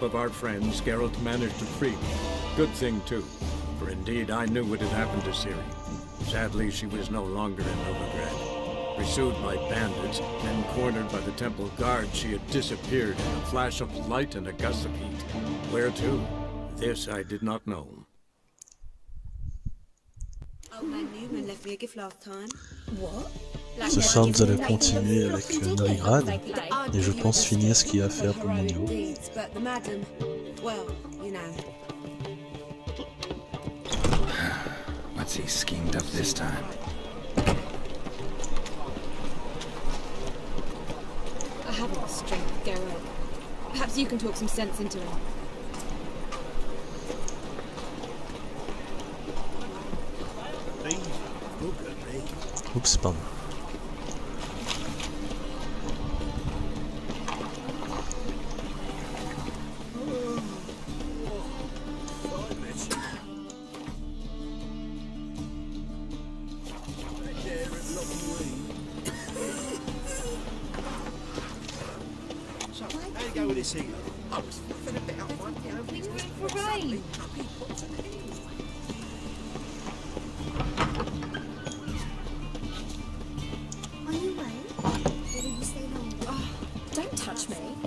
Of our friends, Geralt managed to free me. Good thing, too, for indeed I knew what had happened to Ciri. Sadly, she was no longer in Novigrad. Pursued by bandits, then cornered by the temple guard, she had disappeared in a flash of light and a gust of heat. Where to? This I did not know. Ce soir, nous allons continuer avec Novigrad et je pense finir ce qu'il y a à faire pour mon niveau. What's he schemed up this time? I haven't the strength, Geralt. Perhaps you can talk some sense into him. Oups, pardon.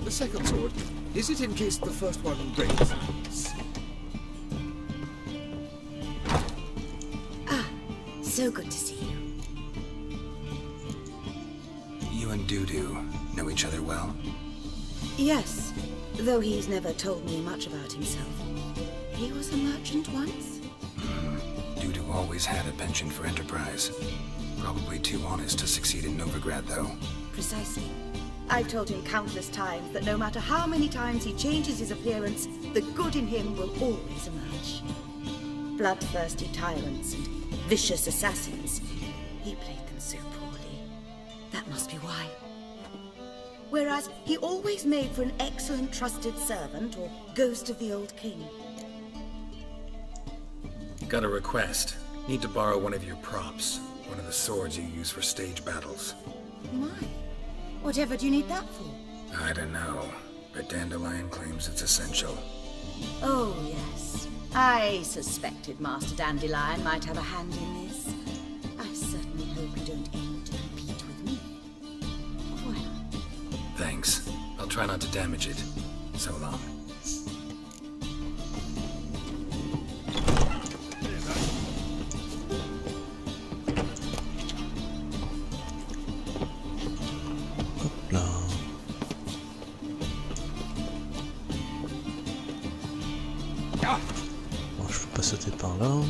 The second sword, is it in case the first one breaks? Ah, so good to see you. You and Dudu know each other well? Yes, though he's never told me much about himself. He was a merchant once? Dudu always had a penchant for enterprise. Probably too honest to succeed in Novigrad, though. Precisely. I've told him countless times that no matter how many times he changes his appearance, the good in him will always emerge. Bloodthirsty tyrants and vicious assassins. He played them so poorly. That must be why. Whereas he always made for an excellent trusted servant or ghost of the old king. Got a request. Need to borrow one of your props. One of the swords you use for stage battles. My. Whatever do you need that for? I don't know, but Dandelion claims it's essential. Oh, yes. I suspected Master Dandelion might have a hand in this. I certainly hope you don't aim to compete with me. Well. Thanks. I'll try not to damage it. So long. Bon, je peux pas sauter par là.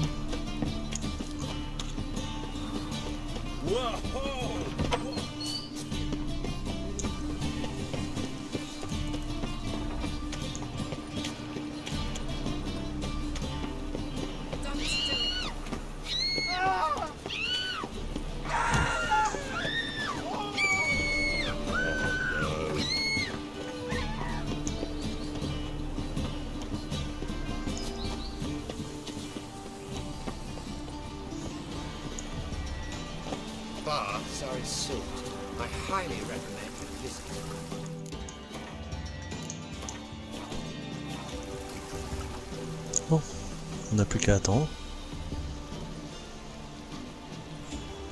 Baths are salt. I highly recommend a visit. Bon, on n'a plus qu'à attendre.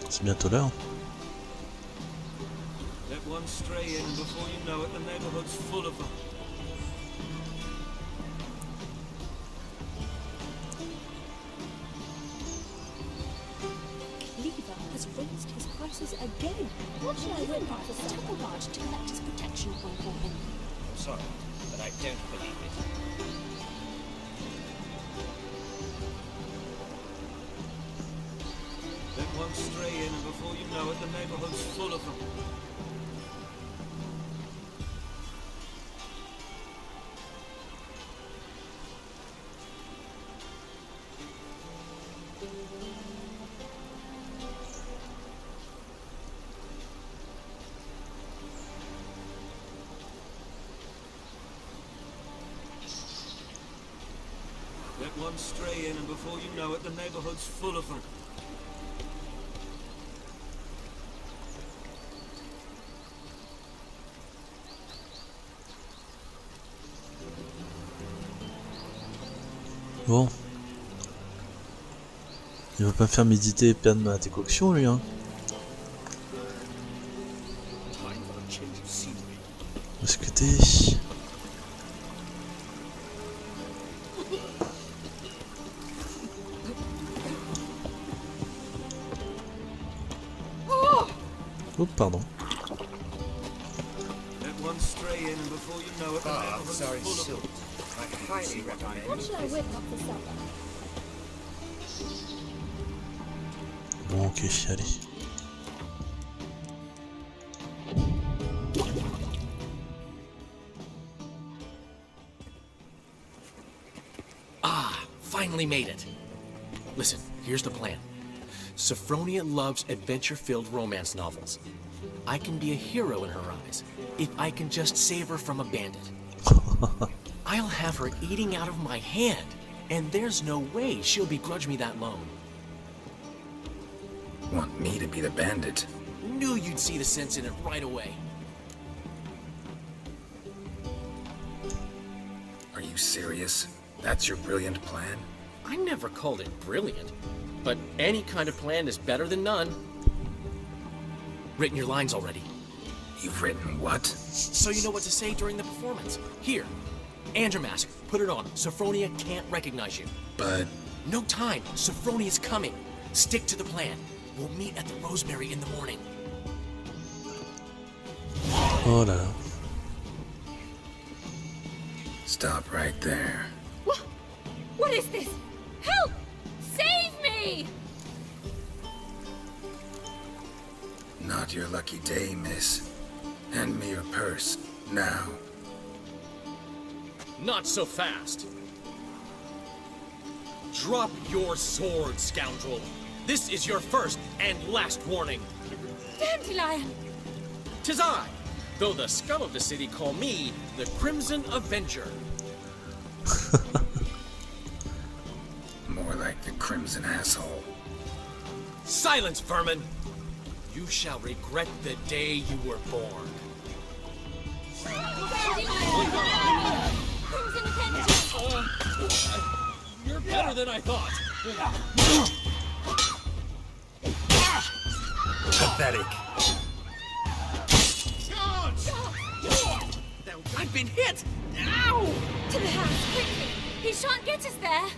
C'est bientôt l'heure. Let one stray in, and before you know it, the neighborhood's full of them. Raised his prices again. What should I win for Temple Guard to collect his protection fund for him? I'm sorry, but I don't believe it. Let one stray in, and before you know it, the neighborhood's full of them. Let one stray in, and before you know it, the neighborhood's full of them. Bon. Il va pas me faire méditer et perdre ma décoction lui hein. Où est-ce que t'es? Oh pardon. Let one stray in and before you know it, the neighborhood's full of them. I highly recommend. What should I whip up for supper? Bon ok, allez. Finally made it. Listen, here's the plan. Sophronia loves adventure-filled romance novels. I can be a hero in her eyes if I can just save her from a bandit. I'll have her eating out of my hand, and there's no way she'll begrudge me that loan. Want me to be the bandit? Knew you'd see the sense in it right away. Are you serious? That's your brilliant plan? I never called it brilliant, but any kind of plan is better than none. Written your lines already. You've written what? So you know what to say during the performance. Here, and your mask. Put it on. Sophronia can't recognize you. But... No time. Sophronia's coming. Stick to the plan. We'll meet at the Rosemary in the morning. Oh là là. Stop right there. What is this? Help! Save me! Not your lucky day, miss. Hand me your purse, now. Not so fast. Drop your sword, scoundrel. This is your first and last warning. Dandelion! 'Tis I, though the scum of the city call me the Crimson Avenger. More like the Crimson Asshole. Silence, vermin! You shall regret the day you were born. Crimson Avenger! You're better than I thought. Pathetic. I've been hit! Ow! To the house, quickly! He shan't get us there!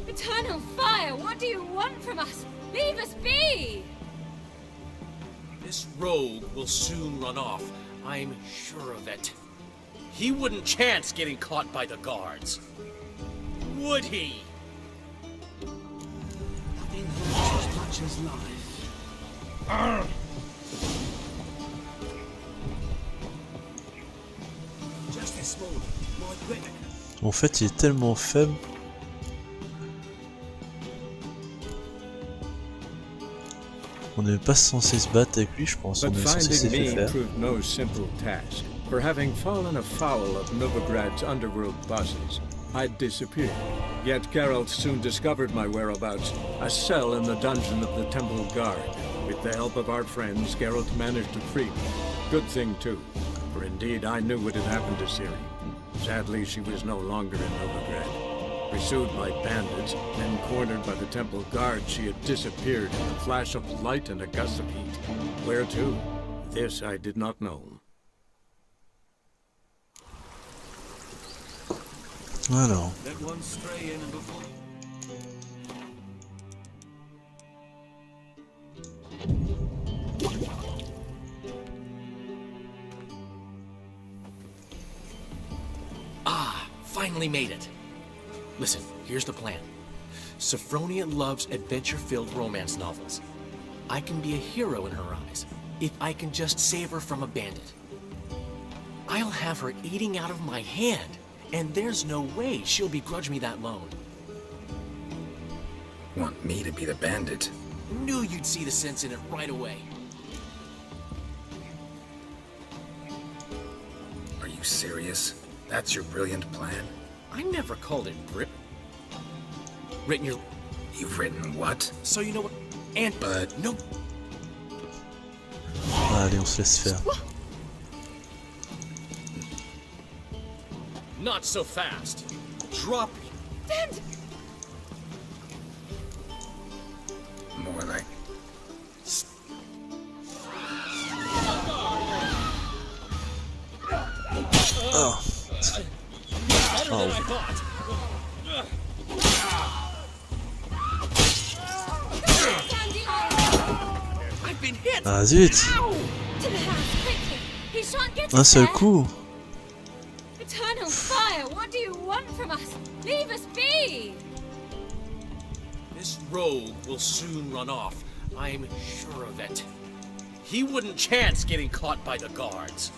Eternal fire, what do you want from us? Leave us be! This rogue will soon run off. I'm sure of it. He wouldn't chance getting caught by the guards. Would he? Nothing hurts as much as life. Just this morning, my brother. En fait, il est tellement faible. On n'est pas censé se battre avec lui, je pense. On But est censé se finding laisser me faire. proved no simple task. For having fallen afoul of Novigrad's underworld bosses, I'd disappeared. Yet Geralt soon discovered my whereabouts, a cell in the dungeon of the Temple Guard. With the help of our friends, Geralt managed to free me. Good thing, too, for indeed I knew what had happened to Ciri. Sadly, she was no longer in Novigrad. Pursued by bandits, then cornered by the Temple Guard, she had disappeared in a flash of light and a gust of heat. Where to? This I did not know. Alors, Let one stray in and before... Finally made it. Listen, here's the plan. Sophronia loves adventure-filled romance novels. I can be a hero in her eyes if I can just save her from a bandit. I'll have her eating out of my hand, and there's no way she'll begrudge me that loan. Want me to be the bandit? Knew you'd see the sense in it right away. Are you serious? That's your brilliant plan? I never called it written your... You've written what? So you know what... And... But... No... allez, on se laisse faire. Not so fast. Drop Stand! More like... Oh. Oh. I've been hit! Ah zut! To the house, quickly! He shan't get Un us seul there. coup! Eternal fire, what do you want from us? Leave us be! This rogue will soon run off. I'm sure of it. He wouldn't chance getting caught by the guards.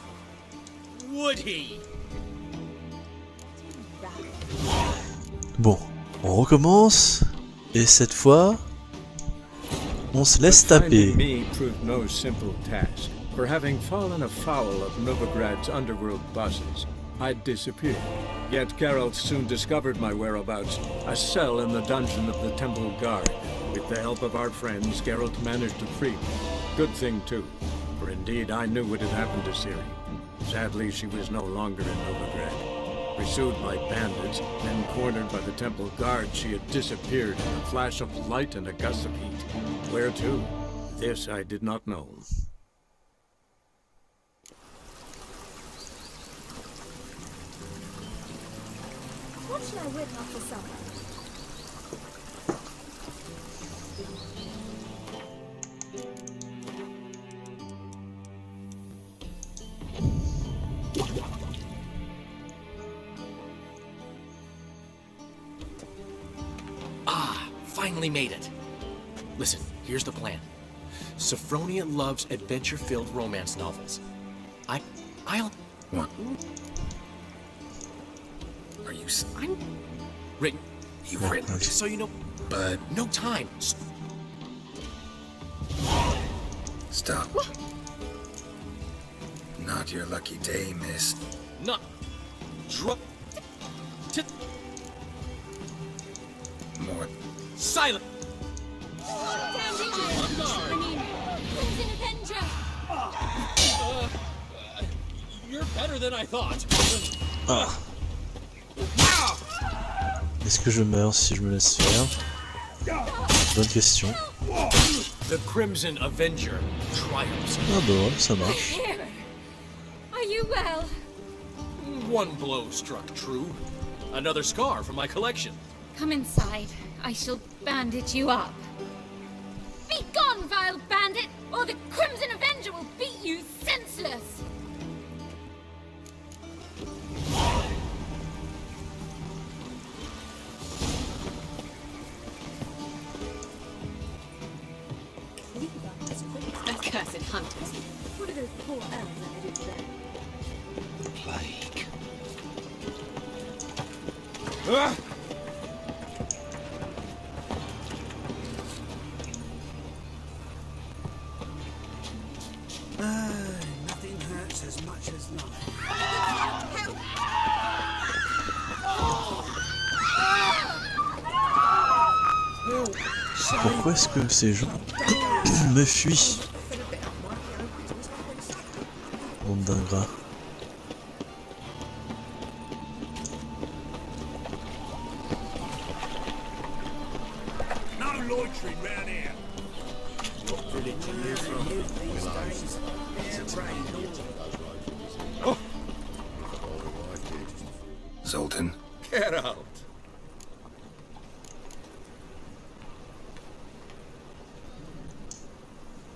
Would he? Bon, on recommence. Et cette fois, on se laisse taper. Finding me proved no simple task. For having fallen afoul of Novigrad's underworld bosses, I'd disappeared. Yet Geralt soon discovered my whereabouts, a cell in the dungeon of the Temple Guard. With the help of our friends, Geralt managed to free me. Good thing too, for indeed I knew what had happened to Ciri. Sadly, she was no longer in Novigrad. Pursued by bandits, then cornered by the Temple Guard, she had disappeared in a flash of light and a gust of heat. Where to? This I did not know. What shall I whip after supper? Finally made it. Listen, here's the plan. Sophronia loves adventure-filled romance novels. I'll... What? Are you... I'm... Written. You've written... So you know... But... No time. Stop. Not your lucky day, miss. Not... Drop... More... Silent! Damn you! I mean, Crimson Avenger! You're better than I thought. Ah. Est-ce que je meurs si je me laisse faire? Bonne question. The Crimson Avenger triumphs. Ah bah ouais, ça marche. Hero! Are you well? One blow struck true. Another scar from my collection. Come inside. I shall bandage you up. Be gone, vile bandit, or the Crimson Avenger will beat you senseless! Accursed hunters. What are those poor elves that they do there? Plague. Nothing hurts as much as love. Pourquoi est-ce que ces gens me fuient? Bande d'ingrats. No loitering round here. Zoltan. Get out.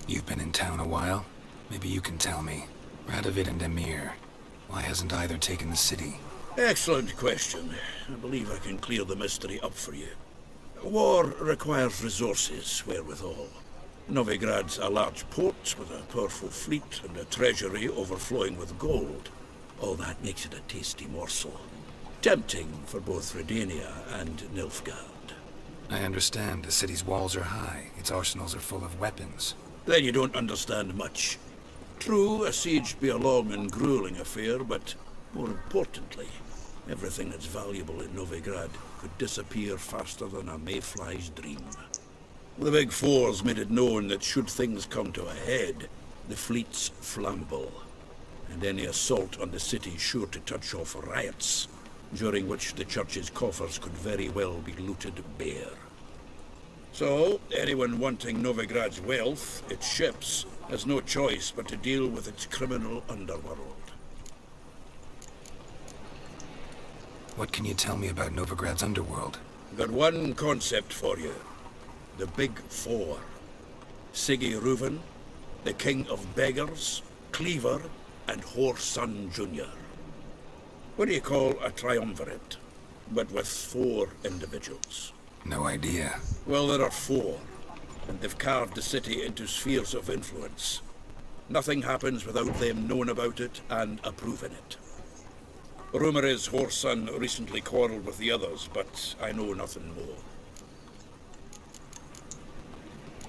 You've been in town a while. Maybe you can tell me. Radovid and Emir. Why hasn't either taken the city? Excellent question. I believe I can clear the mystery up for you. War requires resources wherewithal. Novigrad's a large port with a powerful fleet and a treasury overflowing with gold. All that makes it a tasty morsel. Tempting for both Redania and Nilfgaard. I understand. The city's walls are high. Its arsenals are full of weapons. Then you don't understand much. True, a siege be a long and grueling affair, but more importantly, everything that's valuable in Novigrad could disappear faster than a mayfly's dream. The Big Four's made it known that should things come to a head, the fleet's flammable, and any assault on the city's sure to touch off riots. during which the church's coffers could very well be looted bare. So, anyone wanting Novigrad's wealth, its ships, has no choice but to deal with its criminal underworld. What can you tell me about Novigrad's underworld? Got one concept for you. The Big Four. Siggy Reuven, the King of Beggars, Cleaver, and Whoreson Jr. What do you call a triumvirate, but with 4 individuals? No idea. Well, there are 4, and they've carved the city into spheres of influence. Nothing happens without them knowing about it and approving it. Rumor is Whoreson recently quarreled with the others, but I know nothing more.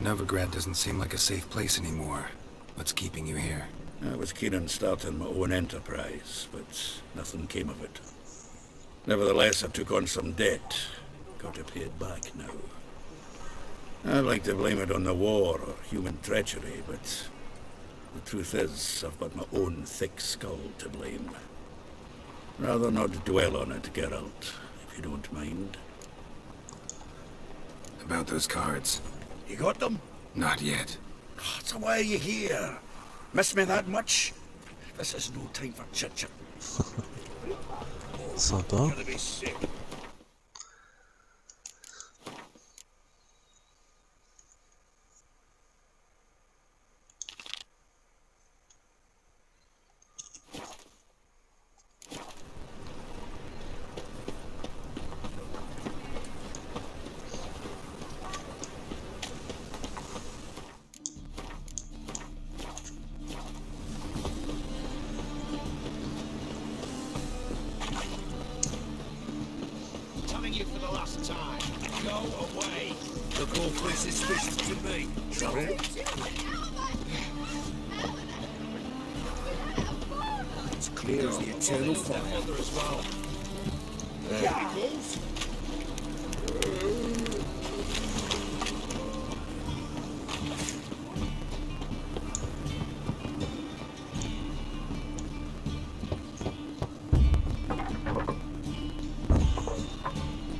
Novigrad doesn't seem like a safe place anymore. What's keeping you here? I was keen on starting my own enterprise, but nothing came of it. Nevertheless, I took on some debt. Got to pay it back now. I'd like to blame it on the war or human treachery, but the truth is, I've got my own thick skull to blame. Rather not dwell on it, Geralt, if you don't mind. About those cards. You got them? Not yet. So why are you here? Miss me that much? This is no time for chit-chat. Sympa. Gonna be sick. You for the last time. Go away. Look awfully suspicious to me. Trouble? It's clear as the eternal fire. As well. Chemicals?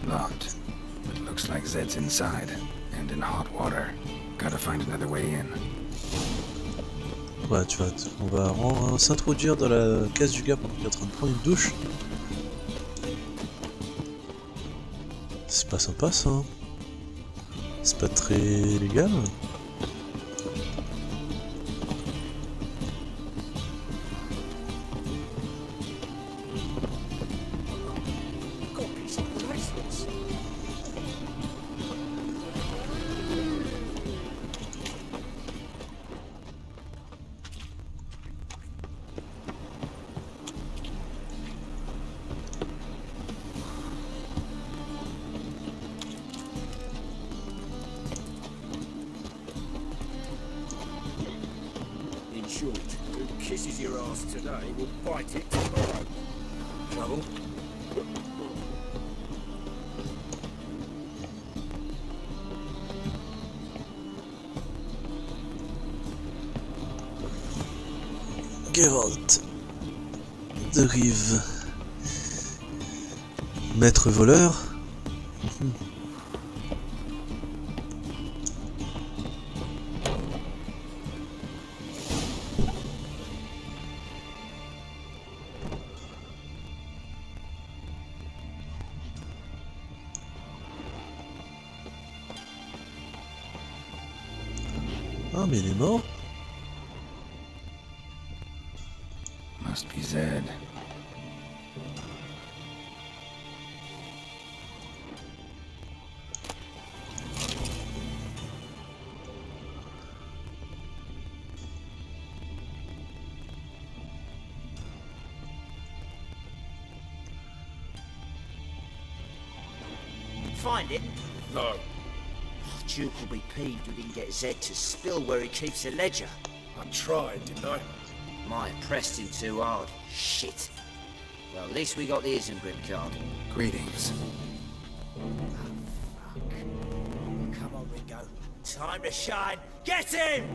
Locked. But looks like Zed's inside. And in hot water. Gotta find another way in. Ouais, tu vois, on va s'introduire dans la case du gars pendant qu'il est en train de prendre une douche. C'est pas sympa ça, hein. C'est pas très légal. In short, who kisses your ass today will bite it tomorrow. Trouble? Geralt de Rive. Maître voleur. Ah mais il est mort. Must be Zed. Find it? No. Duke will be peeved we didn't get Zed to spill where he keeps the ledger. I tried, didn't I? Might have pressed him too hard. Shit. Well, at least we got the Isengrip card. Greetings. Come on, Ringo. Time to shine. Get him!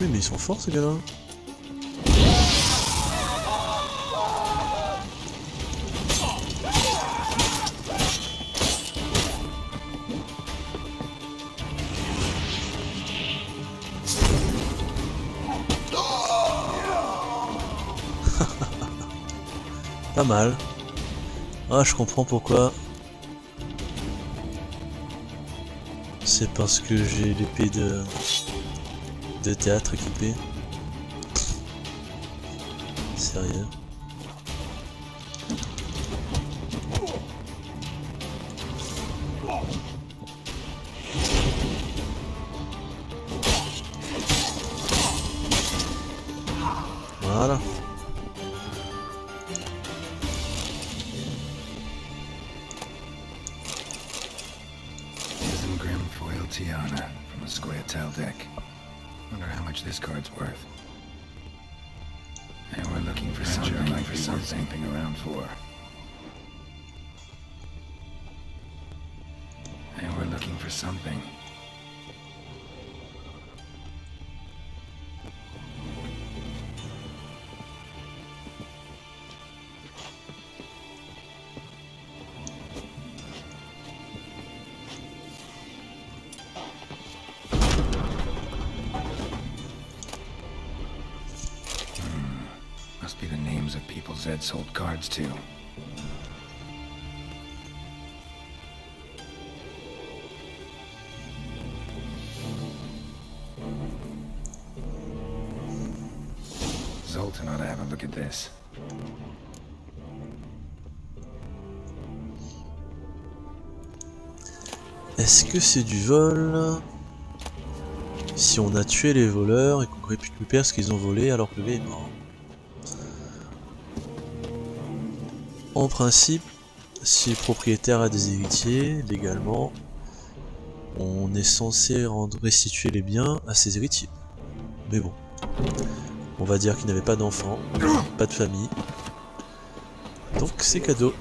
Oui mais ils sont forts ces gars-là. Pas mal. Ah, je comprends pourquoi. C'est parce que j'ai l'épée de théâtre équipée. Sérieux. Voilà. Foil Tiana from a square tile deck. Wonder how much this card's worth. And we're looking for something around for. And we're looking for something. Must be the names of people Zed sold cards to. Zoltan ought to have a look at this. Est-ce que c'est du vol? Si on a tué les voleurs et qu'on récupère ce qu'ils ont volé alors que le gars est mort. En principe, si le propriétaire a des héritiers, légalement, on est censé restituer les biens à ses héritiers. Mais bon, on va dire qu'il n'avait pas d'enfants, pas de famille, donc c'est cadeau.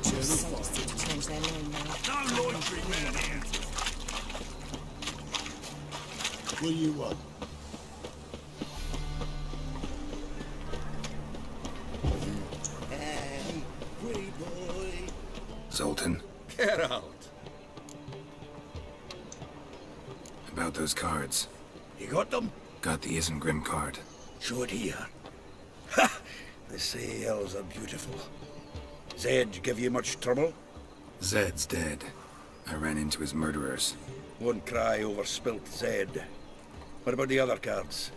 Zoltan? Get out. About those cards. You got them? Got the Isengrim card. Show it here. Ha! The sails are beautiful. Zed give you much trouble? Zed's dead. I ran into his murderers. Won't cry over spilt Zed. What about the other cards?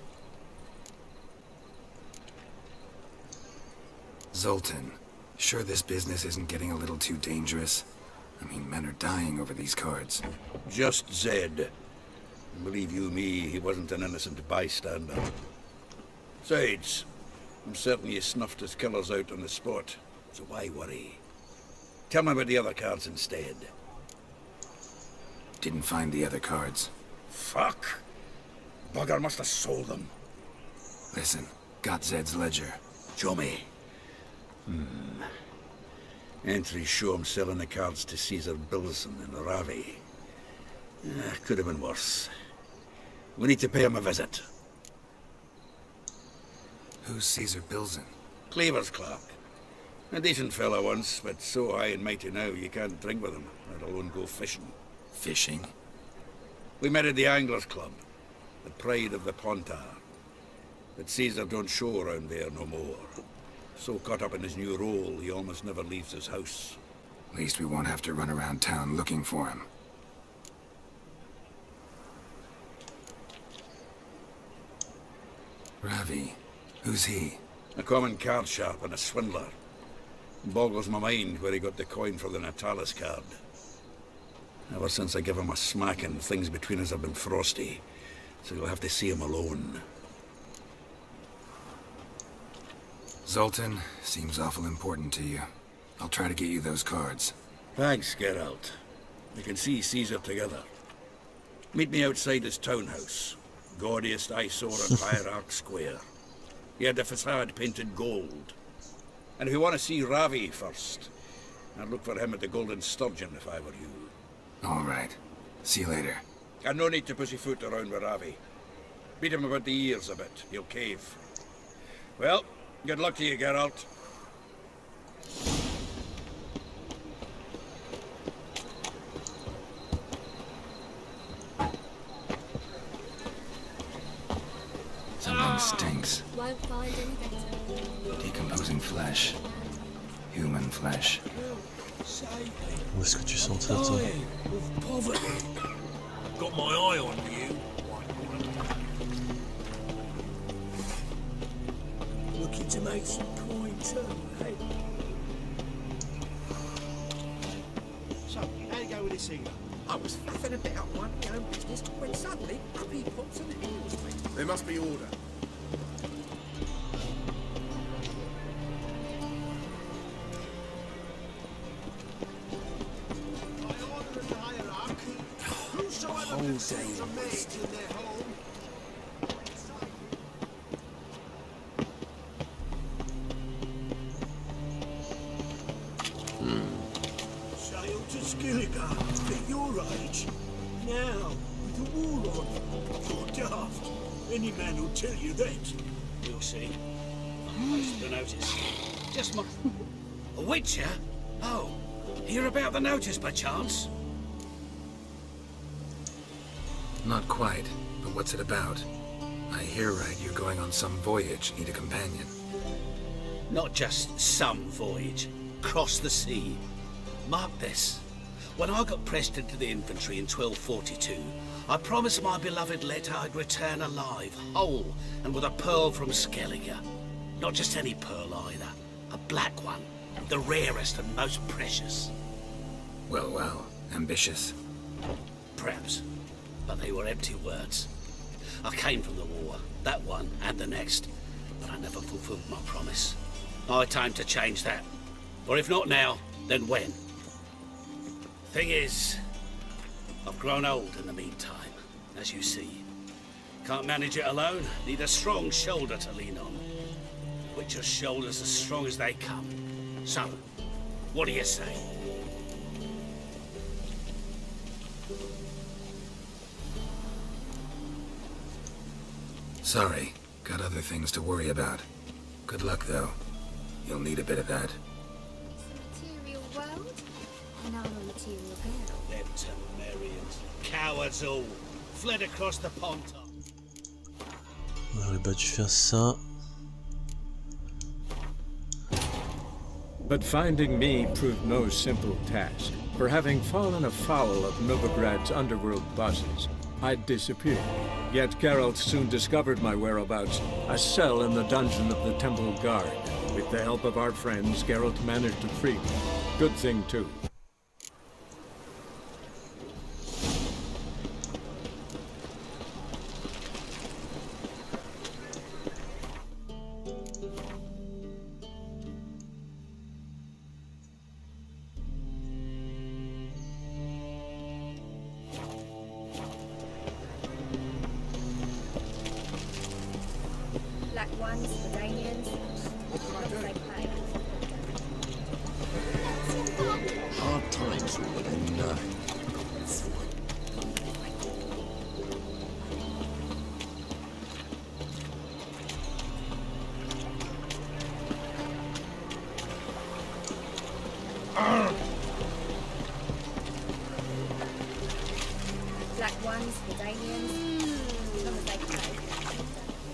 Zoltan, sure this business isn't getting a little too dangerous? I mean, men are dying over these cards. Just Zed. Believe you me, he wasn't an innocent bystander. Besides, I'm certain you snuffed his killers out on the spot, so why worry? Tell me about the other cards instead. Didn't find the other cards. Fuck! Bugger must have sold them. Listen, got Zed's ledger. Show me. Entries show him selling the cards to Caesar Bilson in Ravi. Could have been worse. We need to pay him a visit. Who's Caesar Bilson? Cleaver's clerk. A decent fellow once, but so high and mighty now you can't drink with him, let alone go fishing. Fishing? We met at the Anglers Club, the pride of the Pontar. But Caesar don't show around there no more. So caught up in his new role, he almost never leaves his house. At least we won't have to run around town looking for him. Ravi, who's he? A common card sharp and a swindler. Boggles my mind where he got the coin for the Natalis card. Ever since I gave him a smacking, things between us have been frosty. So you'll have to see him alone. Zoltan, seems awful important to you. I'll try to get you those cards. Thanks, Geralt. We can see Caesar together. Meet me outside his townhouse. Gaudiest eyesore on Hierarch Square. He had the facade painted gold. And if you want to see Ravi first, I'd look for him at the Golden Sturgeon if I were you. All right. See you later. And no need to pussyfoot around with Ravi. Beat him about the ears a bit. He'll cave. Well, good luck to you, Geralt. Something stinks. Won't find any better. Decomposing decomposing flesh. Human flesh. Où est-ce que tu sens ça, toi? Got my eye on you. Looking to make some coin too, eh? So, how you go with this eagle? I was faffing about minding my own business when suddenly up he pops and heals me. There must be order. Sail to Skilligar at your age. Now, with the war on. You're daft. Any man will tell you that. We'll see. Most of the notice. Just my... A witcher? Oh, hear about the notice by chance? Not quite, but what's it about? I hear right you're going on some voyage, need a companion. Not just some voyage. Cross the sea. Mark this. When I got pressed into the infantry in 1242, I promised my beloved Letta I'd return alive, whole, and with a pearl from Skellige. Not just any pearl either. A black one. The rarest and most precious. Well, well, ambitious. Perhaps. But they were empty words. I came from the war, that one and the next, but I never fulfilled my promise. High time to change that. Or if not now, then when? Thing is, I've grown old in the meantime, as you see. Can't manage it alone, need a strong shoulder to lean on. Witcher's shoulders as strong as they come. So, what do you say? Sorry, got other things to worry about. Good luck, though. You'll need a bit of that. Material world? And I'm a material girl. Them Temerians. Cowards all. Fled across the pond. On aurait pas dû faire ça. But finding me proved no simple task. For having fallen afoul of Novigrad's underworld bosses, I'd disappeared. Yet Geralt soon discovered my whereabouts, a cell in the dungeon of the Temple Guard. With the help of our friends, Geralt managed to free me. Good thing, too. Black ones, the Danians. What can I do? Hard times within Black ones, the Danians. As long as they pay.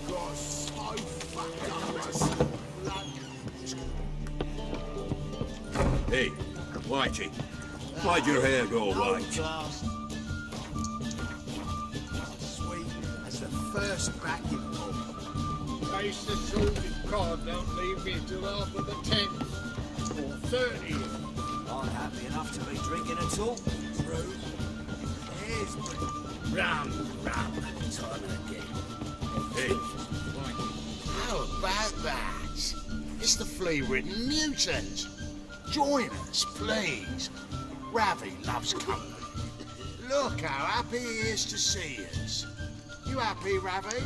got so fucked up myself. Hey, Whitey, why'd your hair go white? Sweet as the first backing bomb. Face the sordid card, don't leave me till after the 10th or 30th. I'm happy enough to be drinking at all. True. Here's rum, time and again. Hey, How about that? It's the flea-ridden mutant. Join us, please. Ravi loves company. Look how happy he is to see us. You happy, Ravi?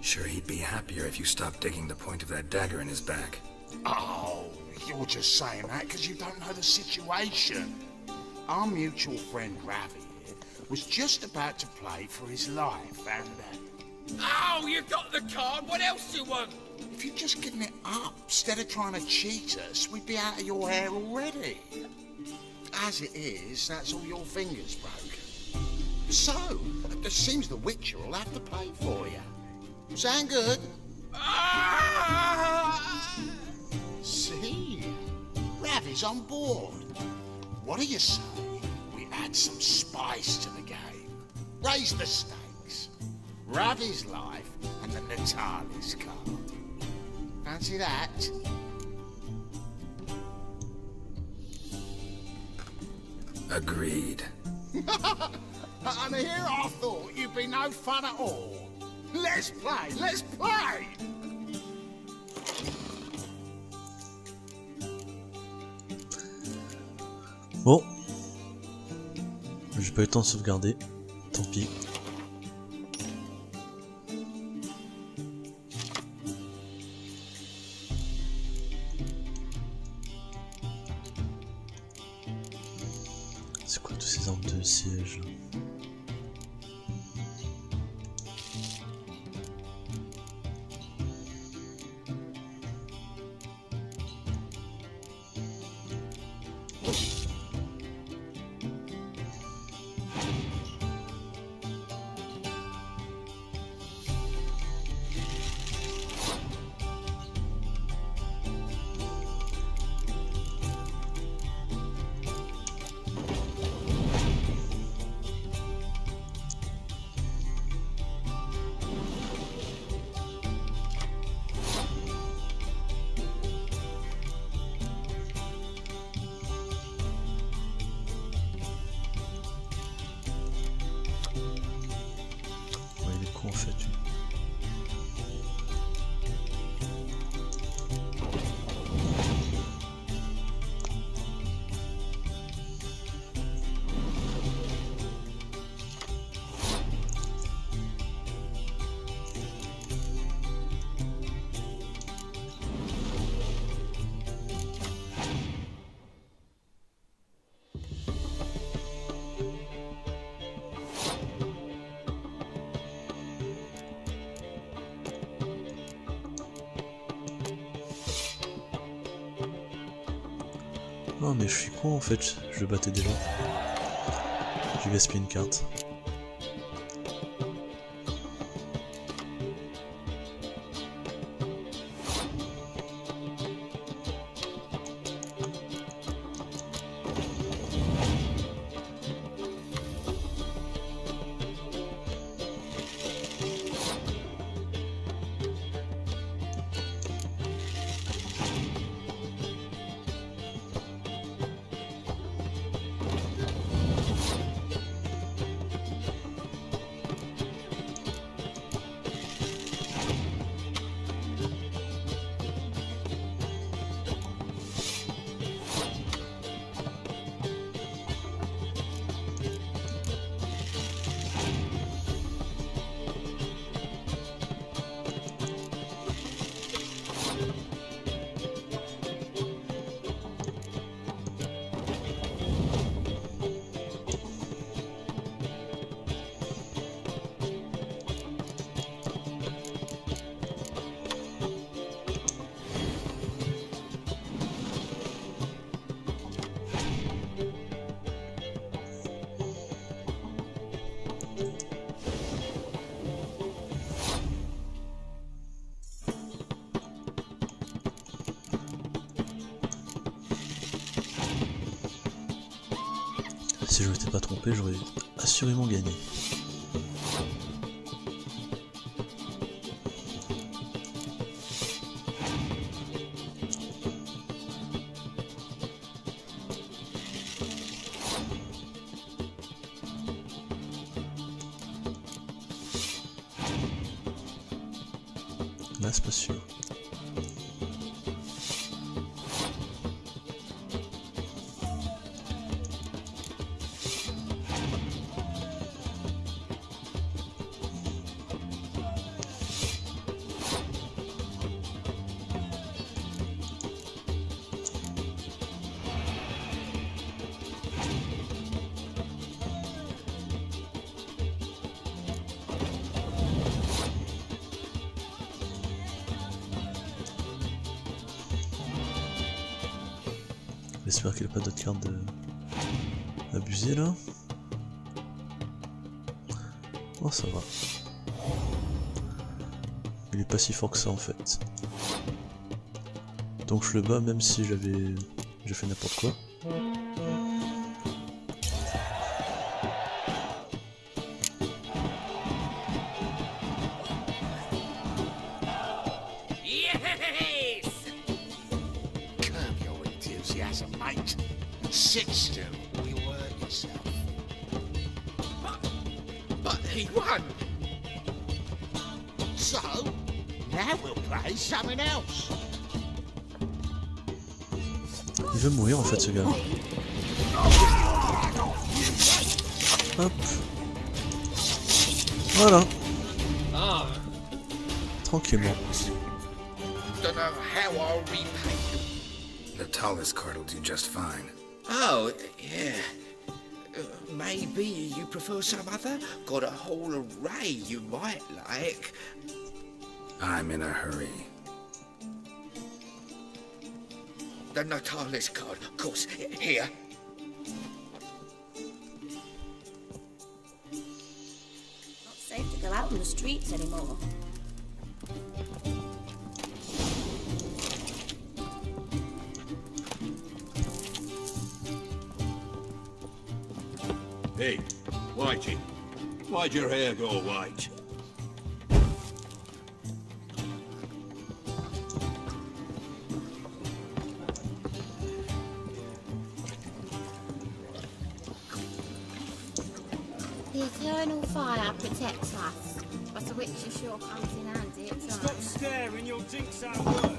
Sure, he'd be happier if you stopped digging the point of that dagger in his back. Oh, you're just saying that because you don't know the situation. Our mutual friend Ravi here was just about to play for his life, and oh, you got the card. What else do you want? if you'd just given it up instead of trying to cheat us, we'd be out of your hair already. As it is, that's all your fingers broken. So, it seems the Witcher will have to pay for you. Sound good? See? Ravi's on board. What do you say? We add some spice to the game. Raise the stakes. Ravi's life and the Natali's card. Fancy that? Agreed. And here I thought you'd be no fun at all. Let's play, let's play! Bon. J'ai pas eu le temps de sauvegarder. Tant pis. C'est quoi tous ces armes de siège là? En fait. Non mais je suis con en fait, je le battais déjà. J'ai gaspillé une carte. Si je m'étais pas trompé, j'aurais assurément gagné. Là, c'est pas sûr. J'espère qu'il n'y a pas d'autres cartes abusées là. Oh, ça va. Il est pas si fort que ça en fait. Donc je le bats même si j'ai fait n'importe quoi. Yes! Curb your enthusiasm, mate. Sit still or you'll hurt yourself. But he won! So, now we'll play something else. Il veut mourir en fait ce gars. Hop. Voilà. Tranquillement. Don't know how I'll repay you. The tallest card will do just fine. Oh, yeah. Maybe you prefer some other? Got a whole array you might like. I'm in a hurry. The Natalis card, of course. Here. Not safe to go out on the streets anymore. Hey, Whitey, why'd your hair go white? The eternal fire protects us, but the witcher sure comes in handy at times. Stop staring, you'll jinx our work.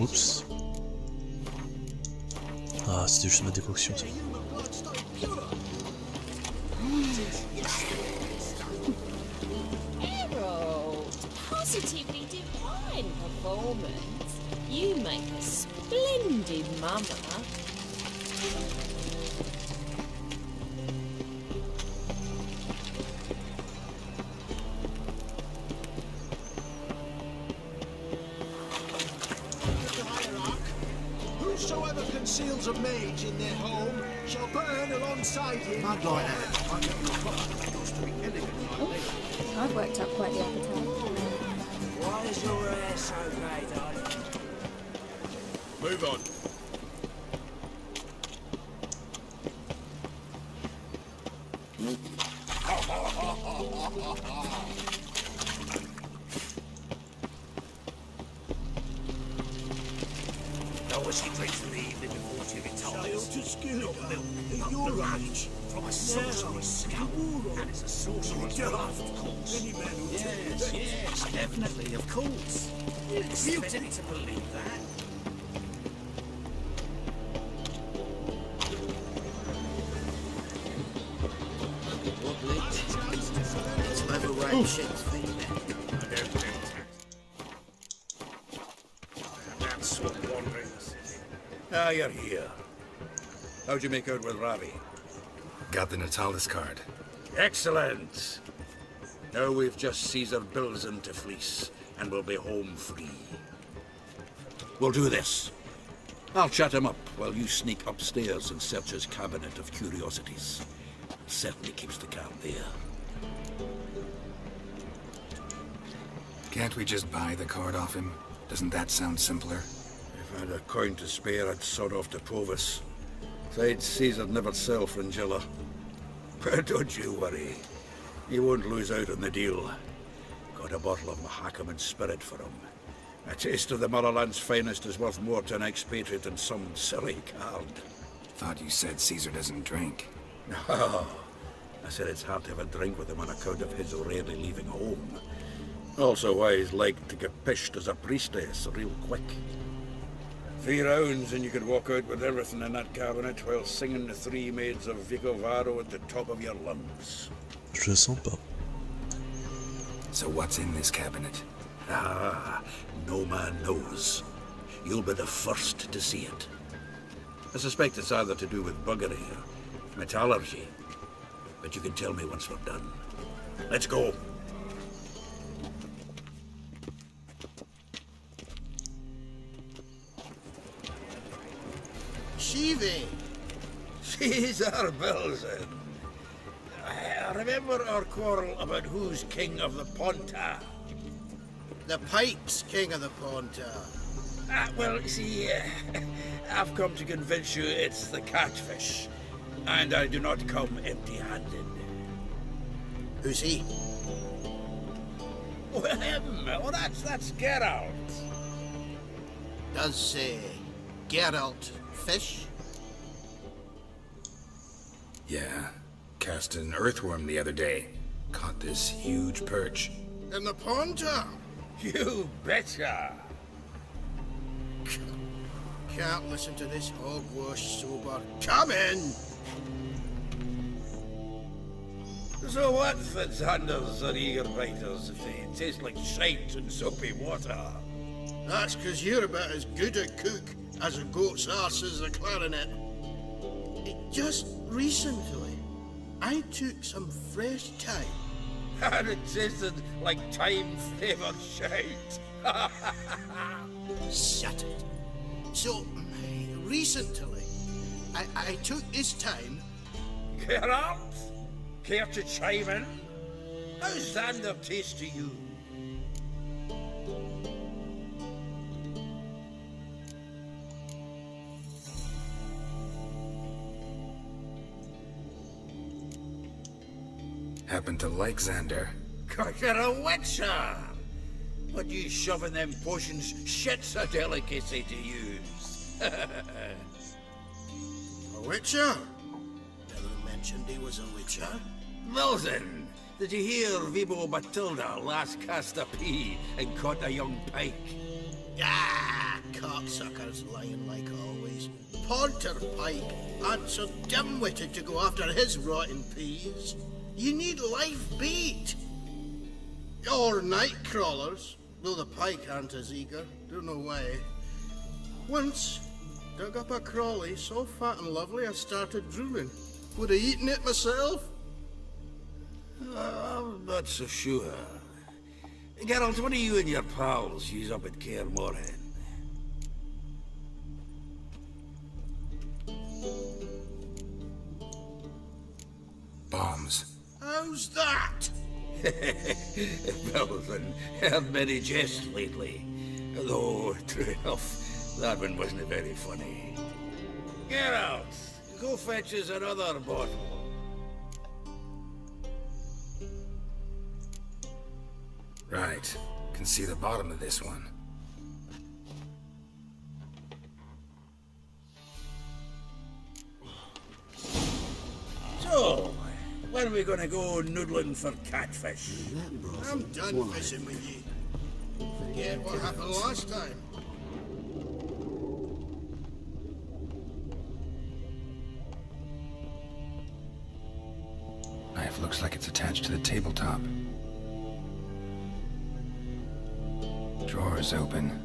Oups. Ah, c'était juste ma décoction ça. Harold, positively divine performance. You make a splendid mama. Whosoever conceals a mage in their home shall burn alongside him. I'd like that. I've worked up quite the appetite. Why is your hair so grey, darling? Move on. Always he drinks in the evening before she retires. To skill. Your age from a sorcerer's skull. And it's a sorcerer's blood, of course. Yes, definitely, of course. You expect me to believe that? It's overripe shit's feet. Ah, you're here. How'd you make out with Ravi? Got the Natalis card. Excellent! Now we've just Caesar bills in to fleece, and we'll be home free. We'll do this. I'll chat him up while you sneak upstairs and search his cabinet of curiosities. Certainly keeps the calm there. Can't we just buy the card off him? Doesn't that sound simpler? If I had a coin to spare, I'd sod off to Provis. Besides, Caesar'd never sell Fringilla. But don't you worry. He won't lose out on the deal. Got a bottle of Mahakaman spirit for him. A taste of the motherland's finest is worth more to an expatriate than some silly card. Thought you said Caesar doesn't drink. No. I said it's hard to have a drink with him on account of his rarely leaving home. Also why he's like to get pished as a priestess real quick. 3 rounds and you could walk out with everything in that cabinet while singing the 3 maids of Vicovaro at the top of your lungs. Je le sens pas. So what's in this cabinet? Ah, no man knows. You'll be the first to see it. I suspect it's either to do with buggery or metallurgy. But you can tell me once we're done. Let's go. Sheevy! Caesar Belzen. I remember our quarrel about who's king of the Ponta. The Pike's king of the Ponta. Well, see, I've come to convince you it's the catfish. And I do not come empty-handed. Who's he? Well, him. Oh, that's Geralt. Does, Geralt fish? Yeah. Cast an earthworm the other day. Caught this huge perch. In the Ponta? You betcha. Can't listen to this hogwash sober. Come in! So what, Fitzhanders or eager biters, if they taste like shite and soapy water? That's 'cause you're about as good a cook as a goat's arse is a clarinet. Just recently, I took some fresh thyme. And it tasted like thyme-flavoured shite. Shut it. So, recently, I took this thyme. Geralt? Care to chime in? How's Xander taste to you? Happen to like Xander. 'Cause you're a witcher! What you shoving them potions? Shit's a delicacy to use. A witcher? Never mentioned he was a witcher. Wilson, did you hear Vibo Matilda last cast a pea and caught a young pike? Ah, cocksuckers lying like always. Ponter Pike aren't so dim-witted to go after his rotten peas. You need live bait. Or night crawlers, though the pike aren't as eager. Don't know why. Once, dug up a crawly so fat and lovely I started drooling. Would have eaten it myself. I'm not so sure. Geralt, what do you and your pals use up at Kaer Morhen? Bombs. How's that? Belzen, heard many jests lately. Though, true enough, that one wasn't very funny. Geralt, go fetch us another bottle. Right. Can see the bottom of this one. So, when are we gonna go noodling for catfish? I'm done fishing with you. Forget what happened last time. Knife looks like it's attached to the tabletop. Drawer's open.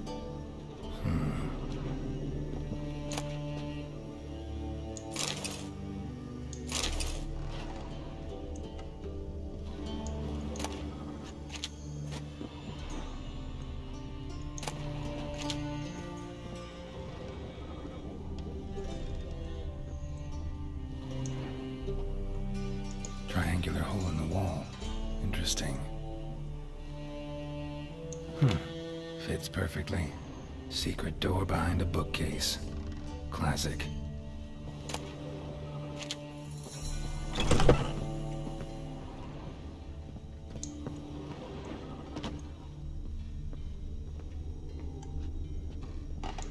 Triangular hole in the wall. Interesting. Fits perfectly. Secret door behind a bookcase. Classic.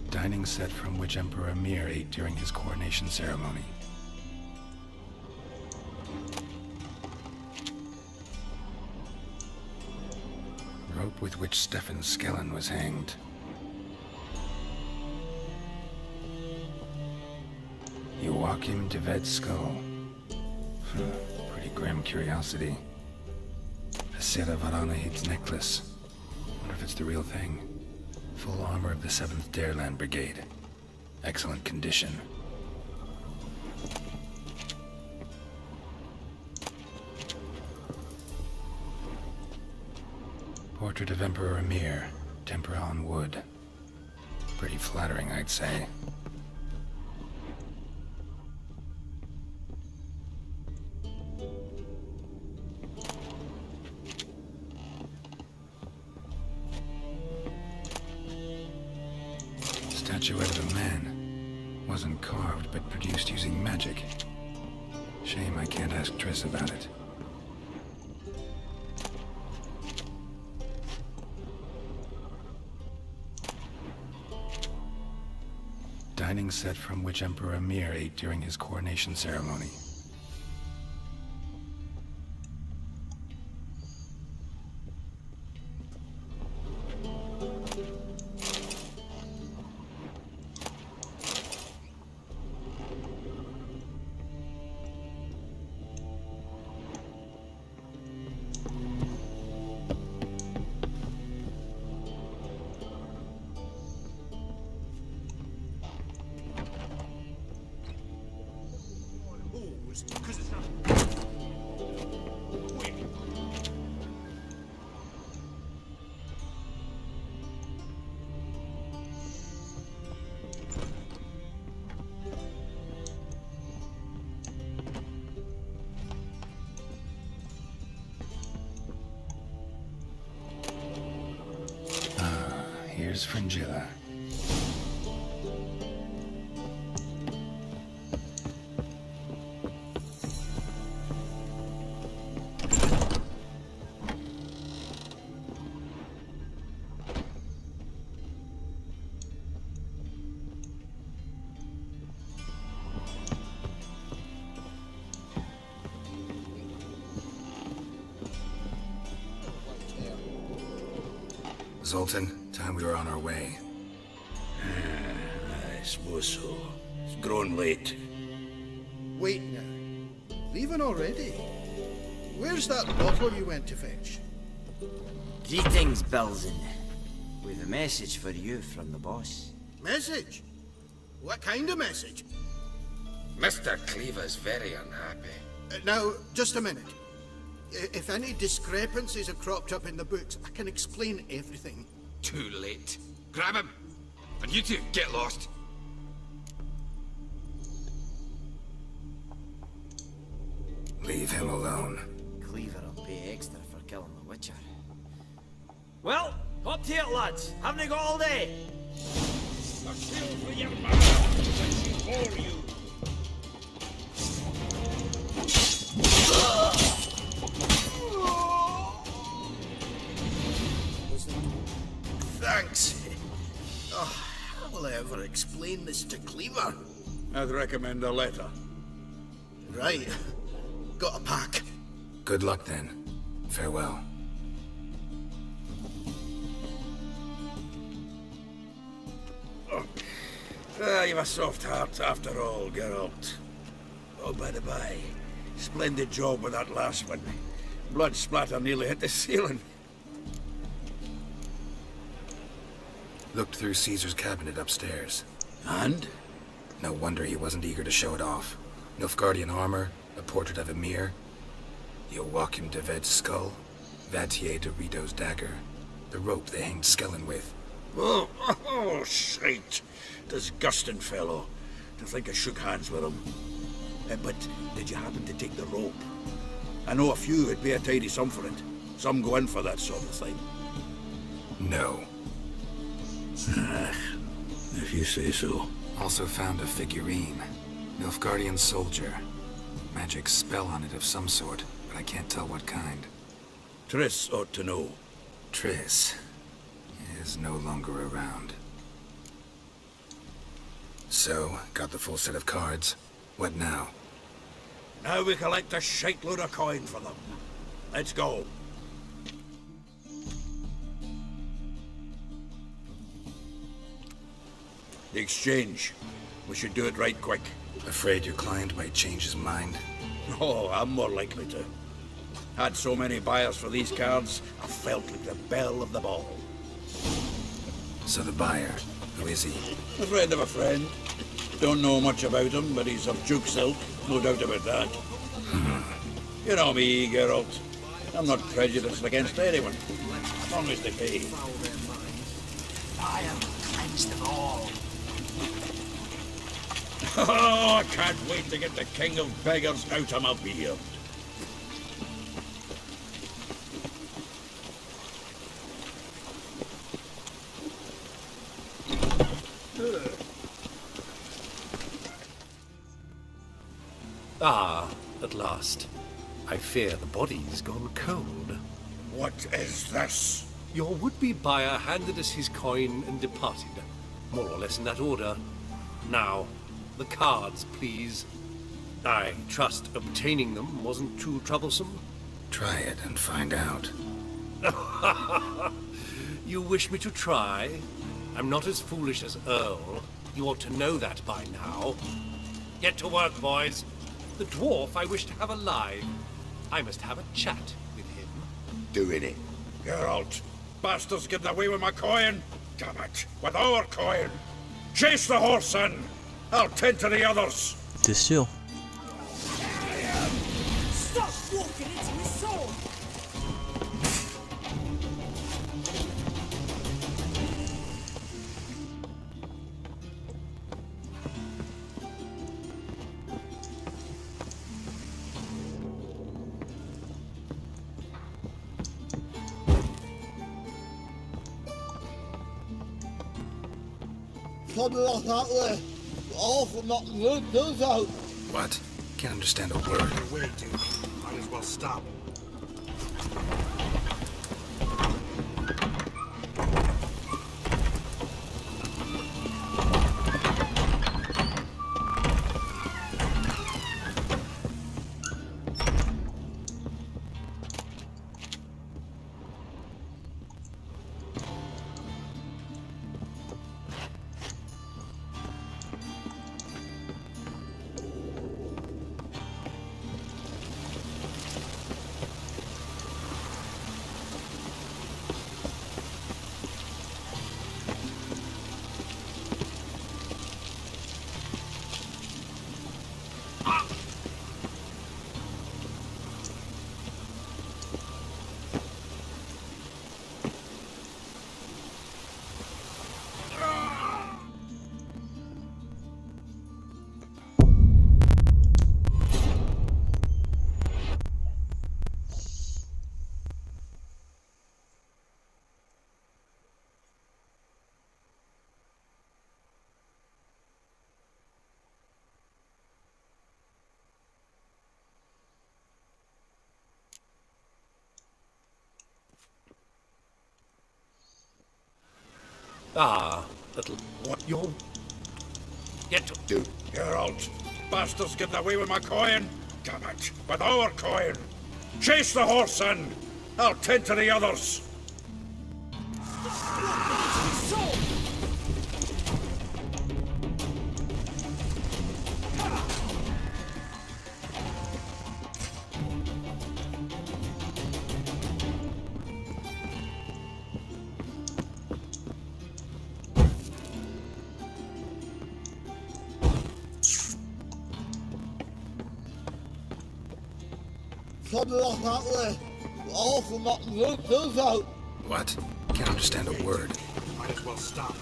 Dining set from which Emperor Mir ate during his coronation ceremony. Rope with which Stefan Skellen was hanged. Joachim de Ved's skull. Pretty grim curiosity. A Sera Varanahid's necklace. Wonder if it's the real thing. Full armor of the 7th Dareland Brigade. Excellent condition. Portrait of Emperor Emir, tempera on wood. Pretty flattering, I'd say. Statuette of a man. Wasn't carved, but produced using magic. Shame I can't ask Triss about it. Dining set from which Emperor Emir ate during his coronation ceremony. Here's Fringilla. Zoltan, time we were on our way. I suppose so. It's grown late. Wait now. Leaving already? Where's that bottle you went to fetch? Greetings, Bilzen. With a message for you from the boss. Message? What kind of message? Mr. Cleaver's very unhappy. Now, just a minute. If any discrepancies have cropped up in the books, I can explain everything. Too late. Grab him! And you two, get lost! Leave him alone. Cleaver will pay extra for killing the Witcher. Well, up to it, lads. Haven't you got all day? A shield for your mother when she bore you. Thanks. Oh, how will I ever explain this to Cleaver? I'd recommend a letter. Right. Got a pack. Good luck then. Farewell. You've a soft heart after all, Geralt. Oh, by the by, splendid job with that last one. Blood splatter nearly hit the ceiling. Looked through Caesar's cabinet upstairs. And? No wonder he wasn't eager to show it off. Nilfgaardian armor, a portrait of Emir, Joachim de Ved's skull, Vatier de Rito's dagger, the rope they hanged Skellen with. Oh, shite. Disgusting fellow. To think I shook hands with him. But did you happen to take the rope? I know a few would pay a tidy sum for it. Some go in for that sort of thing. No. If you say so. Also found a figurine. Nilfgaardian soldier. Magic spell on it of some sort, but I can't tell what kind. Triss ought to know. Triss is no longer around. So, got the full set of cards. What now? Now we collect a shite load of coin for them. Let's go. The exchange. We should do it right quick. Afraid your client might change his mind? Oh, I'm more likely to. Had so many buyers for these cards, I felt like the belle of the ball. So the buyer, who is he? A friend of a friend. Don't know much about him, but he's of Duke's ilk, no doubt about that. You know me, Geralt. I'm not prejudiced against anyone, as long as they pay. I have cleansed them all. Oh, I can't wait to get the king of beggars out of my beard. Ah, at last. I fear the body's gone cold. What is this? Your would-be buyer handed us his coin and departed, more or less in that order. Now, the cards, please. I trust obtaining them wasn't too troublesome? Try it and find out. You wish me to try? I'm not as foolish as Earl. You ought to know that by now. Get to work, boys. The dwarf I wish to have alive. I must have a chat with him. Doing it. Geralt, bastards getting away with my coin. Damn it, with our coin. Chase the horse in. I'll tend to the others. T'es sûr? Stop walking into his sword! Probably off that way. Awful not good, does out. What? Can't understand a word. Wait, dude. Might as well stop. Ah, little... What? You're... Get to... Dude, Geralt, bastards getting away with my coin. Damn it, with our coin. Chase the horse in. I'll tend to the others. Probably off that way. Awful not good, does out. What? Can't understand a word. Might as well stop.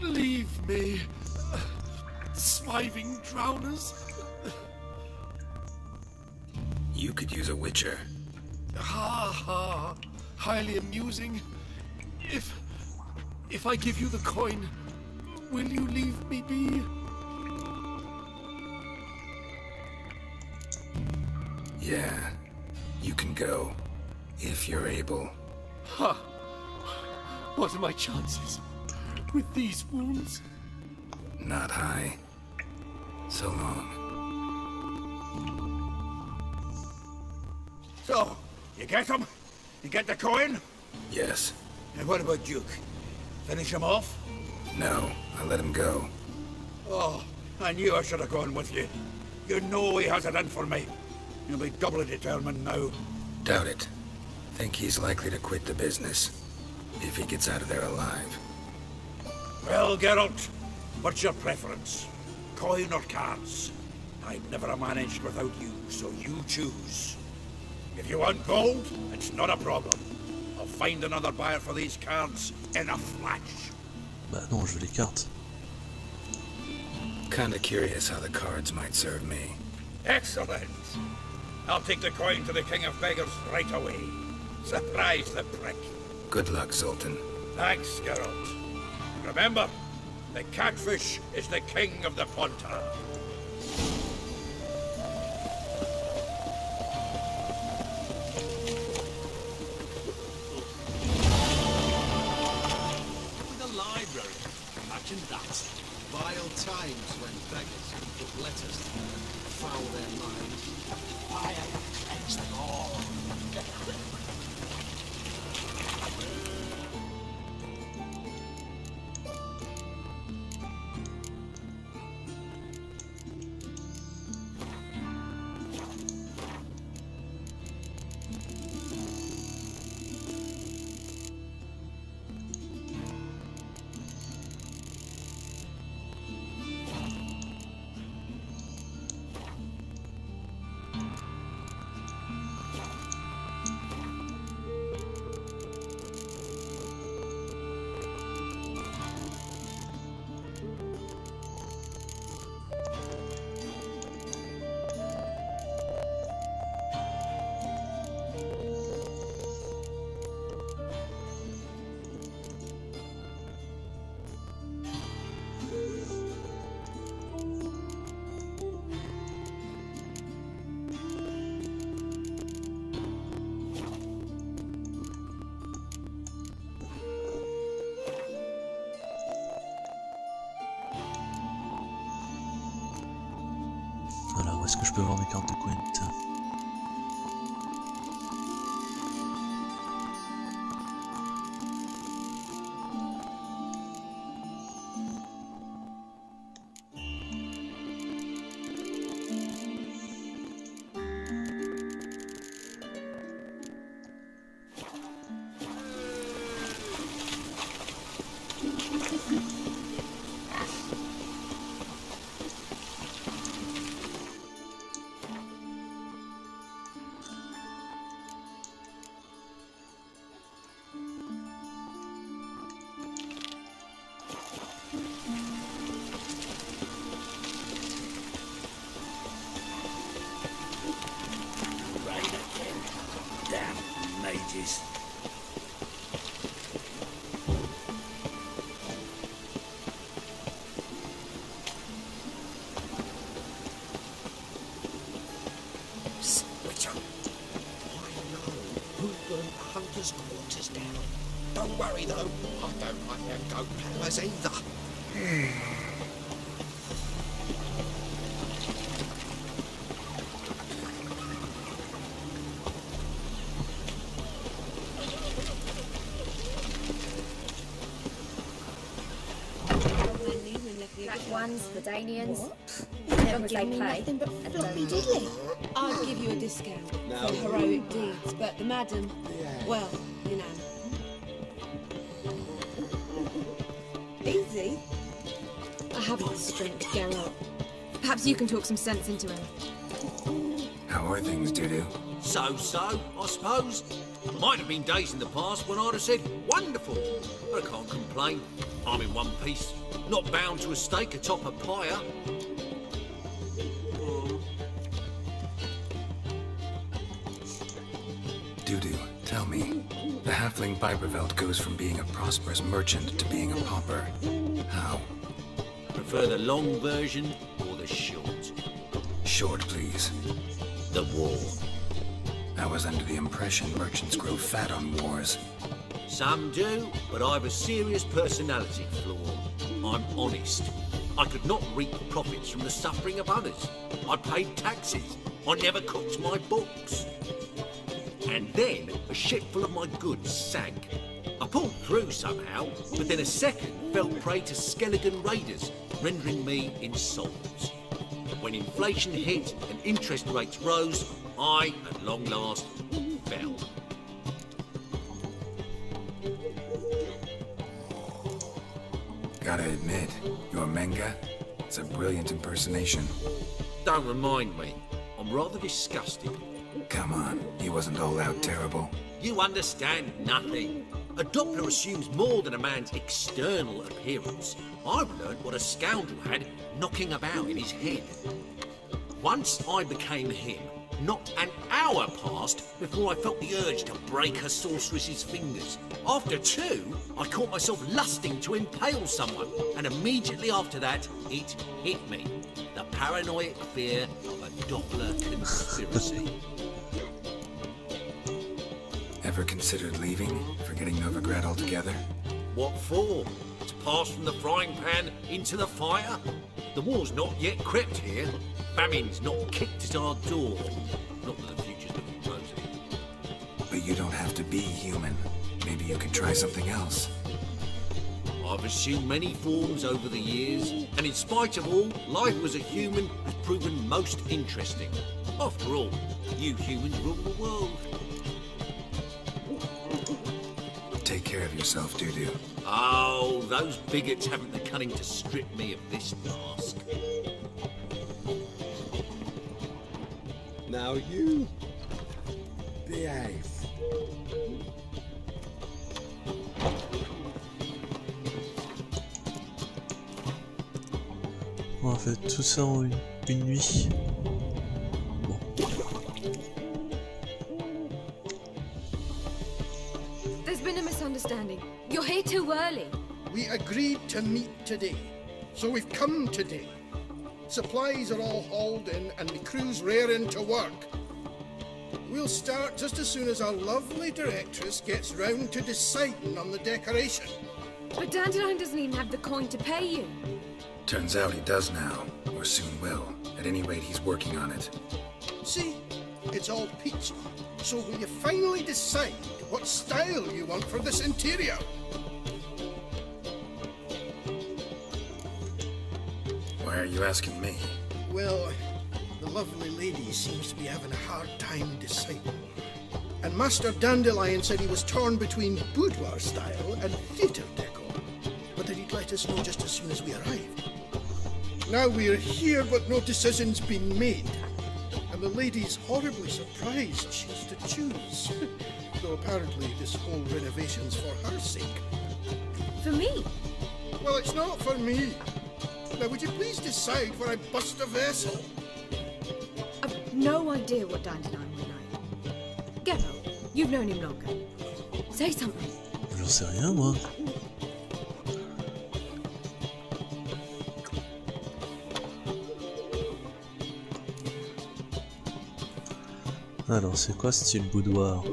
Leave me. Swiving drowners. You could use a witcher. Ha ha. Highly amusing. If I give you the coin, will you leave me be? Yeah, you can go. If you're able. Ha! What are my chances with these wounds? Not high. So long. So, you get him? You get the coin? Yes. And what about Duke? Finish him off? No, I let him go. Oh, I knew I should have gone with you. You know he has it in for me. You'll be doubly determined now. Doubt it. Think he's likely to quit the business. If he gets out of there alive. Well, Geralt, what's your preference? Coin or cards? I'd never have managed without you, so you choose. If you want gold, it's not a problem. I'll find another buyer for these cards in a flash. Bah non, je veux les cartes. Kinda curious how the cards might serve me. Excellent! I'll take the coin to the King of Beggars right away. Surprise the prick. Good luck, Sultan. Thanks, Geralt. Remember, the catfish is the king of the Pontar. With a library. Imagine that. Vile times when beggars put letters foul their minds. Fire cleanse them all. Alors, où est-ce que je peux voir mes cartes de Gwent? Mages. Witcher. I know who burnt the hunter's quarters down. Don't worry though, I don't like their goat powers either. Ones, the Danians. Never as they play. Nothing but floppy diddly. I'd give you a discount for heroic deeds, but the madam, well, you know. Easy. I haven't the strength to get up. Perhaps you can talk some sense into him. How are things, Dudu? So, I suppose. Might have been days in the past when I'd have said, wonderful. But I can't complain. I'm in one piece, not bound to a stake atop a pyre. Dudu, tell me, the halfling Biberveld goes from being a prosperous merchant to being a pauper. How? Prefer the long version or the short? Short, please. The war. I was under the impression merchants grow fat on wars. Some do, but I've a serious personality flaw. I'm honest. I could not reap profits from the suffering of others. I paid taxes. I never cooked my books. And then a ship full of my goods sank. I pulled through somehow, but then a second fell prey to skeleton raiders, rendering me insolvent. When inflation hit and interest rates rose, I, at long last, fell. Gotta admit, your manga, it's a brilliant impersonation. Don't remind me. I'm rather disgusted. Come on, he wasn't all out terrible. You understand nothing. A Doppler assumes more than a man's external appearance. I've learnt what a scoundrel had knocking about in his head. Once I became him, not an hour passed before I felt the urge to break a sorceress's fingers. After 2, I caught myself lusting to impale someone, and immediately after that, it hit me. The paranoid fear of a Doppler conspiracy. Ever considered leaving, forgetting Novigrad altogether? What for? To pass from the frying pan into the fire? The war's not yet crept here. Famine's not kicked at our door. Not that the future's looking rosy. But you don't have to be human. Maybe you could try something else. I've assumed many forms over the years, and in spite of all, life as a human has proven most interesting. After all, you humans rule the world. Take care of yourself, Dudu. Oh, those bigots haven't the cunning to strip me of this mask. Now you behave. On a fait tout ça en une nuit. Bon. There's been a misunderstanding. You're here too early. We agreed to meet today, so we've come today. Supplies are all hauled in and the crew's raring to work. We'll start just as soon as our lovely directress gets round to deciding on the decoration. But Dandelion doesn't even have the coin to pay you. Turns out he does now, or soon will. At any rate, he's working on it. See, it's all peachy. So will you finally decide what style you want for this interior? Why are you asking me? Well, the lovely lady seems to be having a hard time deciding. And Master Dandelion said he was torn between boudoir style and theatre decor, but that he'd let us know just as soon as we arrived. Now we're here, but no decision's been made. And the lady's horribly surprised she's to choose. Though apparently this whole renovation's for her sake. For me? Well, it's not for me. Now, would you please decide where I bust a vessel? I've no idea what Dandelion would like. Geralt, you've known him longer. Say something. J'en sais rien, moi. Alors, c'est quoi style boudoir?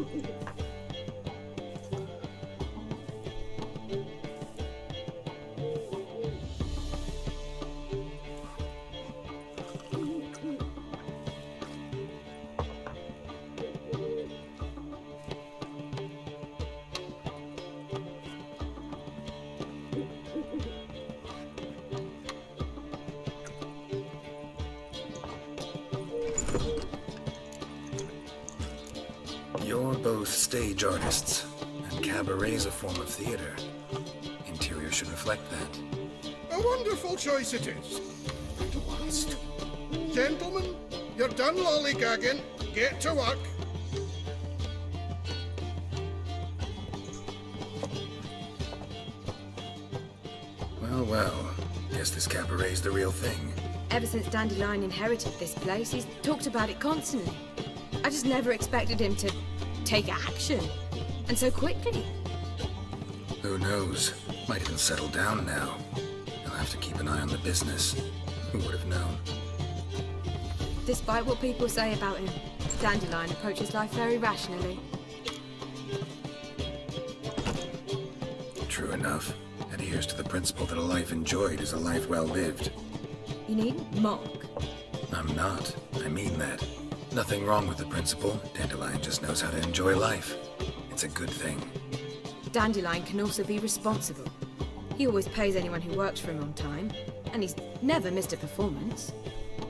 You're both stage artists, and cabaret's a form of theater. Interior should reflect that. A wonderful choice it is. At last. Gentlemen, you're done lollygagging. Get to work. Well, guess this cabaret's the real thing. Ever since Dandelion inherited this place, he's talked about it constantly. I just never expected him to take action. And so quickly. Who knows? Might even settle down now. I'll have to keep an eye on the business. Who would have known? Despite what people say about him, Dandelion approaches life very rationally. True enough. Adheres to the principle that a life enjoyed is a life well lived. You needn't mock. I'm not. I mean that. Nothing wrong with the principle. Dandelion just knows how to enjoy life. It's a good thing. Dandelion can also be responsible. He always pays anyone who works for him on time, and he's never missed a performance.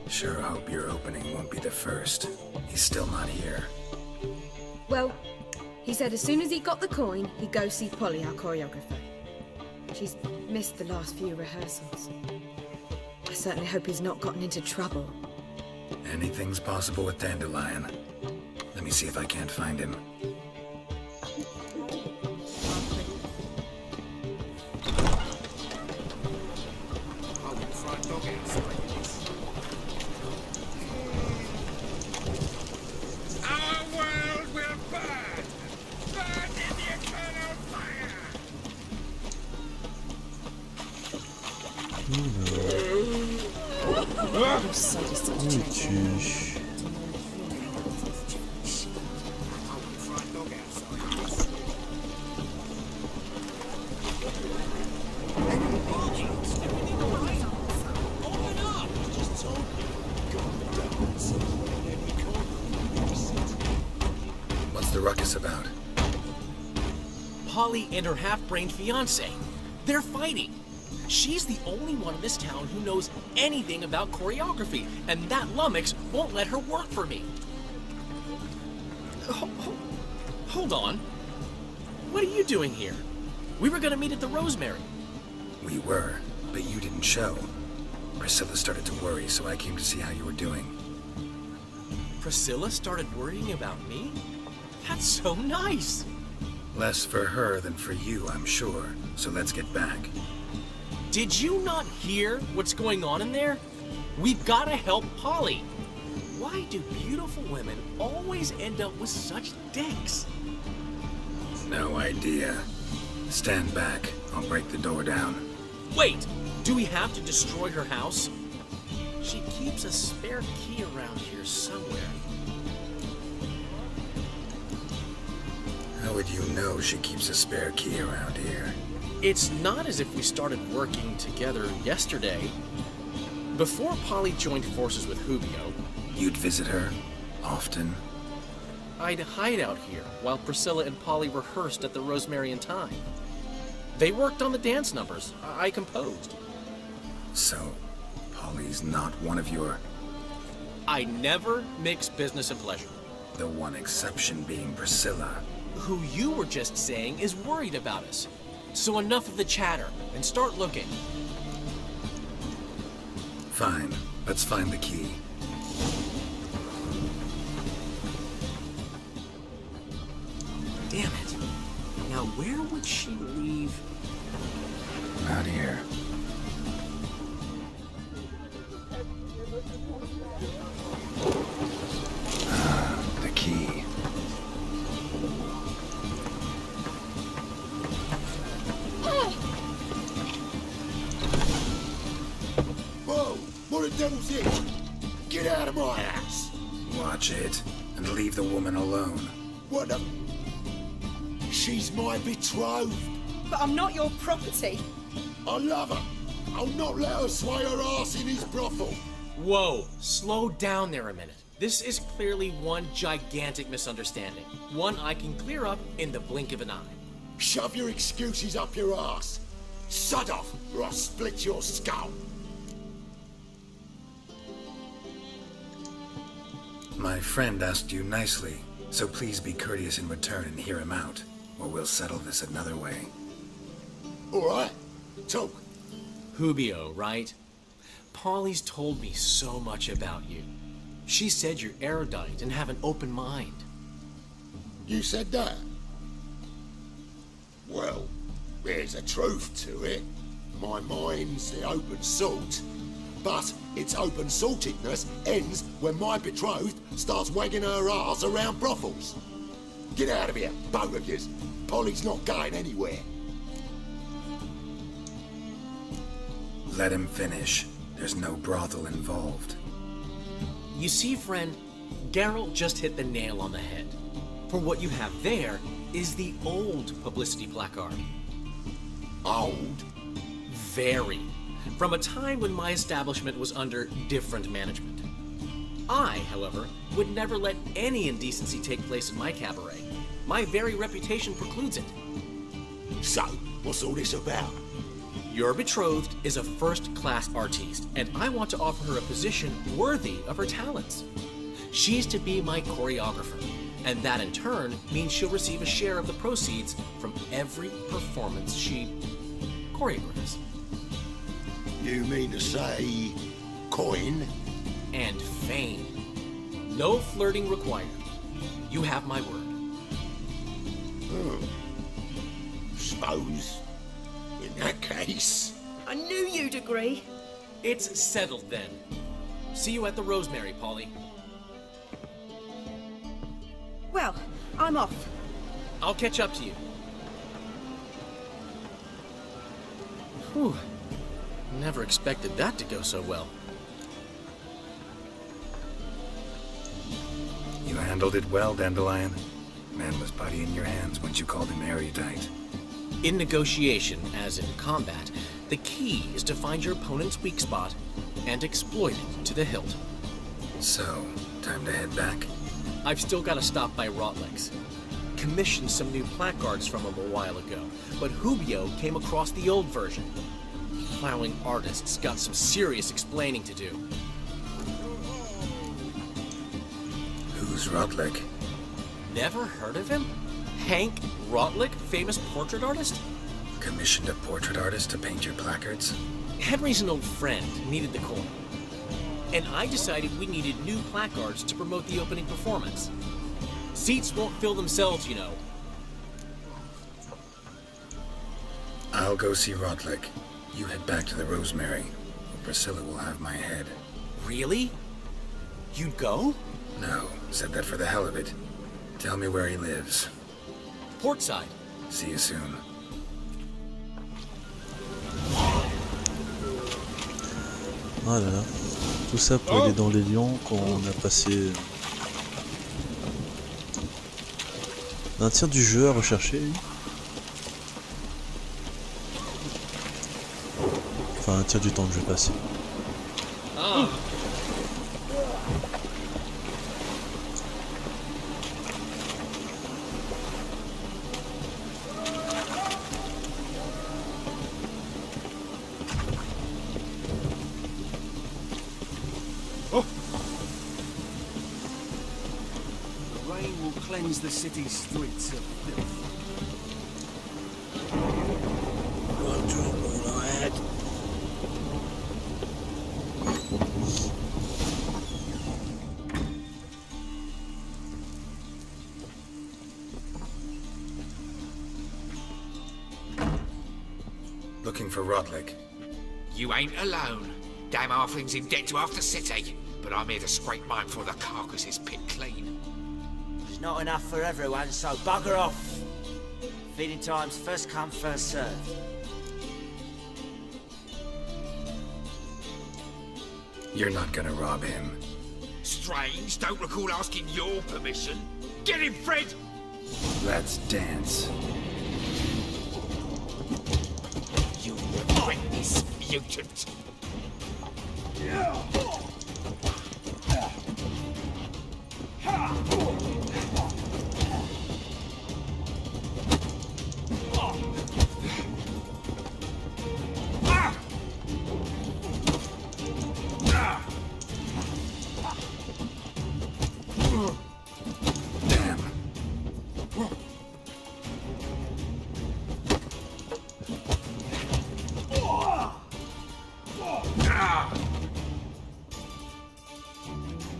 Sure hope your opening won't be the first. He's still not here. Well, he said as soon as he got the coin, he'd go see Polly, our choreographer. She's missed the last few rehearsals. I certainly hope he's not gotten into trouble. Anything's possible with Dandelion. Let me see if I can't find him. Our world will burn! Burn in the eternal fire! What's the ruckus about? Polly and her half-brained fiancé. They're fighting. She's the only one in this town who knows anything about choreography, and that lummox won't let her work for me. Hold on. What are you doing here? We were gonna meet at the Rosemary. We were, but you didn't show. Priscilla started to worry, so I came to see how you were doing. Priscilla started worrying about me? That's so nice. Less for her than for you, I'm sure. So let's get back. Did you not hear what's going on in there? We've got to help Polly. Why do beautiful women always end up with such dicks? No idea. Stand back. I'll break the door down. Wait, do we have to destroy her house? She keeps a spare key around here somewhere. How would you know she keeps a spare key around here? It's not as if we started working together yesterday. Before Polly joined forces with Hubio, you'd visit her? Often? I'd hide out here while Priscilla and Polly rehearsed at the Rosemary and Thyme. They worked on the dance numbers. I composed. So, Polly's not one of your... I never mix business and pleasure. The one exception being Priscilla. Who you were just saying is worried about us. So enough of the chatter, and start looking. Fine. Let's find the key. Damn it. Now where would she leave? Out here. The key. Whoa! What the devil's this? Get out of my house! Watch it, and leave the woman alone. What the... She's my betrothed. But I'm not your property. I love her. I'll not let her sway her ass in his brothel. Whoa, slow down there a minute. This is clearly one gigantic misunderstanding. One I can clear up in the blink of an eye. Shove your excuses up your ass. Sod off, or I'll split your skull. My friend asked you nicely, so please be courteous in return and hear him out, or we'll settle this another way. All right, talk. Hubio, right? Polly's told me so much about you. She said you're erudite and have an open mind. You said that? Well, there's a truth to it. My mind's the open salt. But its open saltedness ends when my betrothed starts wagging her arse around brothels. Get out of here, both of yous. Polly's not going anywhere. Let him finish. There's no brothel involved. You see, friend, Geralt just hit the nail on the head. For what you have there is the old publicity placard. Old? Very. From a time when my establishment was under different management. I, however, would never let any indecency take place in my cabaret. My very reputation precludes it. So, what's all this about? Your betrothed is a first-class artiste, and I want to offer her a position worthy of her talents. She's to be my choreographer, and that in turn means she'll receive a share of the proceeds from every performance she choreographs. You mean to say coin? And fame. No flirting required. You have my word. Suppose, in that case... I knew you'd agree. It's settled then. See you at the Rosemary, Polly. Well, I'm off. I'll catch up to you. Whew. Never expected that to go so well. You handled it well, Dandelion. Man was putty in your hands once you called him erudite. In negotiation, as in combat, the key is to find your opponent's weak spot and exploit it to the hilt. So, time to head back? I've still got to stop by Rotlick's. Commissioned some new placards from him a while ago, but Hubio came across the old version. Plowing artists got some serious explaining to do. Who's Rotlick? Never heard of him? Hank Rotlick, famous portrait artist? Commissioned a portrait artist to paint your placards? Henry's an old friend, needed the coin. And I decided we needed new placards to promote the opening performance. Seats won't fill themselves, you know. I'll go see Rotlick. You head back to the Rosemary, or Priscilla will have my head. Really? You'd go? No, said that for the hell of it. Tell me where he lives. Portside. See you soon. Voilà. Tout ça pour aller dans les lions qu'on a passé un tiers du jeu à rechercher. Enfin, un tiers du temps que je vais passer. Ah. The rain will cleanse the city's streets of filth. One drop all I had. Looking for Rotlick. You ain't alone. Damn halfling's in debt to half the city. But I'm here to scrape mine before the carcass is picked clean. There's not enough for everyone, so bugger off. Feeding time's first come, first served. You're not gonna rob him. Strange, don't recall asking your permission. Get him, Fred! Let's dance. You fight this mutant!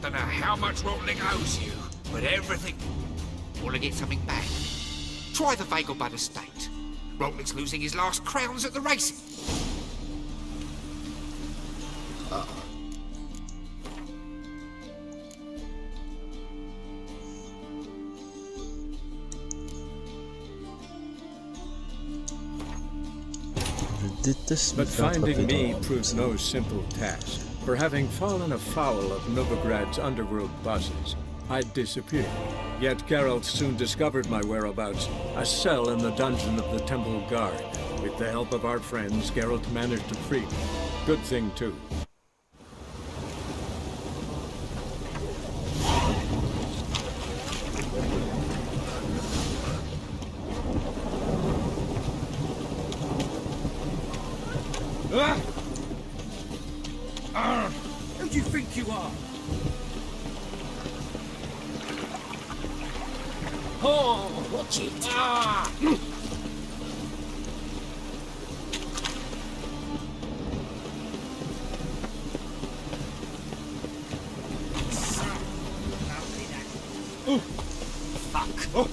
Don't know how much Rotlick owes you, but everything... Want to get something back? Try the Vagelbud estate. Rotlick's losing his last crowns at the racing. But finding me proved no simple task. For having fallen afoul of Novigrad's underworld bosses, I'd disappeared. Yet Geralt soon discovered my whereabouts, a cell in the dungeon of the Temple Guard. With the help of our friends, Geralt managed to free me. Good thing, too. Who do you think you are? Oh, watch it! Ah! Oh, fuck! Oh.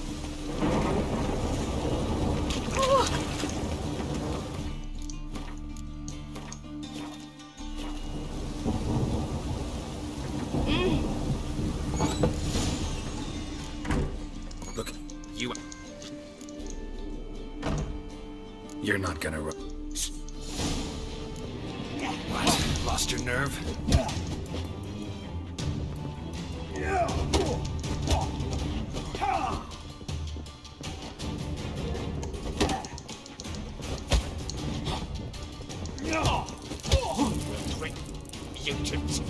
Look, you're not gonna What? Lost your nerve? Mutant.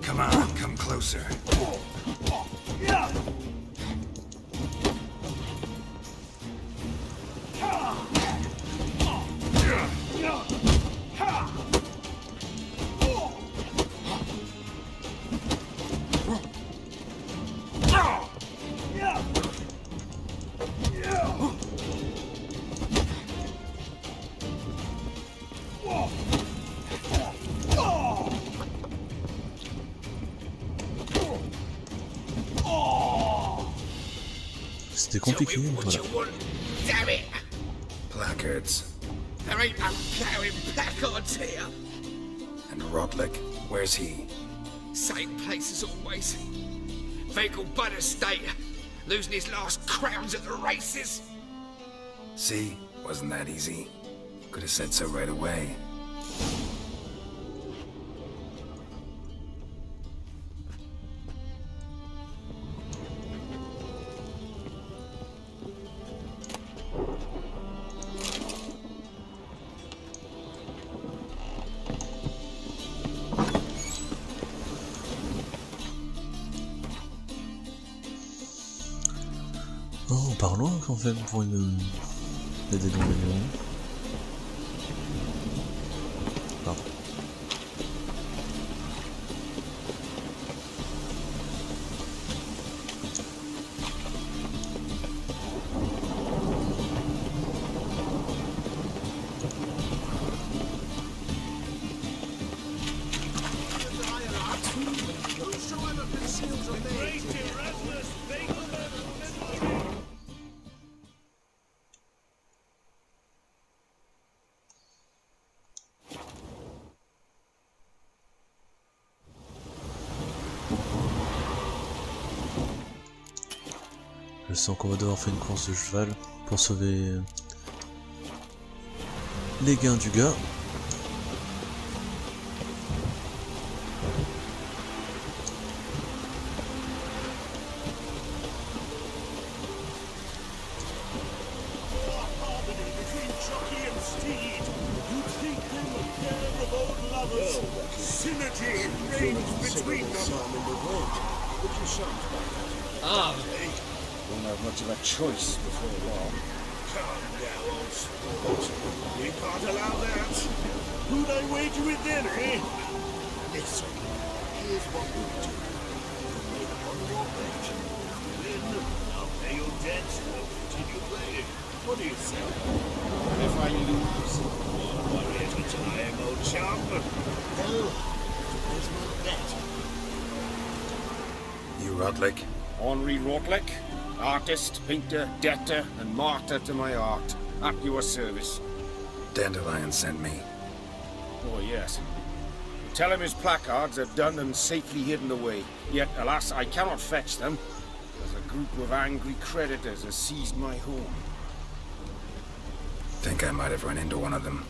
Come on, come closer. C'était compliqué, voilà. Damn it! Placards. There ain't no ploughing placards here. And Rodlick, where's he? Same place as always. Vehicle bud estate. Losing his last crowns at the races. See? Wasn't that easy? Could have said so right away. Oh, on part loin quand même pour une... des dénombrements. Pardon. Je sens qu'on va devoir faire une course de cheval pour sauver les gains du gars. Won't have much of a choice before long. Calm down, old sport. We can't allow that. Who'd I wager with then, eh? Listen, here's what we'll do. I'll pay your debts and I'll continue playing. What do you think? And if I lose, don't worry every time, old chap. Well, there's my bet. You Rotlick? Henri Rotlick, artist, painter, debtor, and martyr to my art. At your service. Dandelion sent me. Oh, yes. Tell him his placards are done and safely hidden away. Yet, alas, I cannot fetch them, as a group of angry creditors has seized my home. Think I might have run into one of them.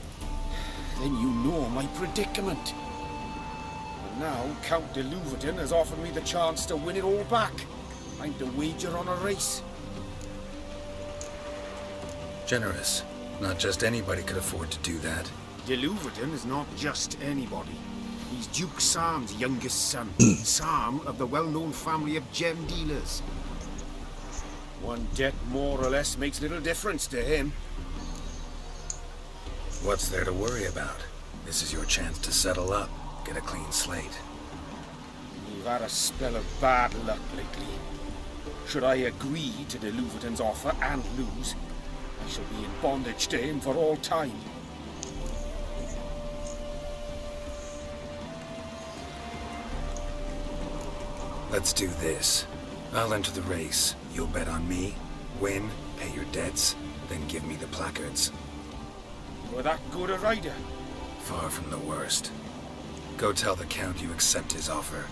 Then you know my predicament. And now, Count de Louverton has offered me the chance to win it all back. I'm to wager on a race. Generous. Not just anybody could afford to do that. De Louverton is not just anybody. He's Duke Sam's youngest son. Sam of the well-known family of gem dealers. One debt more or less makes little difference to him. What's there to worry about? This is your chance to settle up, get a clean slate. We've had a spell of bad luck lately. Should I agree to de Louverton's offer and lose, I shall be in bondage to him for all time. Let's do this. I'll enter the race. You'll bet on me, win, pay your debts, then give me the placards. You're that good a rider? Far from the worst. Go tell the Count you accept his offer.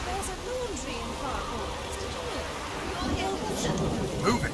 There's a laundry in Far Corners. Did you know? Move it!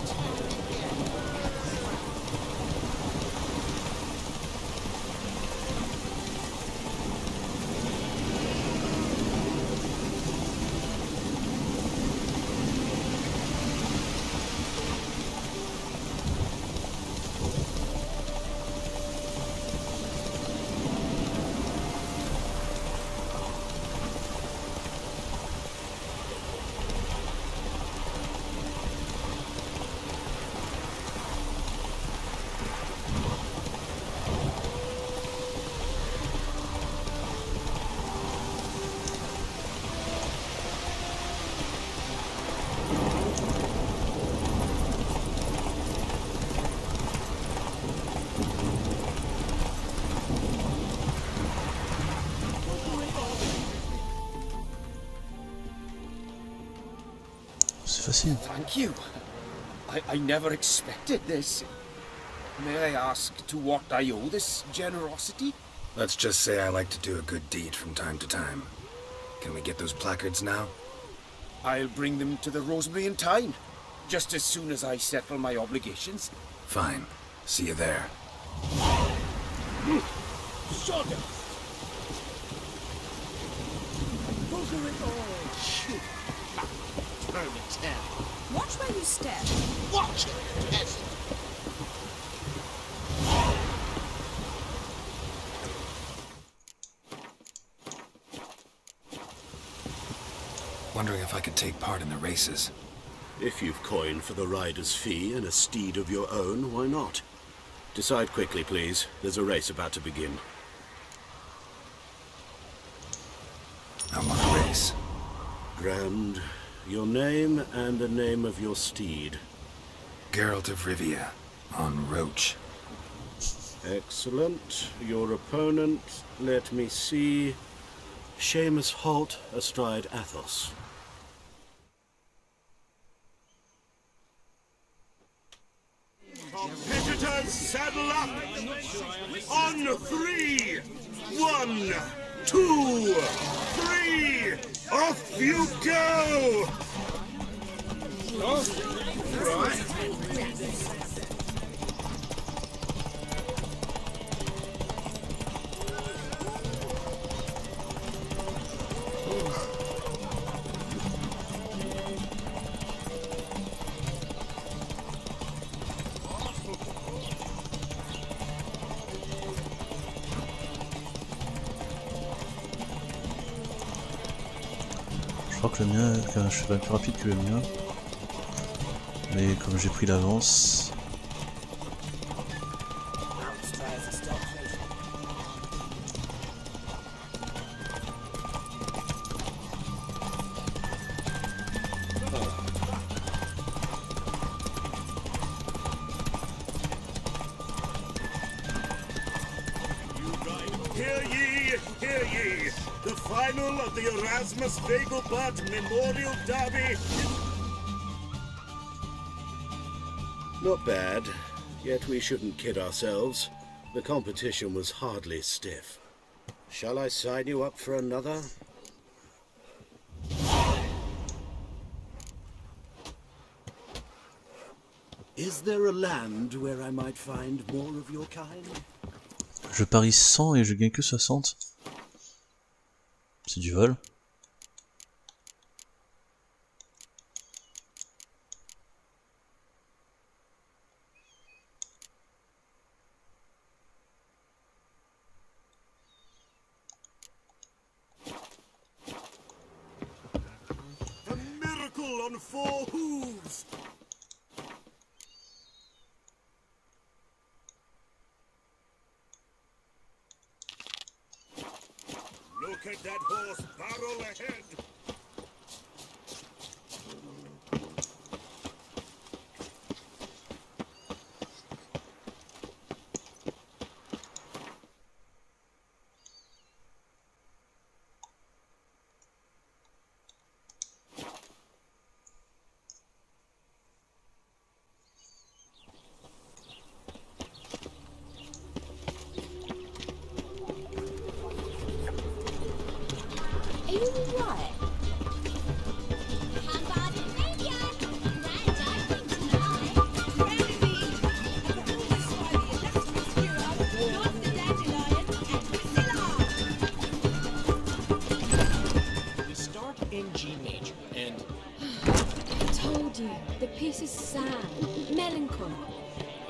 Facile. Thank you. I never expected this. May I ask to what I owe this generosity? Let's just say I like to do a good deed from time to time. Can we get those placards now? I'll bring them to the Rosemary in time, just as soon as I settle my obligations. Fine. See you there. Shut up! Shoot. Turn the town. Watch where you step. Watch it, peasant. Wondering if I could take part in the races. If you've coin for the rider's fee and a steed of your own, why not? Decide quickly, please. There's a race about to begin. I want a race. Grand. Your name and the name of your steed. Geralt of Rivia, on Roach. Excellent. Your opponent, let me see. Seamus Holt astride Athos. Competitors, saddle up! On 3! 1, 2, 3! Off you go! Oh, right. Je crois que le mien est un cheval plus rapide que le mien. Mais comme j'ai pris l'avance... final of the Erasmus Vegelbart Memorial Derby. Not bad, yet we shouldn't kid ourselves. The competition was hardly stiff. Shall I sign you up for another? Is there a land where I might find more of your kind? Je parie 100 et je gagne que 60. C'est du vol. A miracle on four hooves! Look at that horse barrel ahead! Are you alright? We start in G major, and I told you, the piece is sad, melancholy.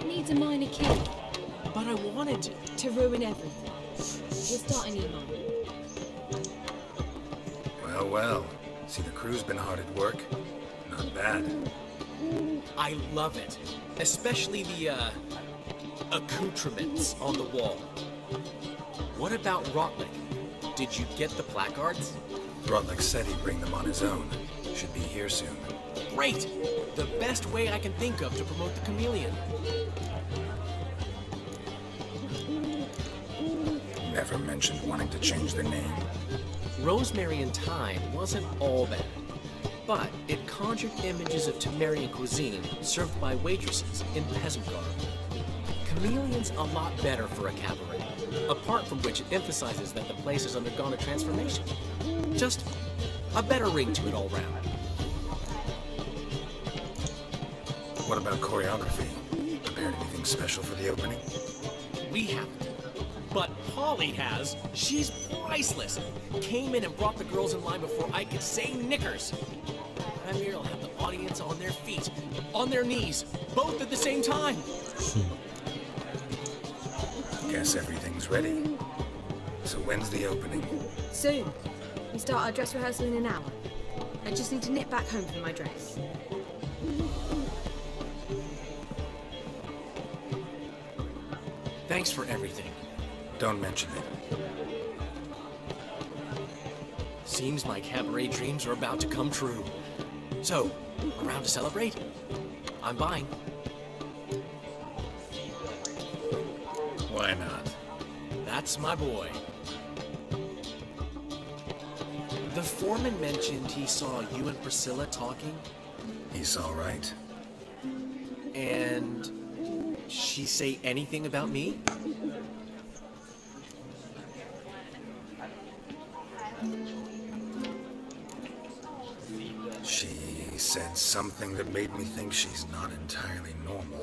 It needs a minor key. but I wanted to ruin everything. We'll start an email. Well, well. See, the crew's been hard at work. Not bad. I love it, especially the accoutrements on the wall. What about Rotlick? Did you get the placards? Rotlick said he'd bring them on his own. Should be here soon. Great! The best way I can think of to promote the chameleon. Never mentioned wanting to change their name. Rosemary and Thyme wasn't all bad, but it conjured images of Temerian cuisine served by waitresses in peasant garb. Chameleon's a lot better for a cabaret, apart from which it emphasizes that the place has undergone a transformation. Just a better ring to it all round. What about choreography? Prepared anything special for the opening? We haven't. But Polly has. She's priceless. Came in and brought the girls in line before I could say knickers. Premier will have the audience on their feet, on their knees, both at the same time. Guess everything's ready. So when's the opening? Soon. We start our dress rehearsal in an hour. I just need to nip back home for my dress. Thanks for everything. Don't mention it. Seems my cabaret dreams are about to come true. So, around to celebrate? I'm buying. Why not? That's my boy. The foreman mentioned he saw you and Priscilla talking. He's all right. And she say anything about me? She said something that made me think she's not entirely normal.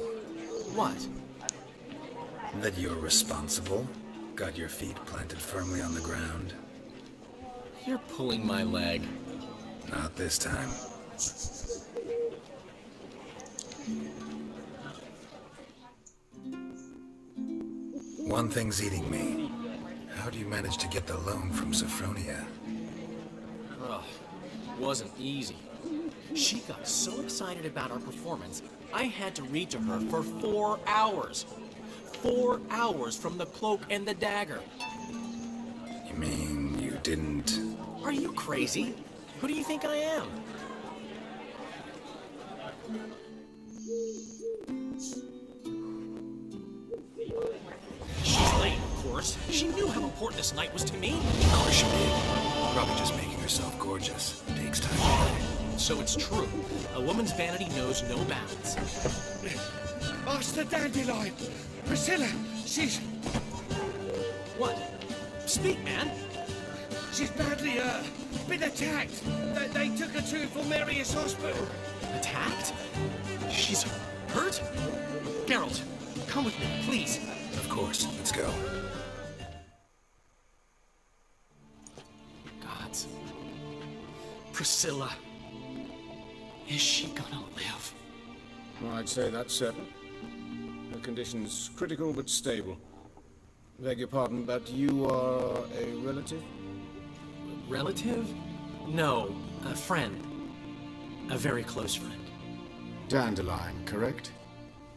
What? That you're responsible, got your feet planted firmly on the ground. You're pulling my leg. Not this time. One thing's eating me. How do you manage to get the loan from Sophronia? Ugh, wasn't easy. She got so excited about our performance, I had to read to her for 4 hours. 4 hours from the Cloak and the Dagger. You mean you didn't... Are you crazy? Who do you think I am? She's late, of course. She knew how report this night was to me? Of course you did. Probably just making herself gorgeous. Takes time. So it's true. A woman's vanity knows no bounds. Master Dandelion! Priscilla, she's... What? Speak, man. She's badly, been attacked. They took her to Vulmerius Hospital. Attacked? She's hurt? Geralt, come with me, please. Of course, let's go. Gods. Priscilla. Is she gonna live? I'd say that's certain. Her condition's critical but stable. Beg your pardon, but you are a relative? Relative? No, a friend. A very close friend. Dandelion, correct?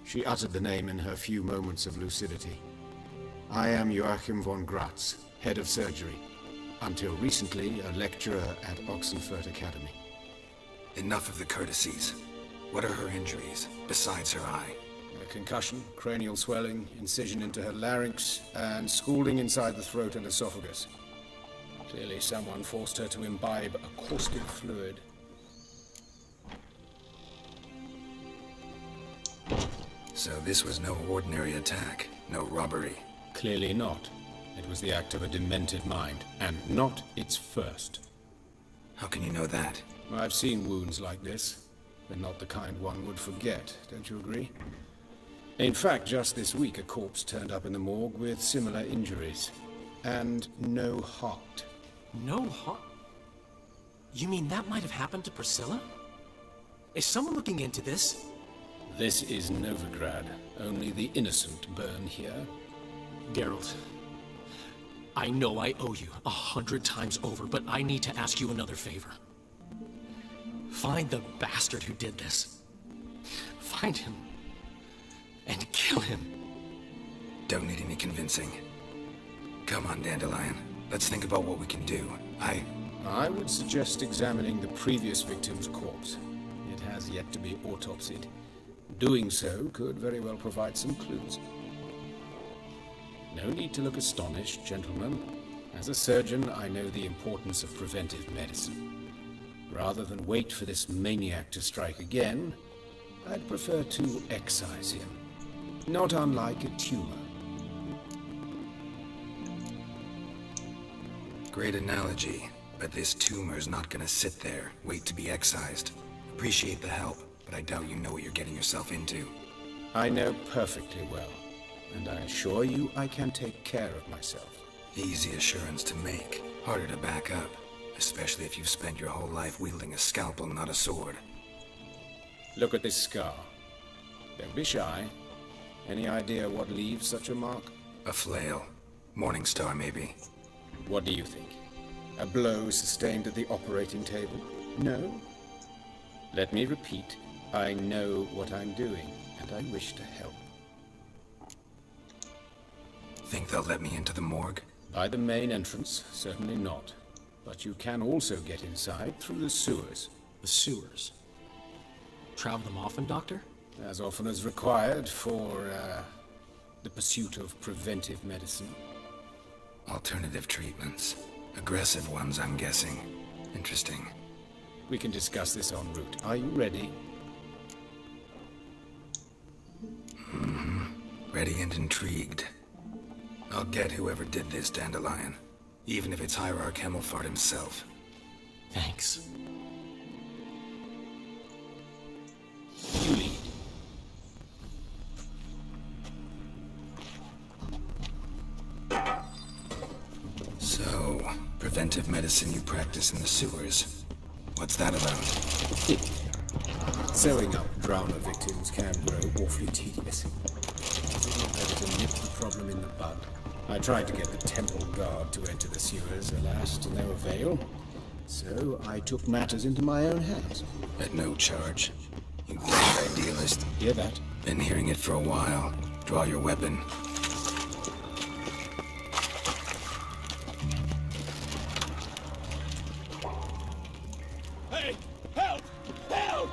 She uttered the name in her few moments of lucidity. I am Joachim von Gratz, head of surgery. Until recently, a lecturer at Oxenfurt Academy. Enough of the courtesies. What are her injuries, besides her eye? A concussion, cranial swelling, incision into her larynx, and scalding inside the throat and esophagus. Clearly someone forced her to imbibe a caustic fluid. So this was no ordinary attack, no robbery. Clearly not. It was the act of a demented mind, and not its first. How can you know that? I've seen wounds like this. They're not the kind one would forget, don't you agree? In fact, just this week a corpse turned up in the morgue with similar injuries. And no heart. No heart? You mean that might have happened to Priscilla? Is someone looking into this? This is Novigrad. Only the innocent burn here. Geralt, I know I owe you 100 times over, but I need to ask you another favor. Find the bastard who did this. Find him. And kill him. Don't need any convincing. Come on, Dandelion. Let's think about what we can do. I would suggest examining the previous victim's corpse. It has yet to be autopsied. Doing so could very well provide some clues. No need to look astonished, gentlemen. As a surgeon, I know the importance of preventive medicine. Rather than wait for this maniac to strike again, I'd prefer to excise him. Not unlike a tumor. Great analogy, but this tumor's not gonna sit there, wait to be excised. Appreciate the help, but I doubt you know what you're getting yourself into. I know perfectly well, and I assure you I can take care of myself. Easy assurance to make, harder to back up, especially if you've spent your whole life wielding a scalpel, not a sword. Look at this scar. Don't be shy. Any idea what leaves such a mark? A flail. Morningstar, maybe. What do you think? A blow sustained at the operating table? No? Let me repeat. I know what I'm doing, and I wish to help. Think they'll let me into the morgue? By the main entrance, certainly not. But you can also get inside through the sewers. The sewers? Travel them often, Doctor? As often as required for, the pursuit of preventive medicine. Alternative treatments. Aggressive ones, I'm guessing. Interesting. We can discuss this en route. Are you ready? Mm-hmm. Ready and intrigued. I'll get whoever did this, Dandelion. Even if it's Hierarch Hemmelfart himself. Thanks. You lead. So, preventive medicine you practice in the sewers. What's that about? Sewing up drowner victims can grow awfully tedious. It's not better to nip the problem in the bud. I tried to get the temple guard to enter the sewers, alas, to no avail. So I took matters into my own hands. At no charge. You damned idealist. Hear that? Been hearing it for a while. Draw your weapon. Hey! Help! Help!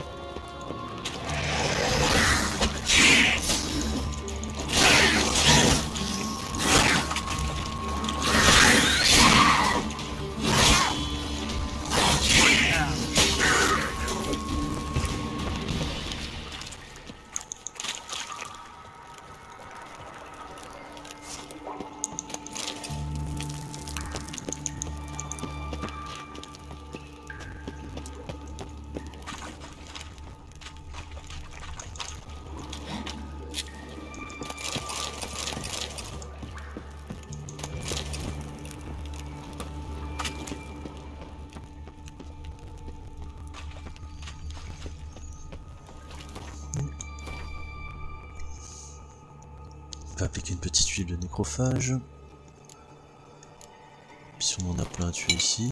faire appliquer une petite huile de nécrophage. Puis on en a plein à tuer ici.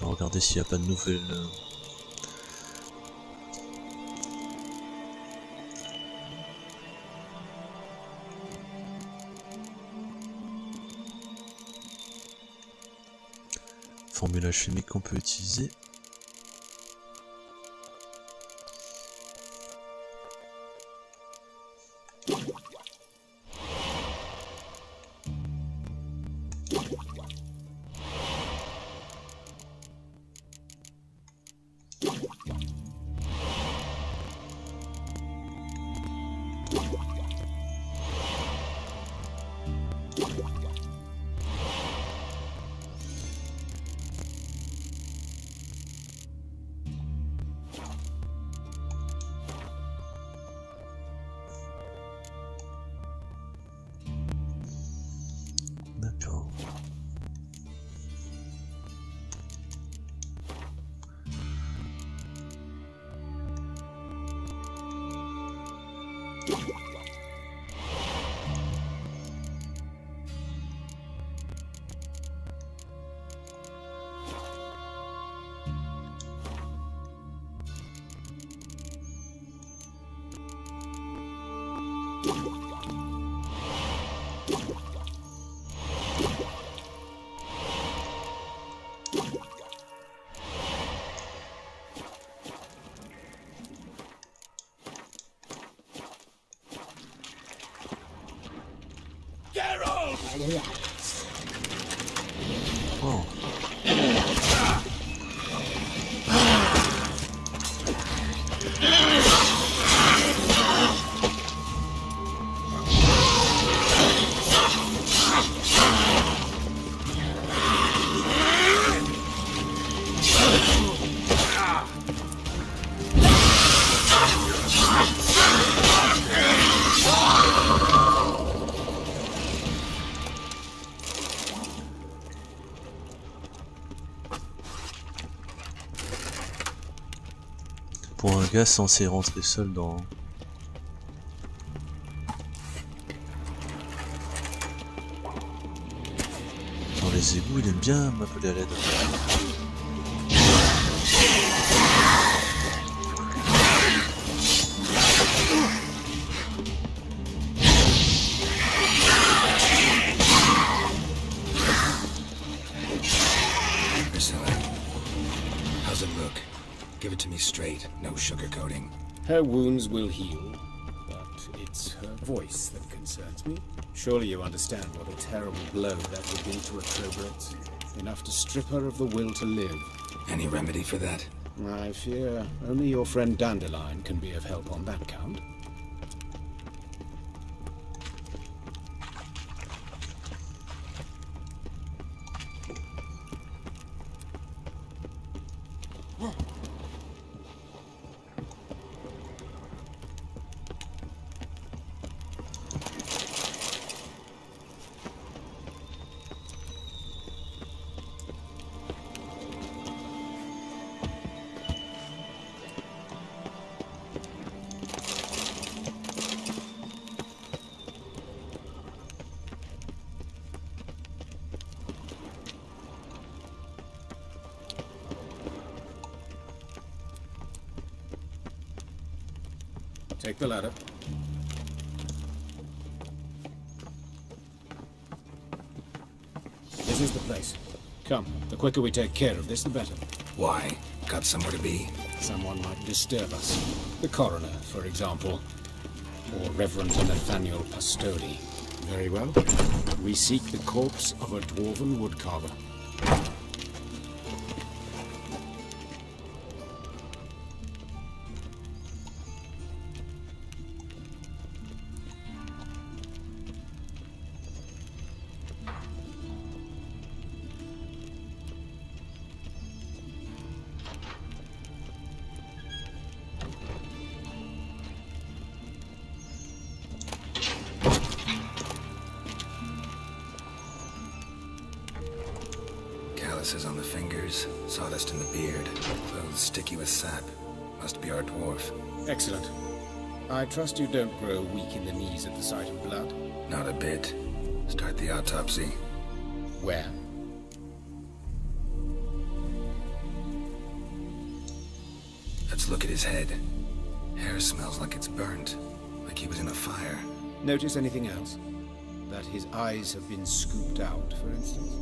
On va regarder s'il n'y a pas de nouvelles. Formulage chimique qu'on peut utiliser. D'accord. Oh. Pour un gars censé rentrer seul dans les égouts, il aime bien m'appeler à l'aide. How's it look? Give it to me straight, no sugarcoating. Her wounds will heal, but it's her voice that concerns me. Surely you understand what a terrible blow that would be to a Trobrit. Enough to strip her of the will to live. Any remedy for that? I fear only your friend Dandelion can be of help on that count. Take the ladder. This is the place. Come, the quicker we take care of this, the better. Why? Got somewhere to be? Someone might disturb us. The coroner, for example. Or Reverend Nathaniel Pastodi. Very well. We seek the corpse of a dwarven woodcarver. Calluses on the fingers, sawdust in the beard, clothes sticky with sap. Must be our dwarf. Excellent. I trust you don't grow weak in the knees at the sight of blood. Not a bit. Start the autopsy. Where? Let's look at his head. Hair smells like it's burnt, like he was in a fire. Notice anything else? That his eyes have been scooped out, for instance?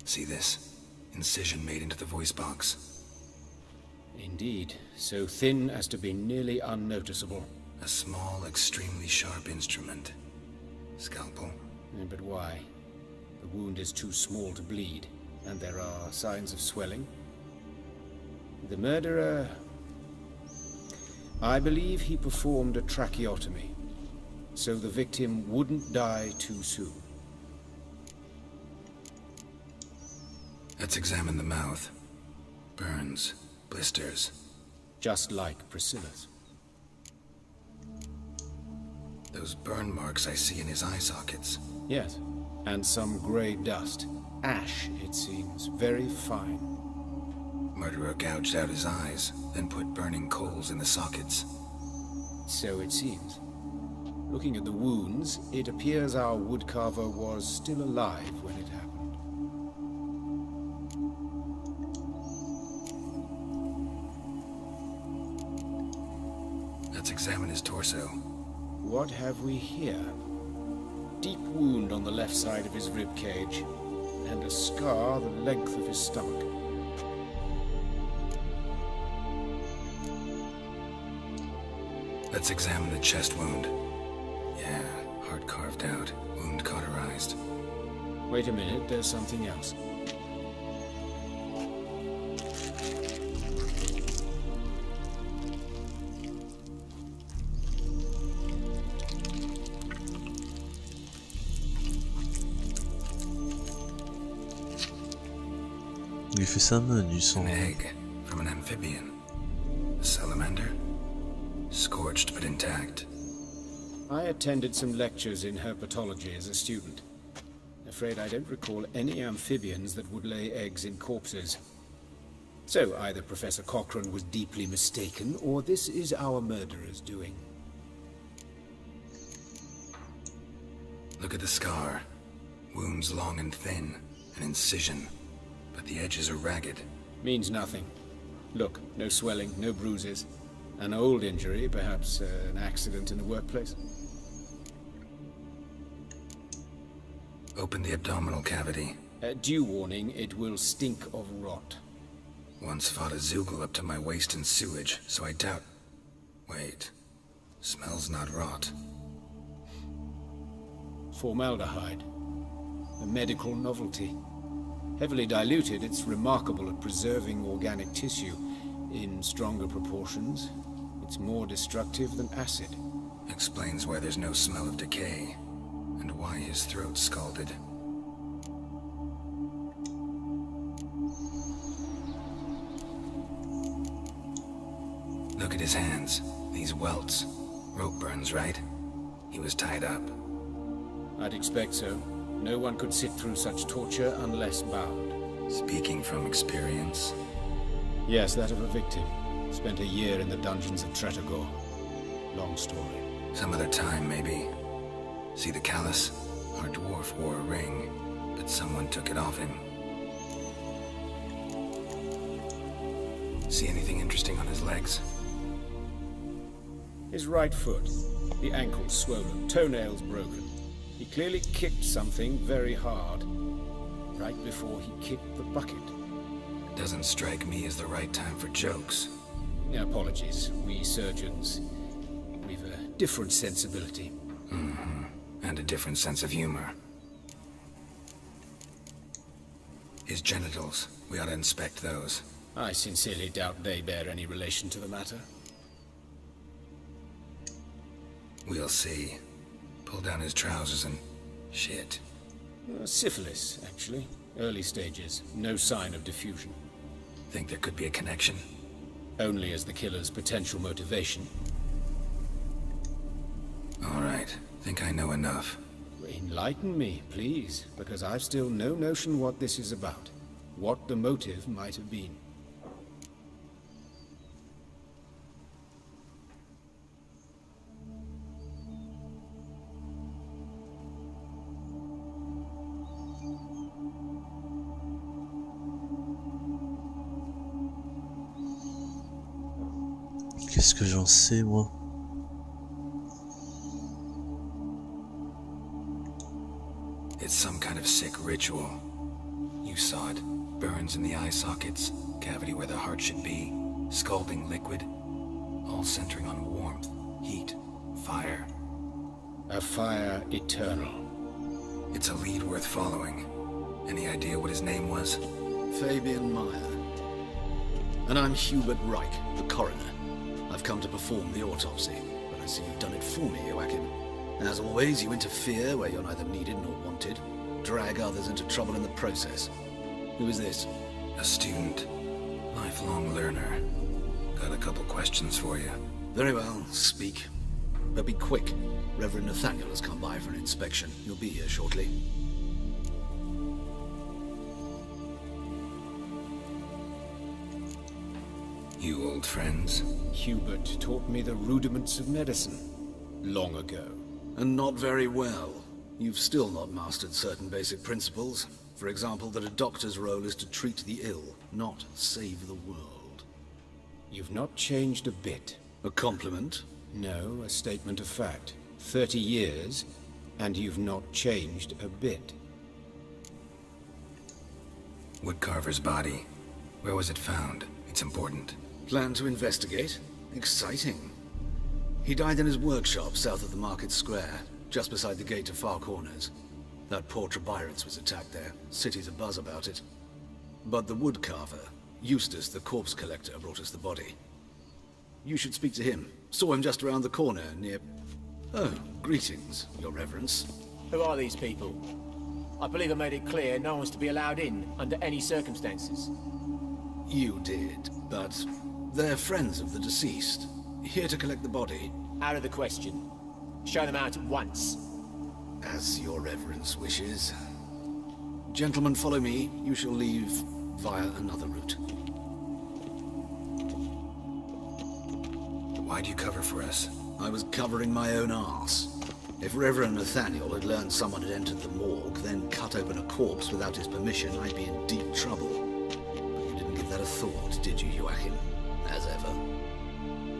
See this? Incision made into the voice box. Indeed, so thin as to be nearly unnoticeable. A small, extremely sharp instrument. Scalpel. But why? The wound is too small to bleed, and there are signs of swelling. The murderer... I believe he performed a tracheotomy, so the victim wouldn't die too soon. Let's examine the mouth. Burns, blisters. Just like Priscilla's. Those burn marks I see in his eye sockets. Yes, and some grey dust. Ash, it seems, very fine. Murderer gouged out his eyes, then put burning coals in the sockets. So it seems. Looking at the wounds, it appears our woodcarver was still alive when it happened. Let's examine his torso. What have we here? Deep wound on the left side of his rib cage, and a scar the length of his stomach. Let's examine the chest wound. Yeah, heart carved out, wound cauterized. Wait a minute, there's something else. Il lui fait sa main, du sang. An egg from an amphibian. A salamander? Scorched but intact. I attended some lectures in herpetology as a student. Afraid I don't recall any amphibians that would lay eggs in corpses. So either Professor Cochrane was deeply mistaken, or this is our murderer's doing. Look at the scar. Wounds long and thin. An incision. But the edges are ragged. Means nothing. Look, no swelling, no bruises. An old injury, perhaps an accident in the workplace. Open the abdominal cavity. Due warning, it will stink of rot. Once fought a Zoogle up to my waist in sewage, so I doubt... Wait. Smells not rot. Formaldehyde. A medical novelty. Heavily diluted, it's remarkable at preserving organic tissue. In stronger proportions, it's more destructive than acid. Explains why there's no smell of decay, and why his throat's scalded. Look at his hands. These welts. Rope burns, right? He was tied up. I'd expect so. No one could sit through such torture unless bound. Speaking from experience? Yes, that of a victim. Spent a year in the dungeons of Tretogor. Long story. Some other time, maybe. See the callus? Our dwarf wore a ring, but someone took it off him. See anything interesting on his legs? His right foot. The ankle's swollen, toenails broken. He clearly kicked something very hard. Right before he kicked the bucket. Doesn't strike me as the right time for jokes. Apologies. We surgeons, we've a different sensibility. Mm-hmm. And a different sense of humor. His genitals. We ought to inspect those. I sincerely doubt they bear any relation to the matter. We'll see. Pull down his trousers and... shit. Syphilis, actually. Early stages. No sign of diffusion. Think there could be a connection? Only as the killer's potential motivation. All right. Think I know enough. enlighten me, please, because I've still no notion what this is about. What the motive might have been. Qu'est-ce que j'en sais, moi? It's some kind of sick ritual. You saw it. Burns in the eye sockets, cavity where the heart should be, scalding liquid, all centering on warmth, heat, fire. A fire eternal. It's a lead worth following. Any idea what his name was? Fabian Meyer. And I'm Hubert Reich, the coroner. I've come to perform the autopsy, but I see you've done it for me, Joachim. As always, you interfere where you're neither needed nor wanted, drag others into trouble in the process. Who is this? A student. Lifelong learner. Got a couple questions for you. Very well, speak. But be quick. Reverend Nathaniel has come by for an inspection. He'll be here shortly. You old friends? Hubert taught me the rudiments of medicine. Long ago. And not very well. You've still not mastered certain basic principles. For example, that a doctor's role is to treat the ill, not save the world. You've not changed a bit. A compliment? No, a statement of fact. 30 years, and you've not changed a bit. Woodcarver's body. Where was it found? It's important. Plan to investigate? Exciting. He died in his workshop south of the market square, just beside the gate to Far Corners. That poor Trebirets was attacked there. City's abuzz about it. But the woodcarver, Eustace the corpse collector, brought us the body. You should speak to him. Saw him just around the corner near... Oh, greetings, your reverence. Who are these people? I believe I made it clear no one's to be allowed in under any circumstances. You did, but they're friends of the deceased. Here to collect the body. Out of the question. Show them out at once. As your reverence wishes. Gentlemen, follow me. You shall leave via another route. Why'd you cover for us? I was covering my own arse. If Reverend Nathaniel had learned someone had entered the morgue, then cut open a corpse without his permission, I'd be in deep trouble. But you didn't give that a thought, did you, Joachim? As ever.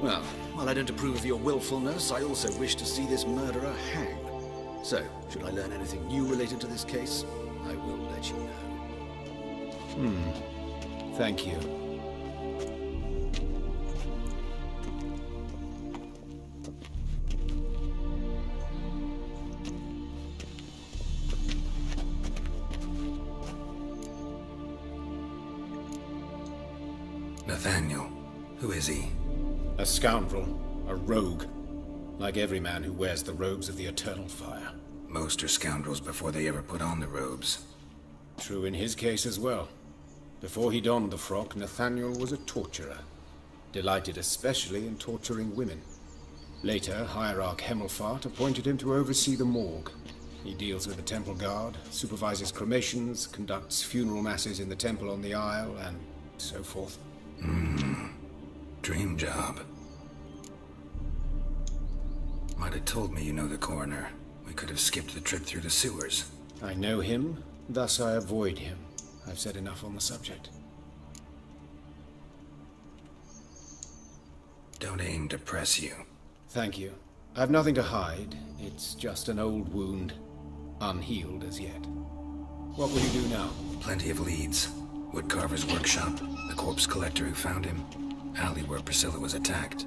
Well, while I don't approve of your willfulness, I also wish to see this murderer hanged. So, should I learn anything new related to this case, I will let you know. Thank you. Nathaniel. Who is he? A scoundrel. A rogue. Like every man who wears the robes of the eternal fire. Most are scoundrels before they ever put on the robes. True in his case as well. Before he donned the frock, Nathaniel was a torturer. Delighted especially in torturing women. Later, Hierarch Hemmelfart appointed him to oversee the morgue. He deals with the temple guard, supervises cremations, conducts funeral masses in the temple on the Isle, and so forth. Dream job. Might have told me you know the coroner. We could have skipped the trip through the sewers. I know him, thus I avoid him. I've said enough on the subject. Don't aim to press you. Thank you. I've nothing to hide. It's just an old wound, unhealed as yet. What will you do now? Plenty of leads. Woodcarver's workshop, the corpse collector who found him, alley where Priscilla was attacked.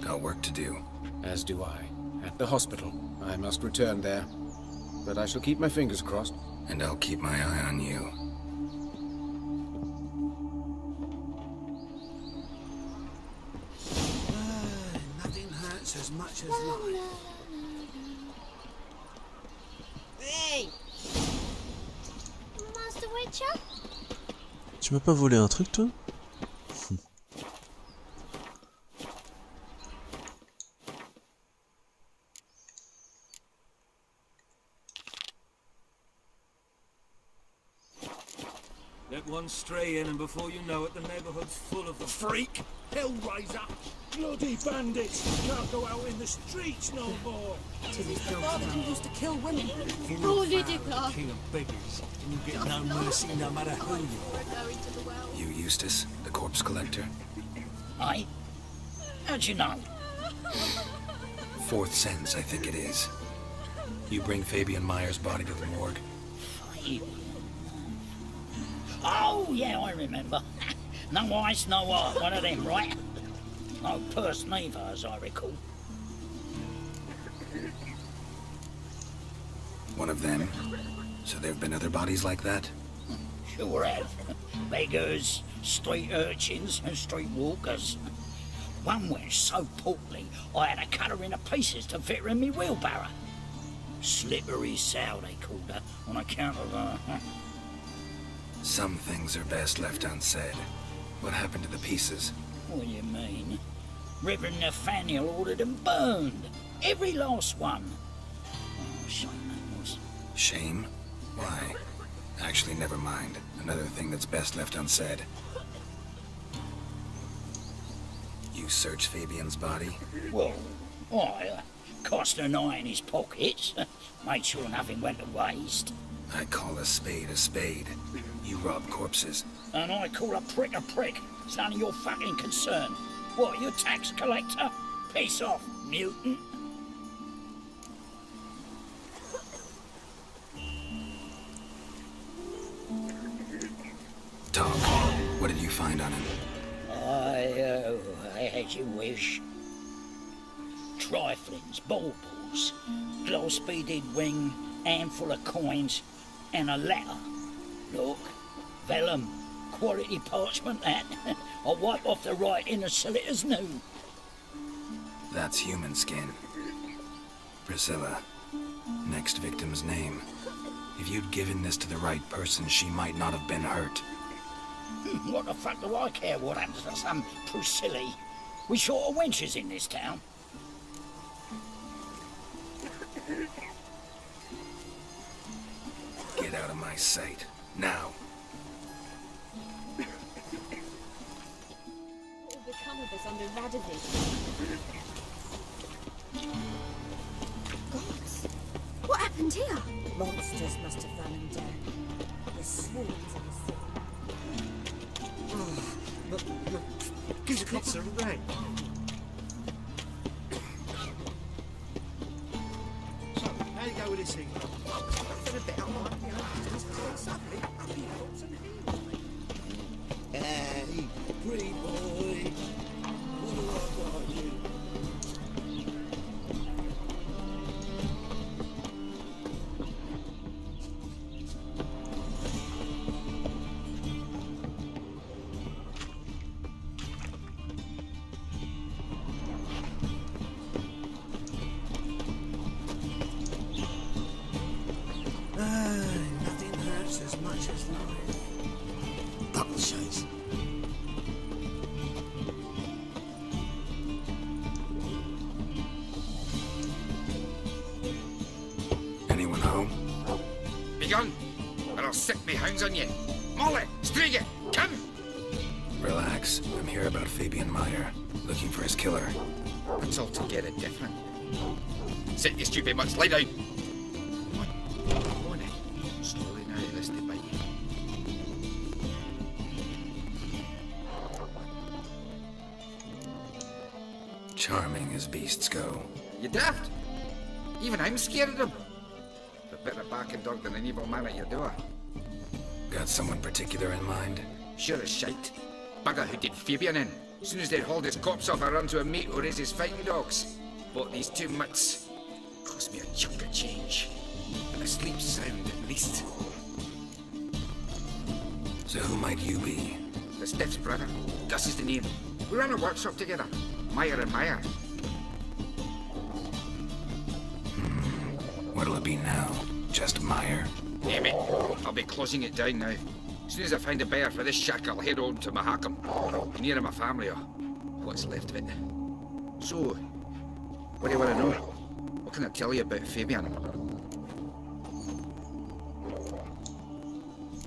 Got work to do. As do I. At the hospital. I must return there. But I shall keep my fingers crossed. And I'll keep my eye on you. Nothing hurts as much as life. Hey! Master Witcher? Tu m'as pas volé un truc, toi? Let one stray in, and before you know it, the neighborhood's full of them. Freak! Hellraiser! Bloody bandits! Can't go out in the streets no more! The father who used to kill women. King of beggars. You get no mercy no matter who you are. You Eustace, the corpse collector? Aye? How'd you know? Fourth sense, I think it is. You bring Fabian Meyer's body to the morgue? Oh, yeah, I remember. No ice, no art, one of them, right? No purse neither, as I recall. One of them? So there have been other bodies like that? Sure have. Beggars, street urchins, and street walkers. One went so portly, I had to cut her into pieces to fit her in me wheelbarrow. Slippery sow, they called her, on account of her. Some things are best left unsaid. What happened to the pieces? What do you mean? Reverend Nathaniel ordered them burned. Every last one. Oh, shame that was. Shame? Why? Actually, never mind. Another thing that's best left unsaid. You searched Fabian's body? Well, I cast an eye in his pockets. Made sure nothing went to waste. I call a spade a spade. You rob corpses. And I call a prick a prick. It's none of your fucking concern. What, you a tax collector? Piss off, mutant. Talk. What did you find on him? As you wish. Triflings, baubles, gloss-beaded ring, handful of coins, and a letter. Look, vellum, quality parchment that. I'll wipe off the writing and sell it as new. That's human skin. Priscilla. Next victim's name. If you'd given this to the right person, she might not have been hurt. What the fuck do I care what happens to some Priscilla? We short of wenches in this town. Get out of my sight. Now. What will become of us under Radovid? Gods! What happened here? Monsters must have run him down. The swarms of the city. Look. It's a rat. So, how you go with this thing? Nothing about like, you know, just suddenly up he pops and here. Hey, pretty boy. What do I got you? Nothing hurts as much as life. Double chase. Anyone home? Begone, or I'll set me hounds on you. Molly, Striga, come! Relax. I'm here about Fabian Meyer. Looking for his killer. It's altogether different. Sit, you stupid mutts, lie down. Slowly now, lest they bite you. Charming as beasts go. You daft? Even I'm scared of them. A better barking dog than an evil man at your door. Got someone particular in mind? Sure as shite. Bugger who did Fabian in. As soon as they'd hauled his corpse off, I run to a mate who raised his fighting dogs. Bought these 2 mutts. Cost me a chunk of change. But I sleep sound at least. So who might you be? The Steph's brother. Gus is the name. We ran a workshop together. Meyer and Meyer. What'll it be now? Just Meyer? Damn it. I'll be closing it down now. As soon as I find a buyer for this shack, I'll head on to Mahakam. Near my family, or what's left of it. So, what do you want to know? What can I tell you about Fabian?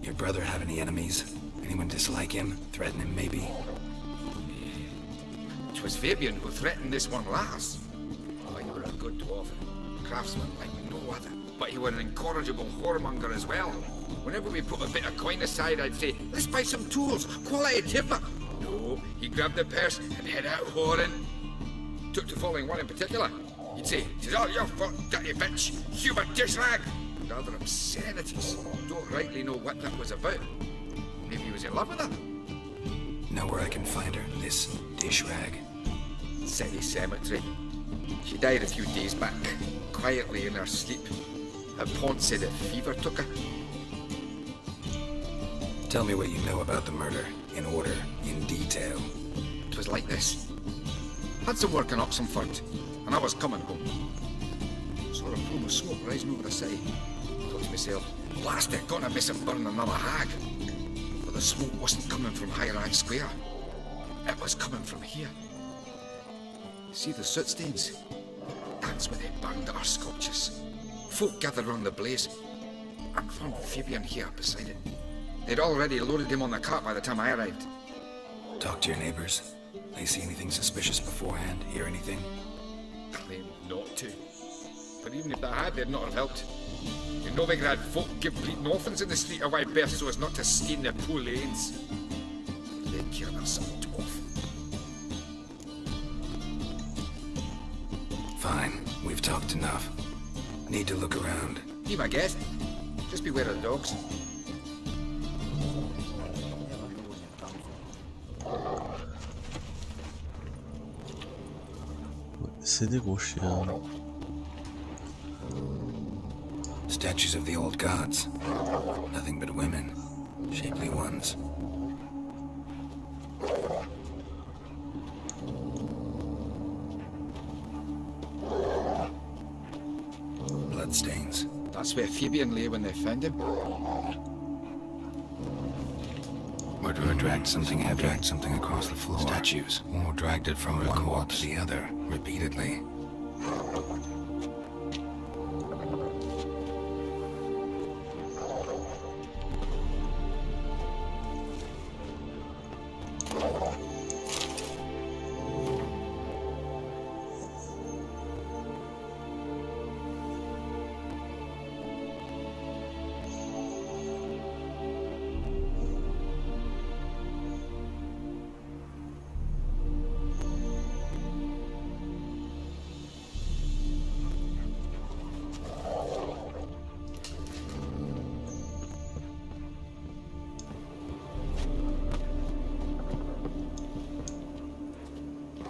Your brother have any enemies? Anyone dislike him? Threaten him, maybe? It was Fabian who threatened this one last. Oh, you were a good dwarf, craftsman like no other. But you were an incorrigible whoremonger as well. Whenever we put a bit of coin aside, I'd say, let's buy some tools, quality timber. No, he grabbed the purse and head out whoring. Took to following one in particular. He'd say, "'Tis all your fault, dirty bitch, human dish rag." Rather obscenities. Don't rightly know what that was about. Maybe he was in love with her. Know where I can find her, this dish rag? City cemetery. She died a few days back, quietly in her sleep. Her pont said a fever took her. Tell me what you know about the murder, in order, in detail. It was like this. Had some work in Oxenford, and I was coming home. Saw a plume of smoke rising over the city. Thought to myself, blast it, gonna miss him burn another hag. But the smoke wasn't coming from High-Rank Square. It was coming from here. See the soot stains? That's where they burned our sculptures. Folk gathered round the blaze. I found Fabian here beside it. They'd already loaded him on the cart by the time I arrived. Talk to your neighbors. They see anything suspicious beforehand? Hear anything? Claimed not to. But even if they had, they'd not have helped. In Novigrad, folk give bleeding orphans in the street a wide berth so as not to stain their poor lanes. They'd care about some dwarf. Fine, we've talked enough. Need to look around. Be my guest. Just beware of the dogs. C'est des gros chiens. Statues of the old gods. Nothing but women. Shapely ones. Bloodstains. That's where Fabian lay when they found him. Murderer dragged something heavy, dragged something across the floor. Statues. Or dragged it from one wall to the other, repeatedly.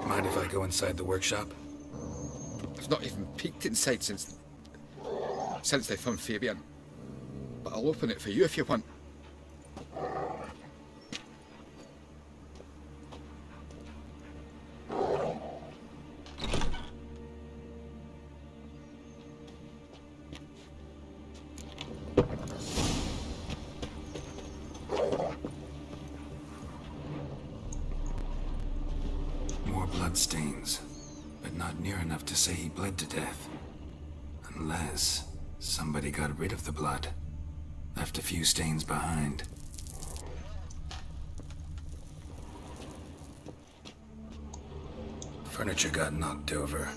Mind if I go inside the workshop? I've not even peeked inside since they found Fabian. But I'll open it for you if you want. Bloodstains, but not near enough to say he bled to death. Unless somebody got rid of the blood, left a few stains behind. Furniture got knocked over.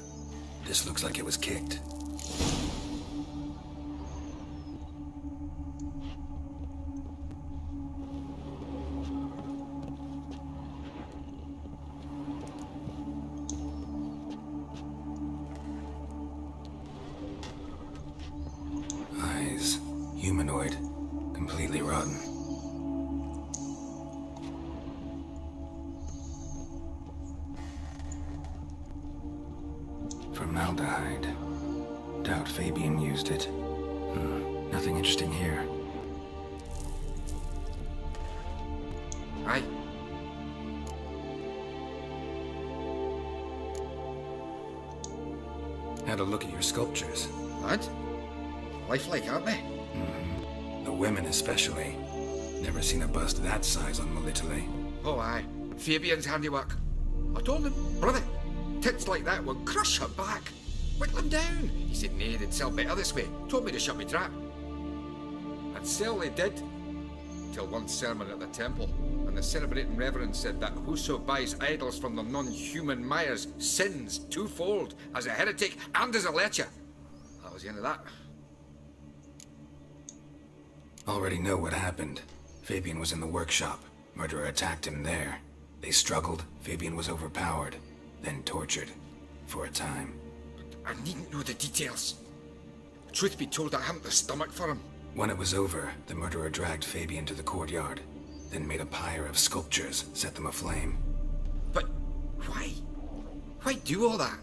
This looks like it was kicked. Humanoid, completely rotten. Formaldehyde. Doubt Fabian used it. Nothing interesting here. Aye. Had a look at your sculptures. What? Lifelike, aren't they? The women especially. Never seen a bust that size on Melitele. Oh aye, Fabian's handiwork. I told him, brother, tits like that will crush her back. Whittle him down. He said nay, they'd sell better this way. Told me to shut me trap. And sell they did. till one sermon at the temple, and the celebrating reverend said that whoso buys idols from the non-human Mayas sins twofold, as a heretic and as a lecher. That was the end of that. Already know what happened. Fabian was in the workshop. Murderer attacked him there. They struggled. Fabian was overpowered, then tortured. For a time. I needn't know the details. Truth be told, I haven't the stomach for him. When it was over, the murderer dragged Fabian to the courtyard, then made a pyre of sculptures, set them aflame. But why? Why do all that?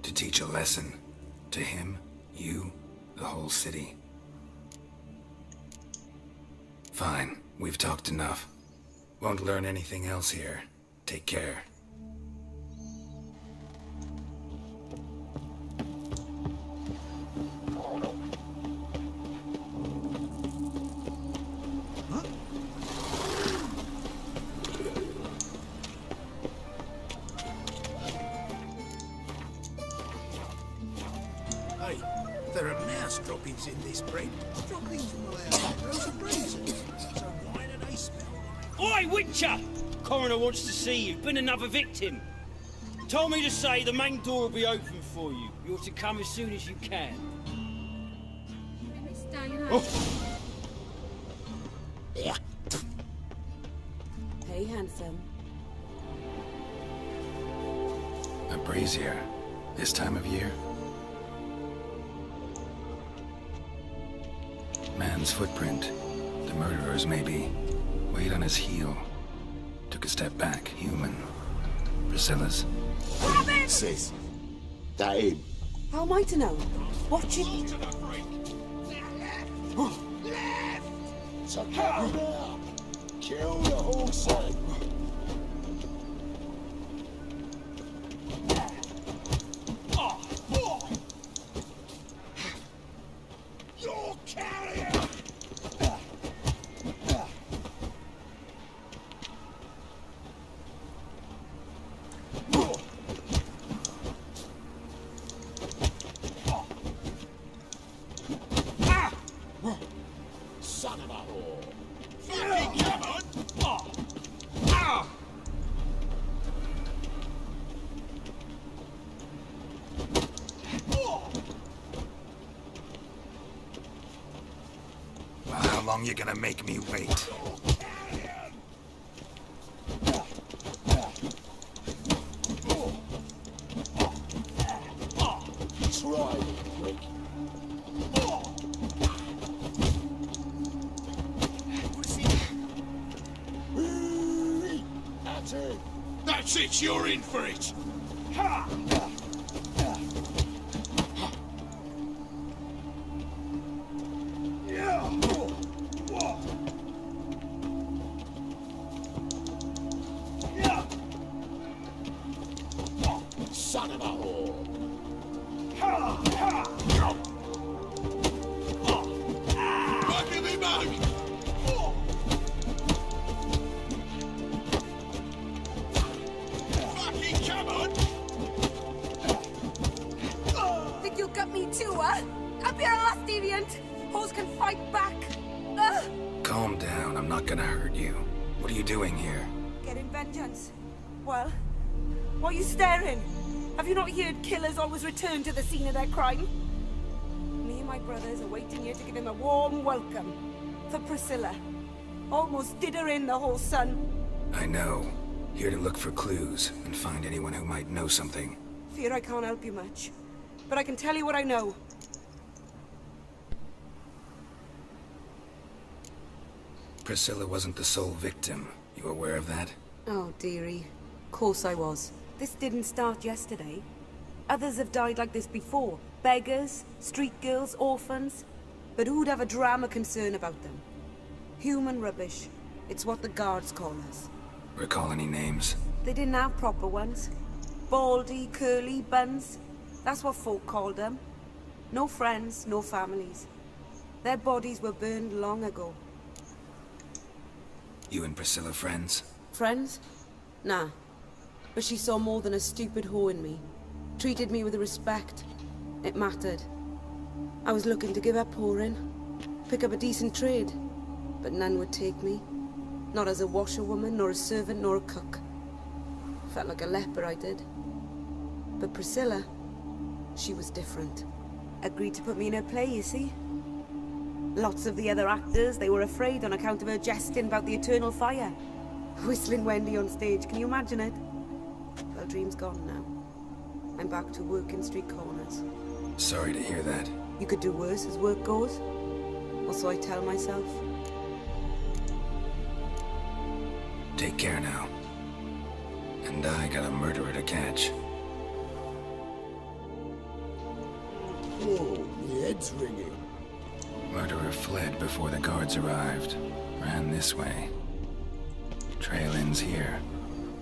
To teach a lesson. To him, you, the whole city. Fine, we've talked enough. Won't learn anything else here. Take care. Hey, there are mouse droppings in this bread. Droppings will have those are razors. So why do they smell like? Oi, Witcher! Coroner wants to see you. Been another victim. Told me to say the main door will be open for you. You're to come as soon as you can. Oh. Yeah. Hey, handsome. A brazier. This time of year? Man's footprint. The murderer's maybe. Weight on his heel. Took a step back. Human. Priscilla's. Sis. That him. How am I to know? Watch it. So come now. Kill the whole thing. You're carrier! Son of a whore. Fucking come on! Well, how long you gonna make me wait? Try it, quick. That's it. That's it, you're in for it! Ha! Son of a whore. Back in the mouth! Fucking come on! Think you'll get me too, huh? Up your ass, deviant! Hoes can fight back! Calm down, I'm not gonna hurt you. What are you doing here? Getting vengeance. Well, why are you staring? Have you not heard killers always return to the scene of their crime? Me and my brothers are waiting here to give him a warm welcome. For Priscilla. Almost did her in, the whole son. I know. Here to look for clues and find anyone who might know something. Fear I can't help you much. But I can tell you what I know. Priscilla wasn't the sole victim. You aware of that? Oh, dearie. Course I was. This didn't start yesterday. Others have died like this before. Beggars, street girls, orphans. But who'd have a drama concern about them? Human rubbish. It's what the guards call us. Recall any names? They didn't have proper ones. Baldy, curly, buns. That's what folk called them. No friends, no families. Their bodies were burned long ago. You and Priscilla friends? Friends? Nah. But she saw more than a stupid whore in me. Treated me with respect. It mattered. I was looking to give up whoring. Pick up a decent trade. but none would take me. Not as a washerwoman, nor a servant, nor a cook. Felt like a leper, I did. But Priscilla, she was different. Agreed to put me in her play, you see. Lots of the other actors, they were afraid on account of her jesting about the eternal fire. Whistling Wendy on stage, can you imagine it? Well, dream's gone now. I'm back to working street corners. Sorry to hear that. You could do worse as work goes. Or so I tell myself. Take care now. And I got a murderer to catch. Whoa, my head's ringing. Murderer fled before the guards arrived. Ran this way. Trail ends here.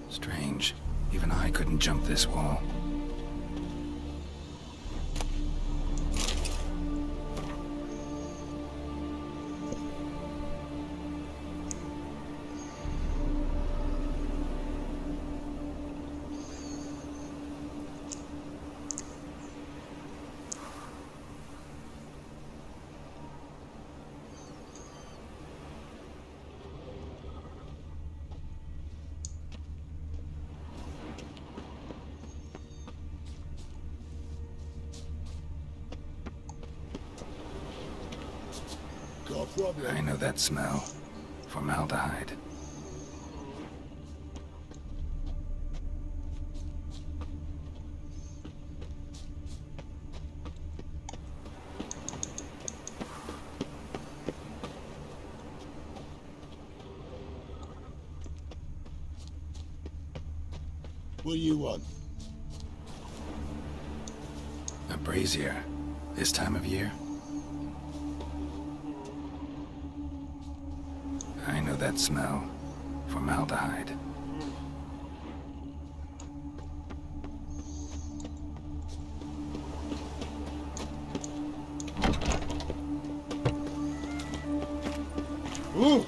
Strange. Even I couldn't jump this wall. I know that smell. Formaldehyde. What do you want? A brazier. This time of year? I know that smell. Formaldehyde. Ooh!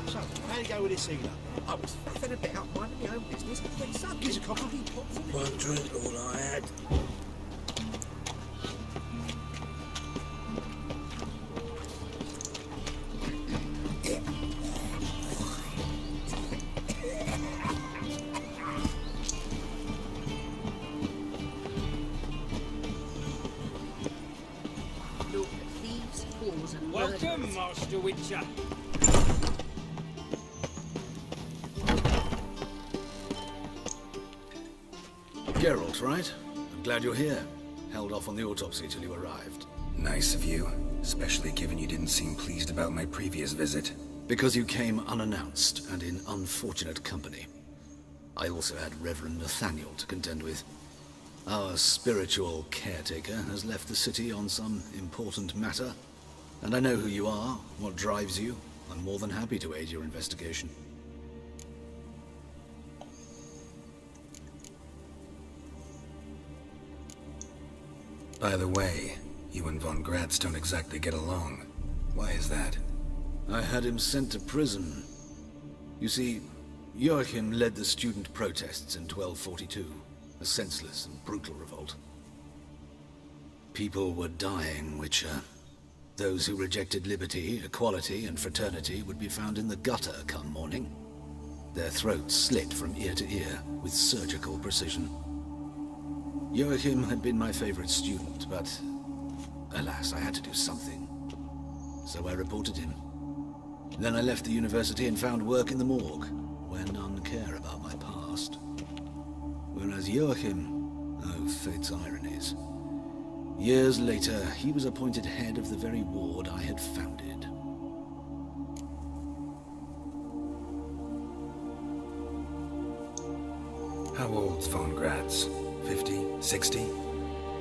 So, how do you go with this healer? I was faffing about minding my own business when some gives a couple of pots of One drink, all I had. Welcome, Master Witcher. Geralt, right? I'm glad you're here. Held off on the autopsy till you arrived. Nice of you, especially given you didn't seem pleased about my previous visit. Because you came unannounced and in unfortunate company. I also had Reverend Nathaniel to contend with. Our spiritual caretaker has left the city on some important matter. And I know who you are, what drives you. I'm more than happy to aid your investigation. By the way, you and Von Gratz don't exactly get along. Why is that? I had him sent to prison. You see, Joachim led the student protests in 1242, a senseless and brutal revolt. People were dying, Witcher. Those who rejected liberty, equality, and fraternity would be found in the gutter come morning. Their throats slit from ear to ear with surgical precision. Joachim had been my favorite student, but alas, I had to do something. So I reported him. Then I left the university and found work in the morgue, where none care about my past. Whereas Joachim, oh, fate's ironies. Years later, he was appointed head of the very ward I had founded. How old's Von Gratz? 50? 60?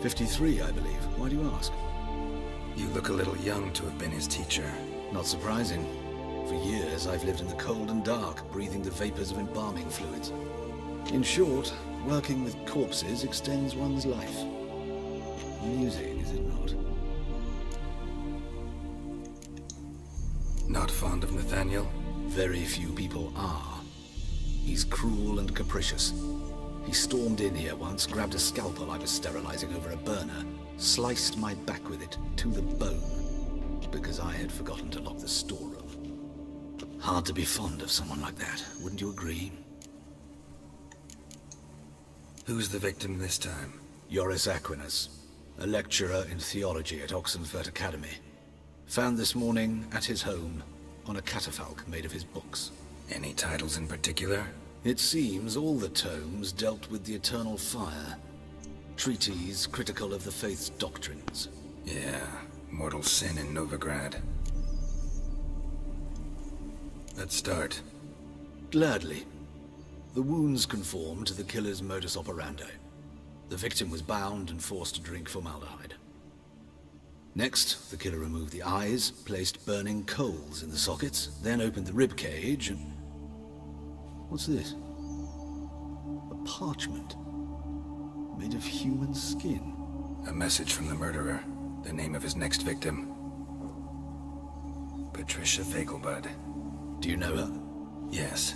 53, I believe. Why do you ask? You look a little young to have been his teacher. Not surprising. For years, I've lived in the cold and dark, breathing the vapors of embalming fluids. In short, working with corpses extends one's life. Music, is it not? Not fond of Nathaniel? Very few people are. He's cruel and capricious. He stormed in here once, grabbed a scalpel I was sterilizing over a burner, sliced my back with it to the bone, because I had forgotten to lock the storeroom. Hard to be fond of someone like that, wouldn't you agree? Who's the victim this time? Joris Aquinas, a lecturer in theology at Oxenfurt Academy. Found this morning at his home on a catafalque made of his books. Any titles in particular? It seems all the tomes dealt with the eternal fire. Treatises critical of the faith's doctrines. Yeah, mortal sin in Novigrad. Let's start. Gladly. The wounds conform to the killer's modus operandi. The victim was bound and forced to drink formaldehyde. Next, the killer removed the eyes, placed burning coals in the sockets, then opened the rib cage and... What's this? A parchment. Made of human skin. A message from the murderer. The name of his next victim. Patricia Vegelbud. Do you know her? Yes.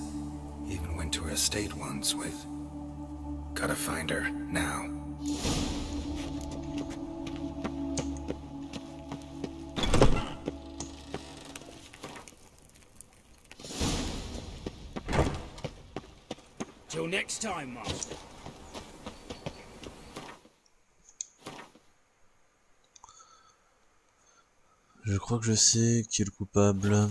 Even went to her estate once with... Gotta find her, now. Till next time, Master. Je crois que je sais qui est le coupable.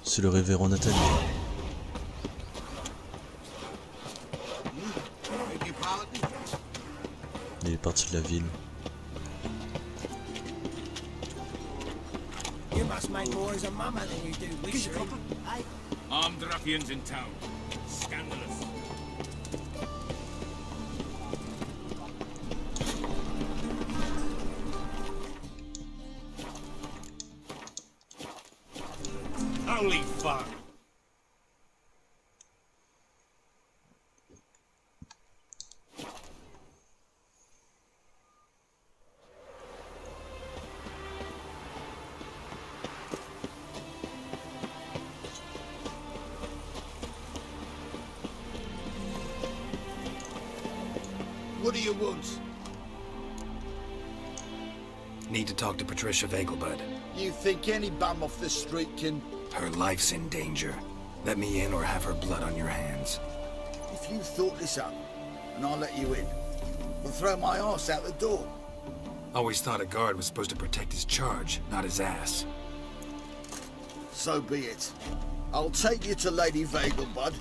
C'est le révérend Nathaniel. Il est parti de la ville. You must make more as a mama than you do wizardry. Armed ruffians in town. Scandalous. Holy fuck! What do you want? Need to talk to Patricia Vegelbud. You think any bum off the street can... Her life's in danger. Let me in or have her blood on your hands. If you thought this up, and I'll let you in, I'll throw my ass out the door. Always thought a guard was supposed to protect his charge, not his ass. So be it. I'll take you to Lady Vegelbud.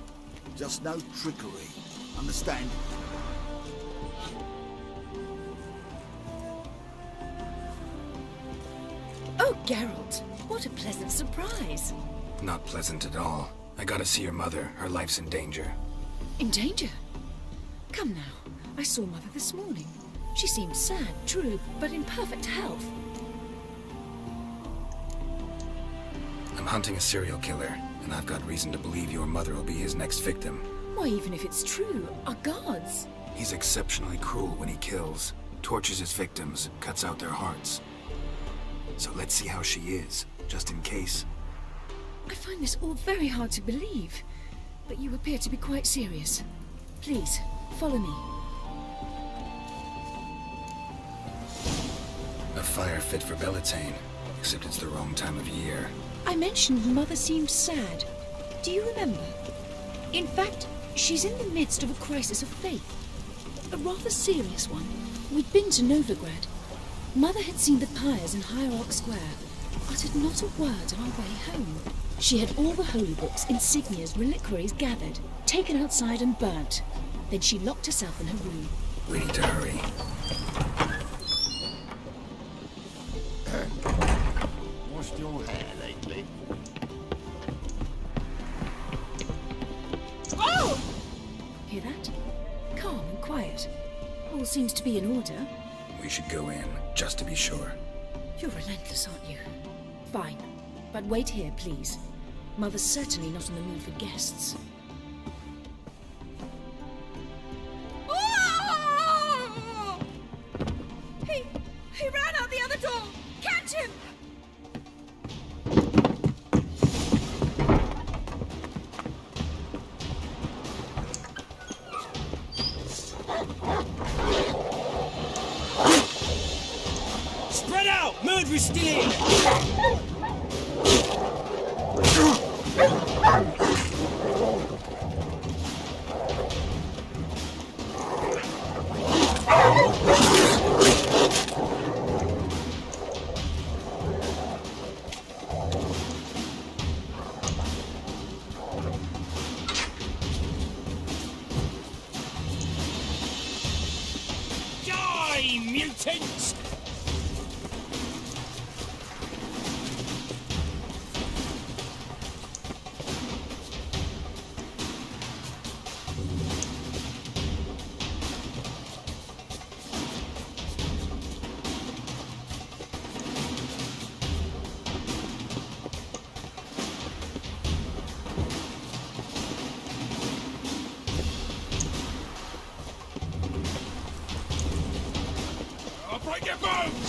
Just no trickery. Understand? Oh, Geralt, what a pleasant surprise. Not pleasant at all. I gotta see your mother. Her life's in danger. In danger? Come now, I saw Mother this morning. She seemed sad, true, but in perfect health. I'm hunting a serial killer, and I've got reason to believe your mother will be his next victim. Why, even if it's true, our gods. He's exceptionally cruel when he kills, tortures his victims, cuts out their hearts. So let's see how she is, just in case. I find this all very hard to believe, but you appear to be quite serious. Please, follow me. A fire fit for Bellatane, except it's the wrong time of year. I mentioned Mother seemed sad. Do you remember? In fact, she's in the midst of a crisis of faith. A rather serious one. We'd been to Novigrad. Mother had seen the pyres in Hierarch Square, uttered not a word on our way home. She had all the holy books, insignias, reliquaries gathered, taken outside and burnt. Then she locked herself in her room. We need to hurry. Washed your hair lately? Oh! Hear that? Calm and quiet. All seems to be in order. We should go in, just to be sure. You're relentless, aren't you? Fine. But wait here, please. Mother's certainly not in the mood for guests. Oh! He ran out the other door! Catch him! Die, mutants! I'll break your bones!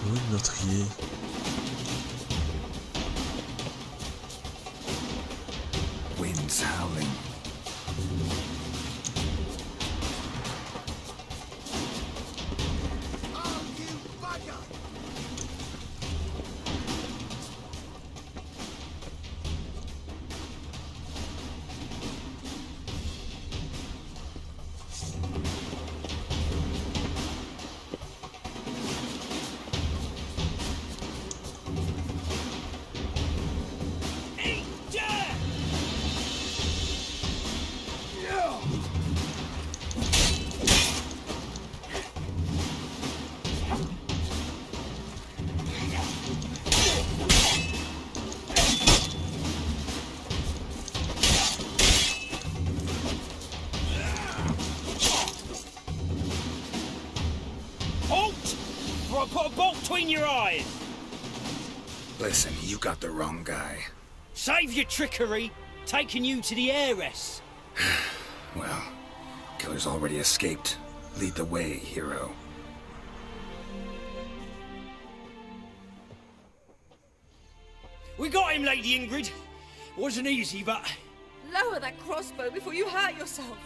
Oui, meurtrier. Winds howling. Halt! Or I'll put a bolt between your eyes! Listen, you got the wrong guy. Save your trickery, taking you to the heiress. Well, killer's already escaped. Lead the way, hero. We got him, Lady Ingrid. Wasn't easy, but... Lower that crossbow before you hurt yourself.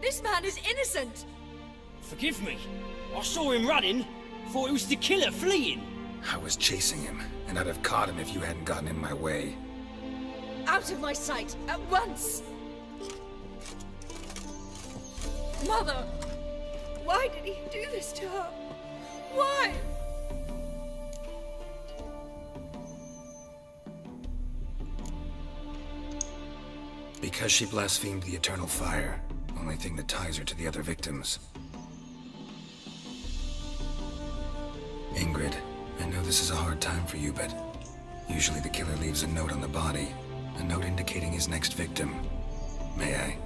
This man is innocent. Forgive me. I saw him running. Thought it was the killer fleeing. I was chasing him, and I'd have caught him if you hadn't gotten in my way. Out of my sight, at once! Mother! Why did he do this to her? Why? Because she blasphemed the eternal fire. Only thing that ties her to the other victims. Ingrid, I know this is a hard time for you, but usually the killer leaves a note on the body. A note indicating his next victim. May I?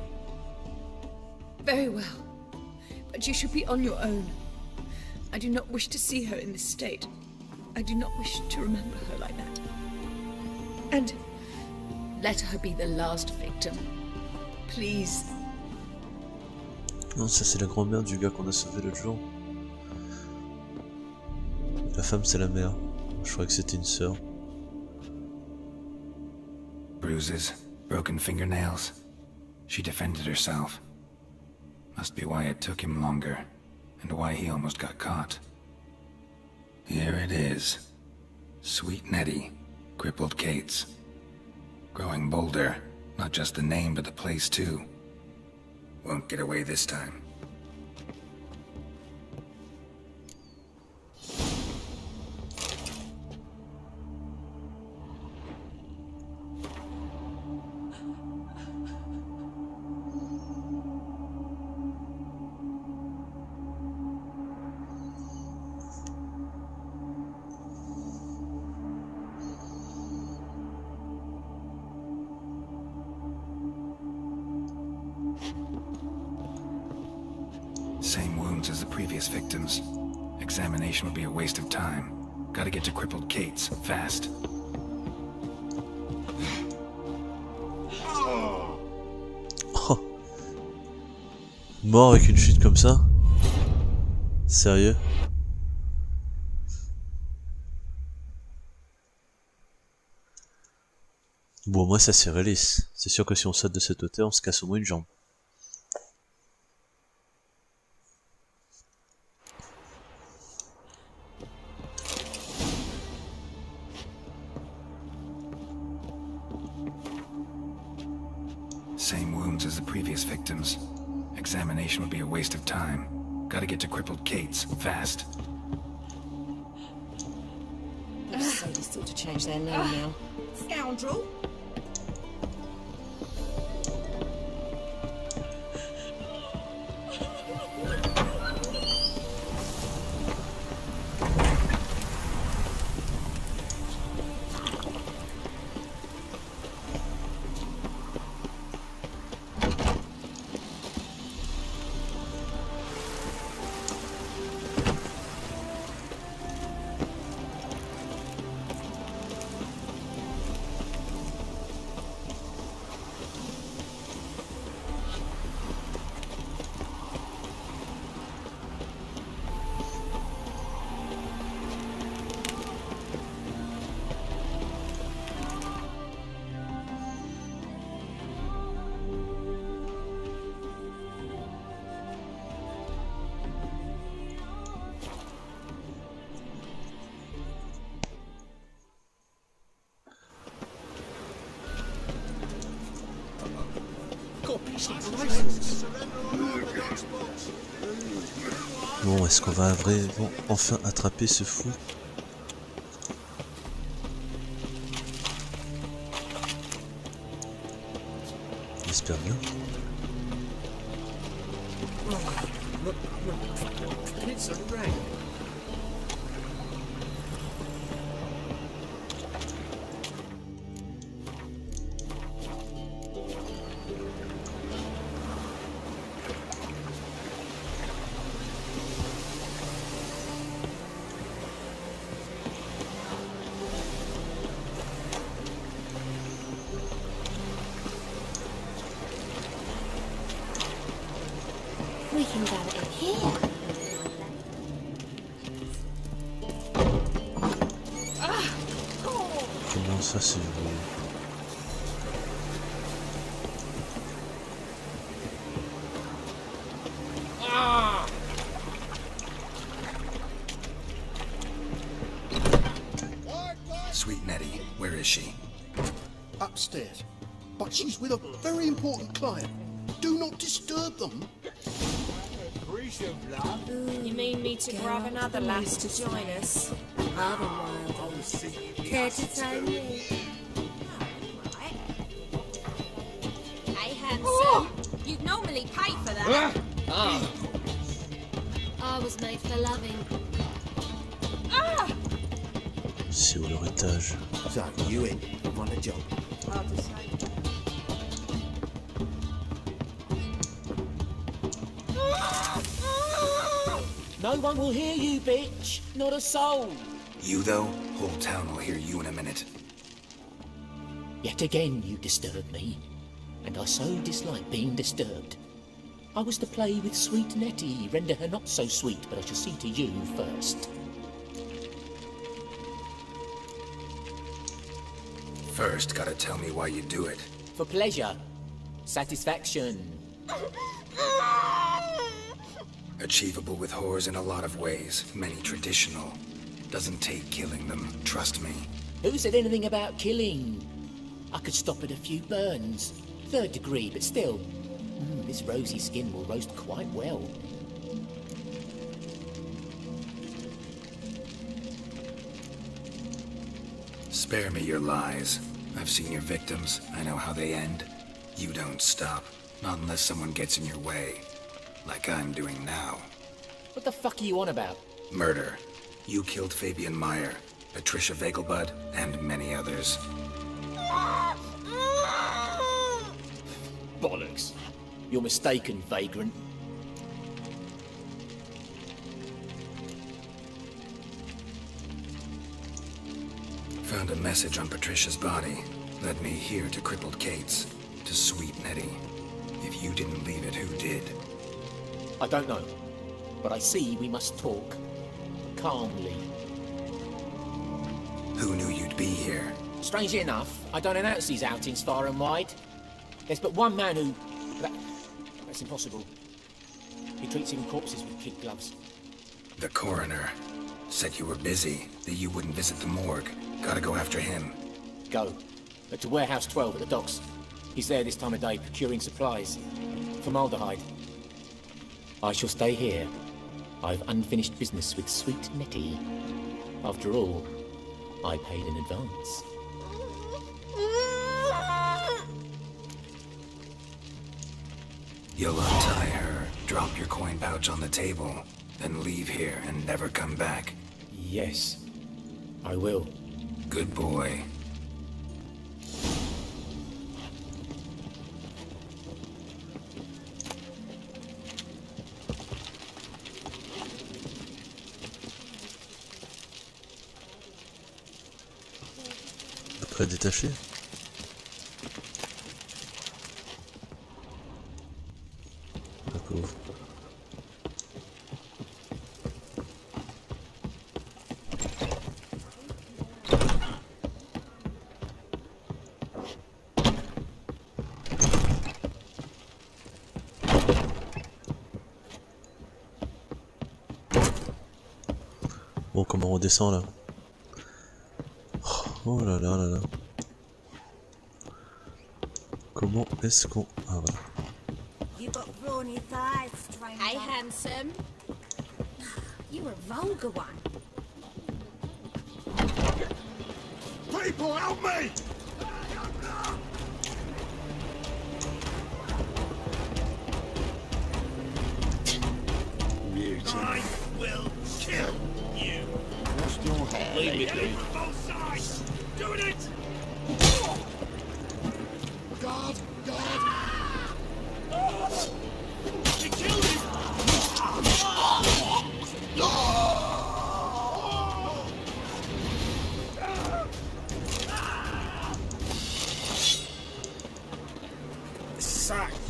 Very well. But you should be on your own. I do not wish to see her in this state. I do not wish to remember her like that. And let her be the last victim. Please. Non, ça c'est la grand-mère du gars qu'on a sauvé l'autre jour. La femme c'est la mère. Je crois que c'était une sœur. Bruises, broken fingernails. She defended herself. Must be why it took him longer, and why he almost got caught. Here it is. Sweet Nettie, crippled Kate's. Growing bolder, not just the name but the place too. Won't get away this time. Same wounds as the previous victims. Examination would be a waste of time. Gotta get to crippled Kate's, fast. Oh. Mort avec une chute comme ça? Sérieux? Bon, moi ça c'est réaliste. C'est sûr que si on saute de cette hauteur, on se casse au moins une jambe. Same wounds as the previous victims. Examination would be a waste of time. Gotta get to crippled Kate's, fast. Mercedes thought to change their name now. Scoundrel! Bon, est-ce qu'on va vraiment enfin attraper ce fou? J'espère bien. We can go in here. Comment ça c'est vrai? Sweet Nettie, where is she? Upstairs. But she's with a very important client. Do not disturb them. You mean me to grab another lass to join us? Otherwise, care to tell me? Hey, handsome. You'd normally pay for that. I was made for loving. C'est où leur étage? So, you in? Want a job? No one will hear you, bitch. Not a soul. You, though? Whole town will hear you in a minute. Yet again you disturb me, and I so dislike being disturbed. I was to play with sweet Nettie, render her not so sweet, but I shall see to you first. First, gotta tell me why you do it. For pleasure. Satisfaction. Achievable with whores in a lot of ways, many traditional. Doesn't take killing them, trust me. Who said anything about killing? I could stop at a few burns. 3rd degree, but still. This rosy skin will roast quite well. Spare me your lies. I've seen your victims. I know how they end. You don't stop. Not unless someone gets in your way. Like I'm doing now. What the fuck are you on about? Murder. You killed Fabian Meyer, Patricia Vegelbud, and many others. Bollocks. You're mistaken, vagrant. found a message on Patricia's body. Led me here to crippled Kate's, to sweet Nettie. If you didn't leave it, who did? I don't know, but I see we must talk calmly. Who knew you'd be here? Strangely enough, I don't announce these outings far and wide. There's but one man who... That's impossible. He treats even corpses with kid gloves. The coroner. Said you were busy, that you wouldn't visit the morgue. Gotta go after him. Go. But to Warehouse 12 at the docks. He's there this time of day, procuring supplies. Formaldehyde. I shall stay here. I've unfinished business with sweet Nettie. After all, I paid in advance. You'll untie her, drop your coin pouch on the table, then leave here and never come back. Yes, I will. Good boy. Après détaché. La pauvre. Bon, comment on descend là? Oh là là là là. Comment est-ce qu'on... Ah voilà. You got brawny thighs, stranger. Hey, handsome. You a vulgar one. People, help me! Mutant. I will kill you. Wash your hair. Leave me lady. be. Both sides. Doing it. Guard! Guard! You killed him.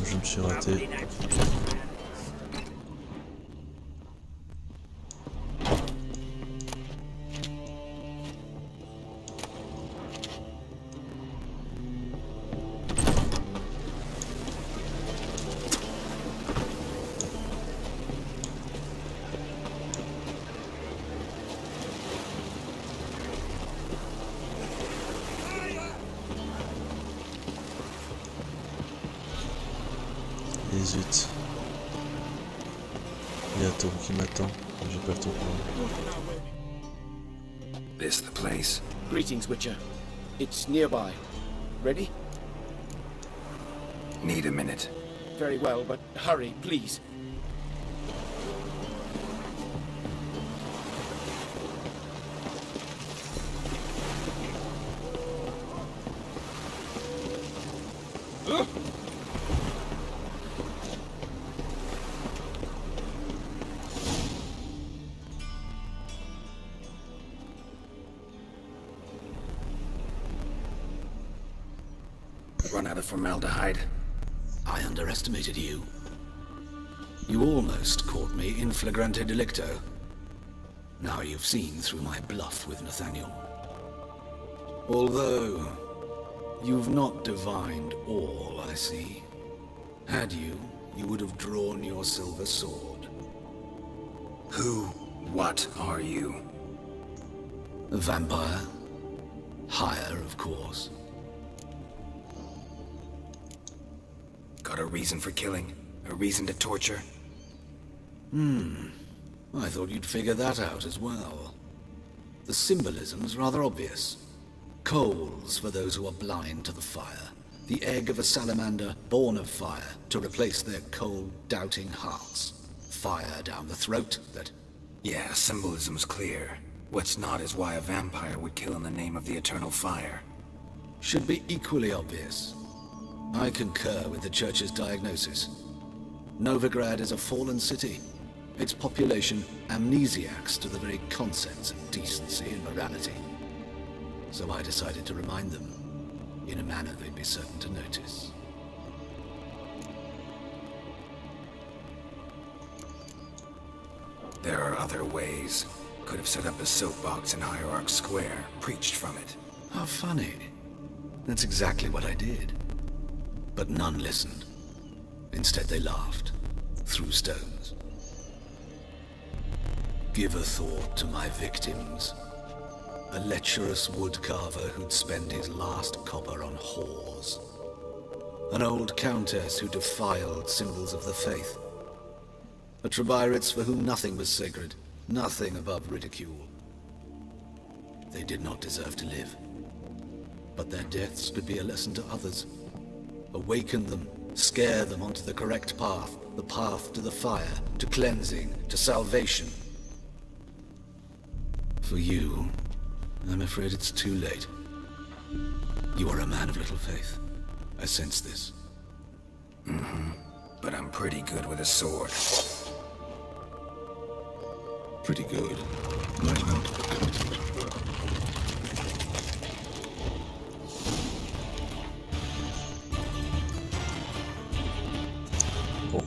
Je me suis raté. Et zut. Il y a Tom qui m'attend. J'ai pas le temps pour lui. This the place? Greetings, Witcher. It's nearby. Ready? Need a minute. Very well, but hurry, please. Run out of formaldehyde. I underestimated you. You almost caught me in flagrante delicto. Now you've seen through my bluff with Nathaniel. Although, you've not divined all, I see. Had you, you would have drawn your silver sword. Who, what are you? A vampire. Higher, of course. Got a reason for killing? A reason to torture? I thought you'd figure that out as well. The symbolism's rather obvious. Coals for those who are blind to the fire. The egg of a salamander born of fire to replace their cold, doubting hearts. Fire down the throat that... Yeah, symbolism's clear. What's not is why a vampire would kill in the name of the eternal fire. should be equally obvious. I concur with the Church's diagnosis. Novigrad is a fallen city. Its population amnesiacs to the very concepts of decency and morality. so I decided to remind them in a manner they'd be certain to notice. There are other ways. Could have set up a soapbox in Hierarch Square, preached from it. How funny. That's exactly what I did. But none listened. Instead they laughed, threw stones. Give a thought to my victims. A lecherous woodcarver who'd spend his last copper on whores. An old countess who defiled symbols of the faith. A Trebirates for whom nothing was sacred, nothing above ridicule. They did not deserve to live. But their deaths could be a lesson to others. Awaken them, scare them onto the correct path, the path to the fire, to cleansing, to salvation. For you, I'm afraid it's too late. You are a man of little faith. I sense this. But I'm pretty good with a sword. Pretty good. Bon.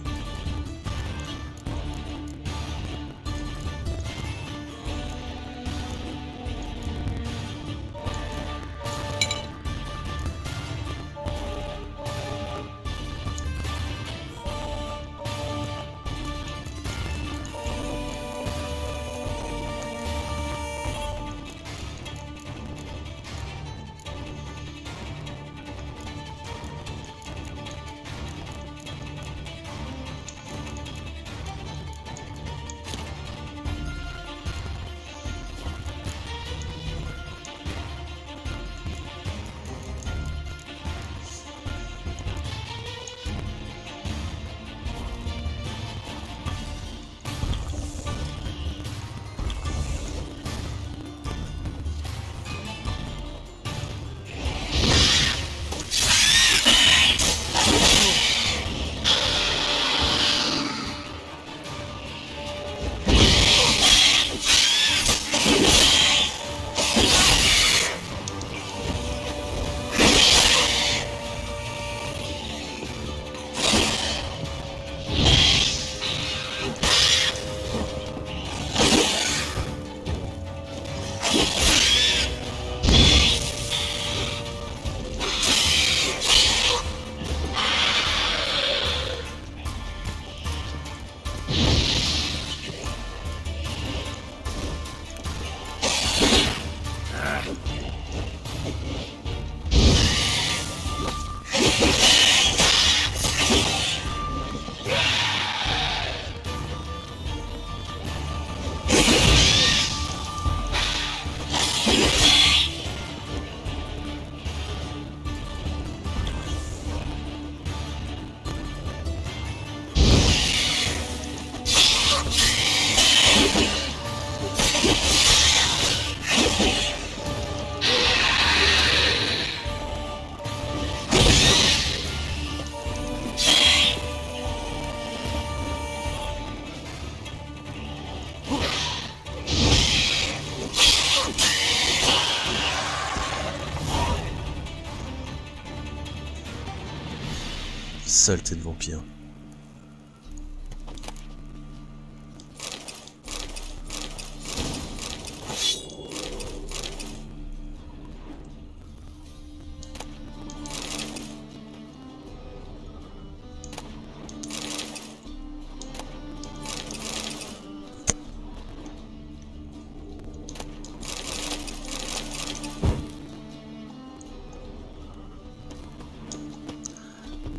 Saleté de vampire.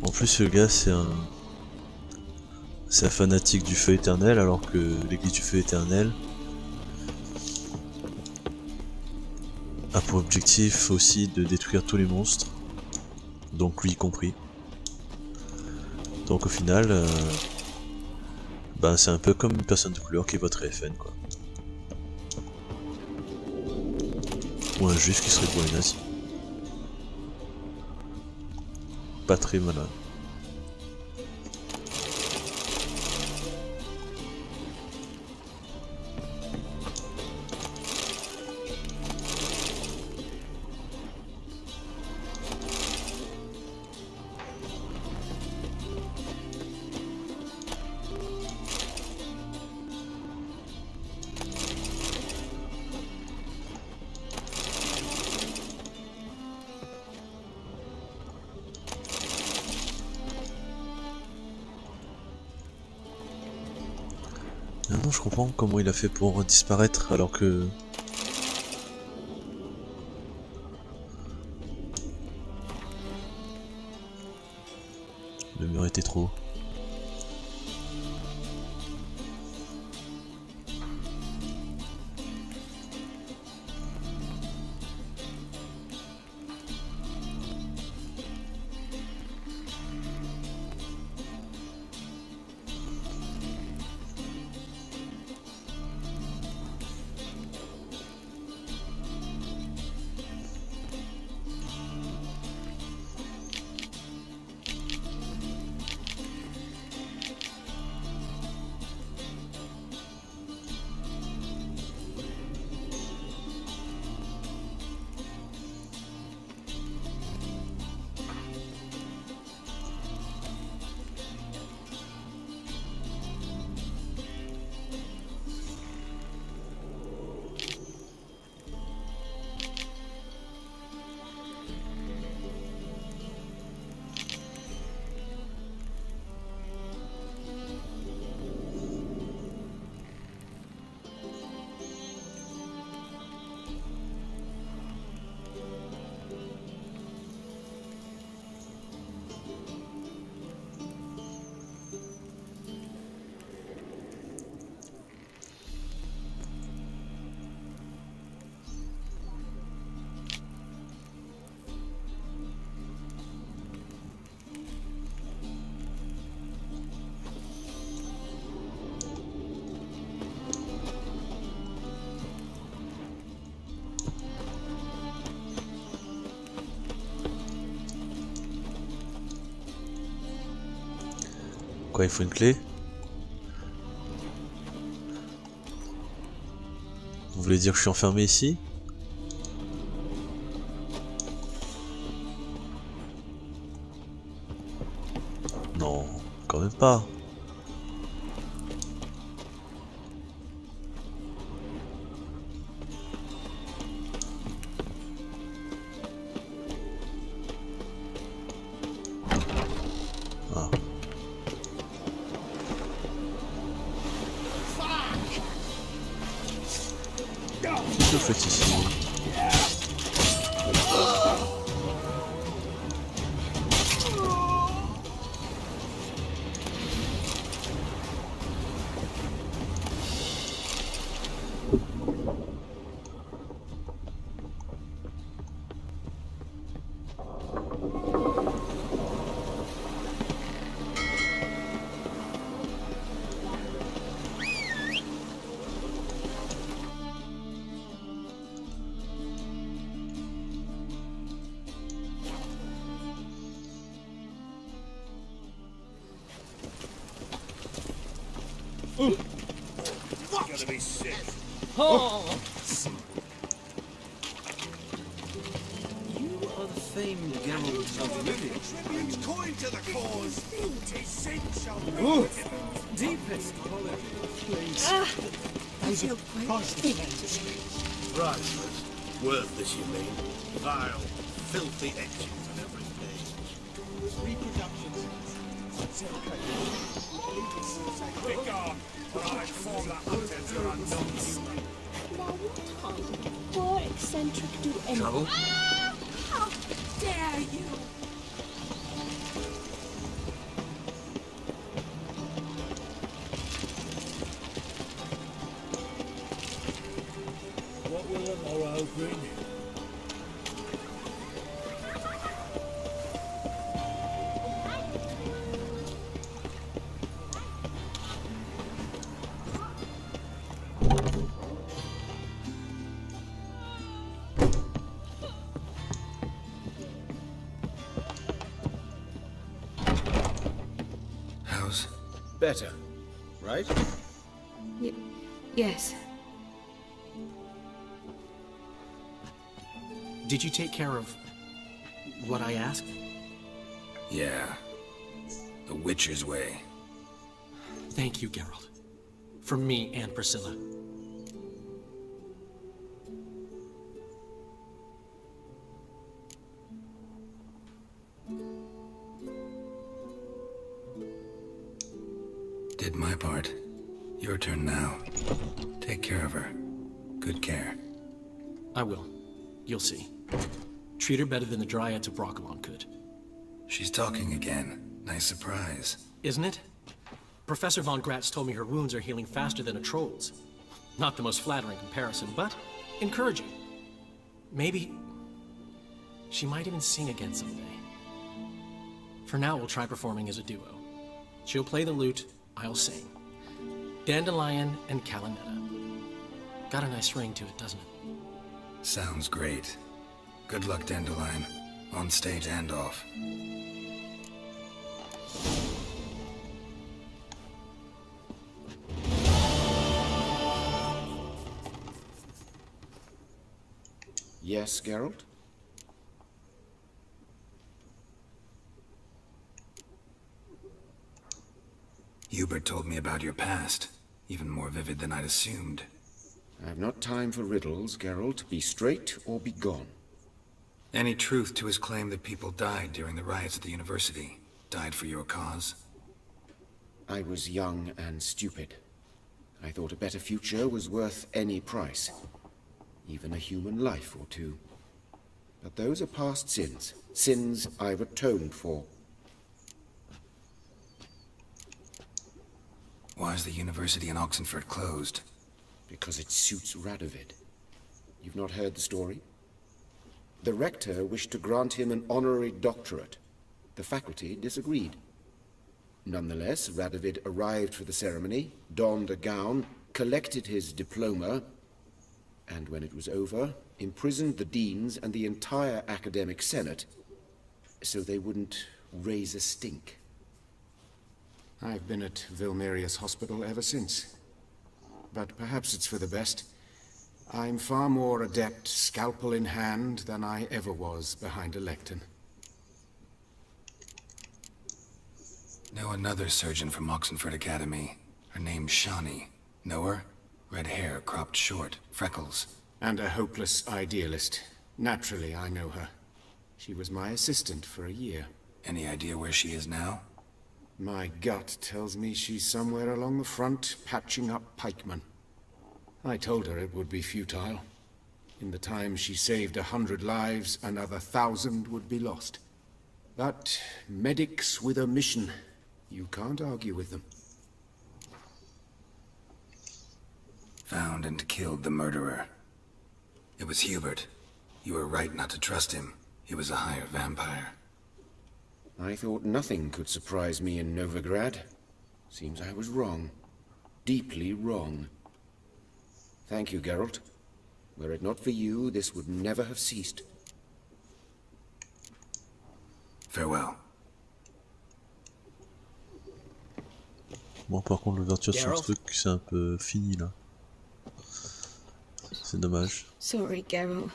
En plus le gars c'est un fanatique du feu éternel, alors que l'église du feu éternel a pour objectif aussi de détruire tous les monstres, donc lui y compris. Donc au final c'est un peu comme une personne de couleur qui voterait FN quoi. Ou un juif qui serait pour les nazis. Pas très malin. Non, je comprends comment il a fait pour disparaître alors que... le mur était trop haut. Quoi, il faut une clé? Vous voulez dire que je suis enfermé ici? Non, quand même pas. Ah. Qu'est-ce que vous faites ici? Gotta be sick. Oh! You are the famed Geralt of Rivia. Tribute coin to the cause. Essential. Deepest apologies, please. I feel quite Priceless. Worthless, you mean? Vile, filthy etchings on every page. Reproductions. Be gone, or I'll inform the hunters you're unknown human. Now what harm or eccentric do anyone? Trouble? How dare you! What will the morrow bring? How's... Better, right? Yes. Did you take care of what I asked? Yeah. The Witcher's way. Thank you, Geralt. For me and Priscilla. Did my part. Your turn now. Take care of her. Good care. I will. You'll see. Treat her better than the Dryads of Broccolon could. She's talking again. Nice surprise. Isn't it? Professor Von Gratz told me her wounds are healing faster than a troll's. Not the most flattering comparison, but encouraging. Maybe she might even sing again someday. For now, we'll try performing as a duo. She'll play the lute, I'll sing. Dandelion and Calinetta. Got a nice ring to it, doesn't it? Sounds great. Good luck, Dandelion. On stage and off. Yes, Geralt? Hubert told me about your past. Even more vivid than I'd assumed. I have not time for riddles, Geralt. Be straight or be gone. Any truth to his claim that people died during the riots at the university? Died for your cause? I was young and stupid. I thought a better future was worth any price. Even a human life or two. But those are past sins. Sins I've atoned for. Why is the university in Oxenford closed? Because it suits Radovid. You've not heard the story? The rector wished to grant him an honorary doctorate. The faculty disagreed. Nonetheless, Radovid arrived for the ceremony, donned a gown, collected his diploma, and when it was over, imprisoned the deans and the entire academic senate so they wouldn't raise a stink. I've been at Vilmerius Hospital ever since. But perhaps it's for the best. I'm far more adept scalpel in hand than I ever was behind a lectern. Know another surgeon from Oxenford Academy. Her name's Shani. Know her? Red hair, cropped short, freckles. And a hopeless idealist. Naturally, I know her. She was my assistant for a year. Any idea where she is now? My gut tells me she's somewhere along the front, patching up pikemen. I told her it would be futile. In the time she saved 100 lives, another 1,000 would be lost. But medics with a mission. You can't argue with them. Found and killed the murderer. It was Hubert. You were right not to trust him. He was a hired vampire. I thought nothing could surprise me in Novigrad. Seems I was wrong. Deeply wrong. Thank you, Geralt. Were it not for you, this would never have ceased. Farewell. Bon, par contre, l'ouverture de son truc, c'est un peu fini là. C'est dommage. Sorry, Geralt.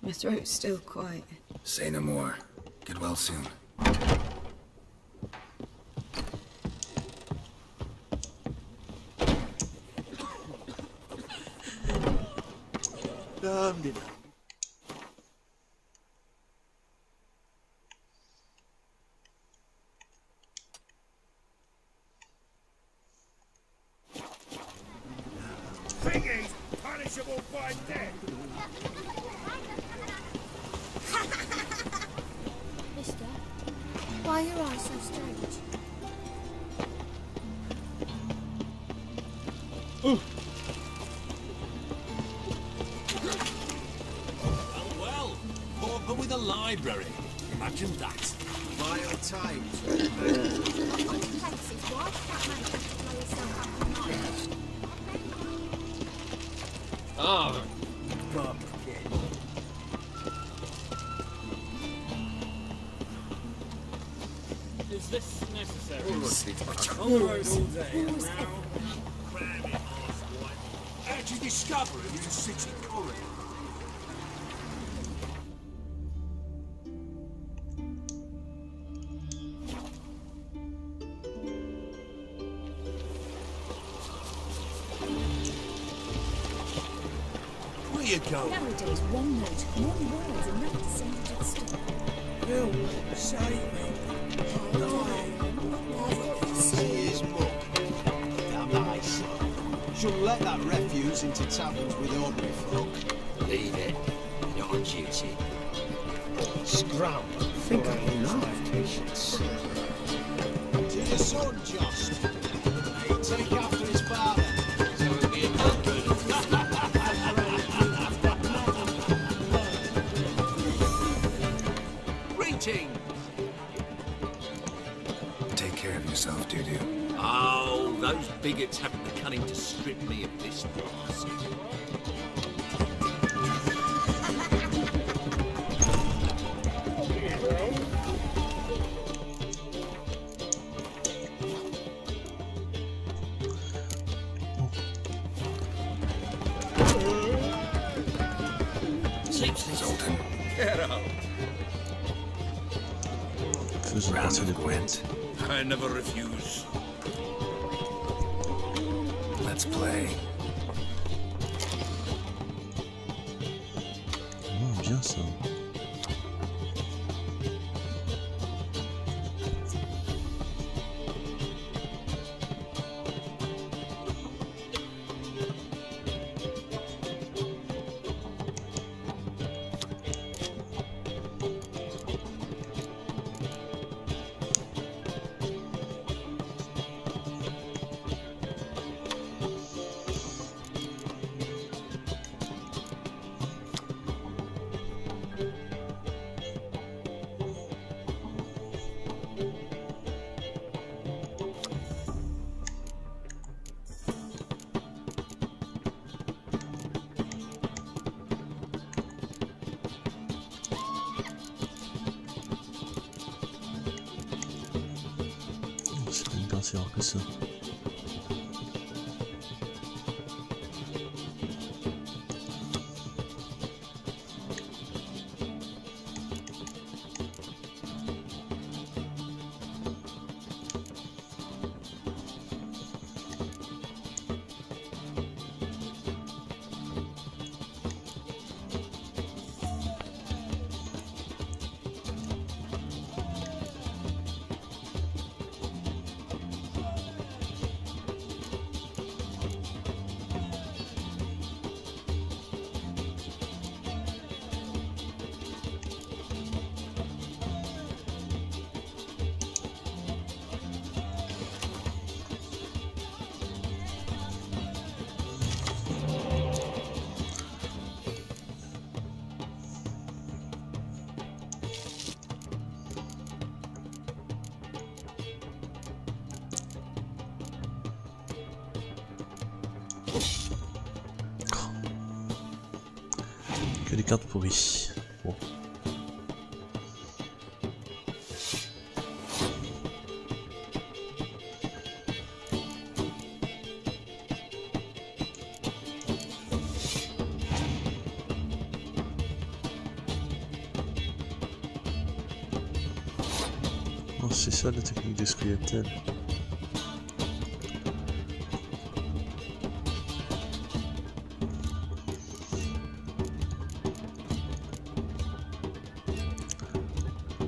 My throat's still quiet. Say no more. Get well soon. Thingy's punishable by death. Mister, why are your eyes so strange? Well, pauper with a library. Imagine that. Vile times. Places, why did that man have to blow himself up at night? Oh, bumpkin. Is this necessary? On the road all day. How'd you discover it was a city corridor? Where you going? Nowadays, one note, one word is enough to send you to the store. Help, save me. See his mug. Damn nice. Shouldn't let that refuse into taverns with ordinary folk. Leave it. You're not on duty. Scram. Think of patience. To your son, Jost. Take after his father. So it'll be a Greeting. Take care of yourself, Dudu. Oh, those bigots haven't the cunning to strip me of this mask. Zoltan. Get out. Faisons partie des poètes. I never refuse. Let's play. Oh, bien ça. C'est une pince alors que ça. Que des cartes pourries. Bon. Oh, c'est ça la technique des squelettes.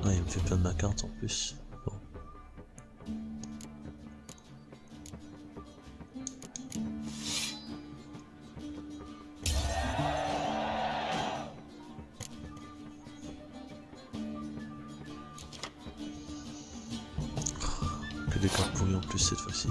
Ah, il me fait plein de ma carte en plus. Bon. Que des cartes pourries en plus cette fois-ci.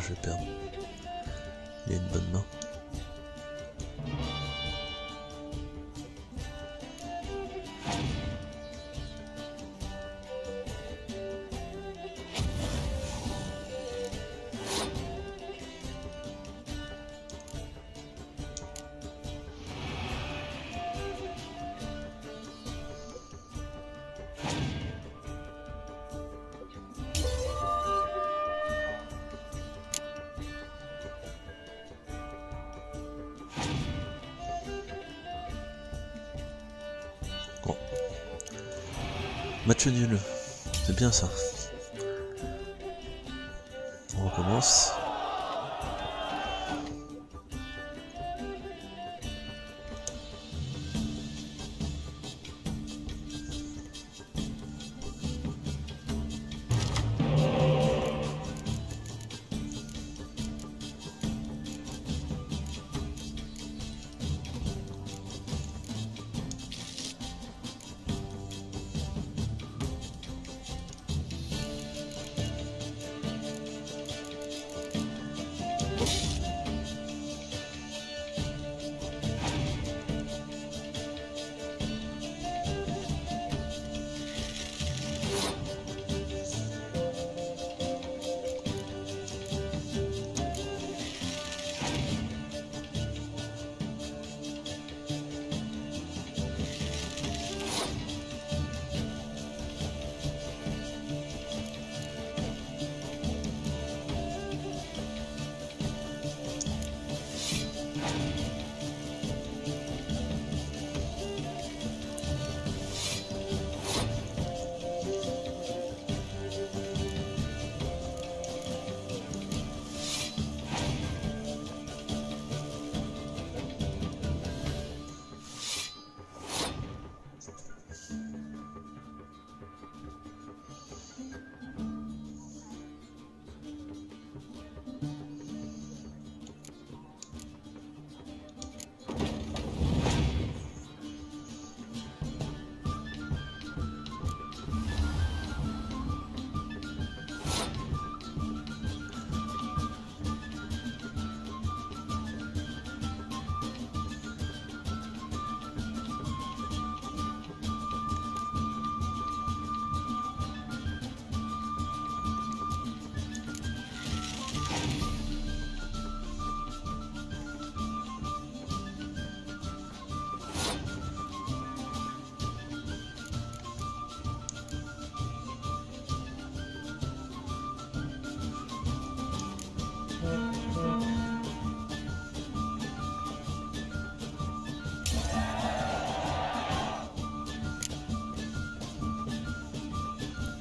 je vais perdre. Il a une bonne main. Match nul, c'est bien ça. On recommence.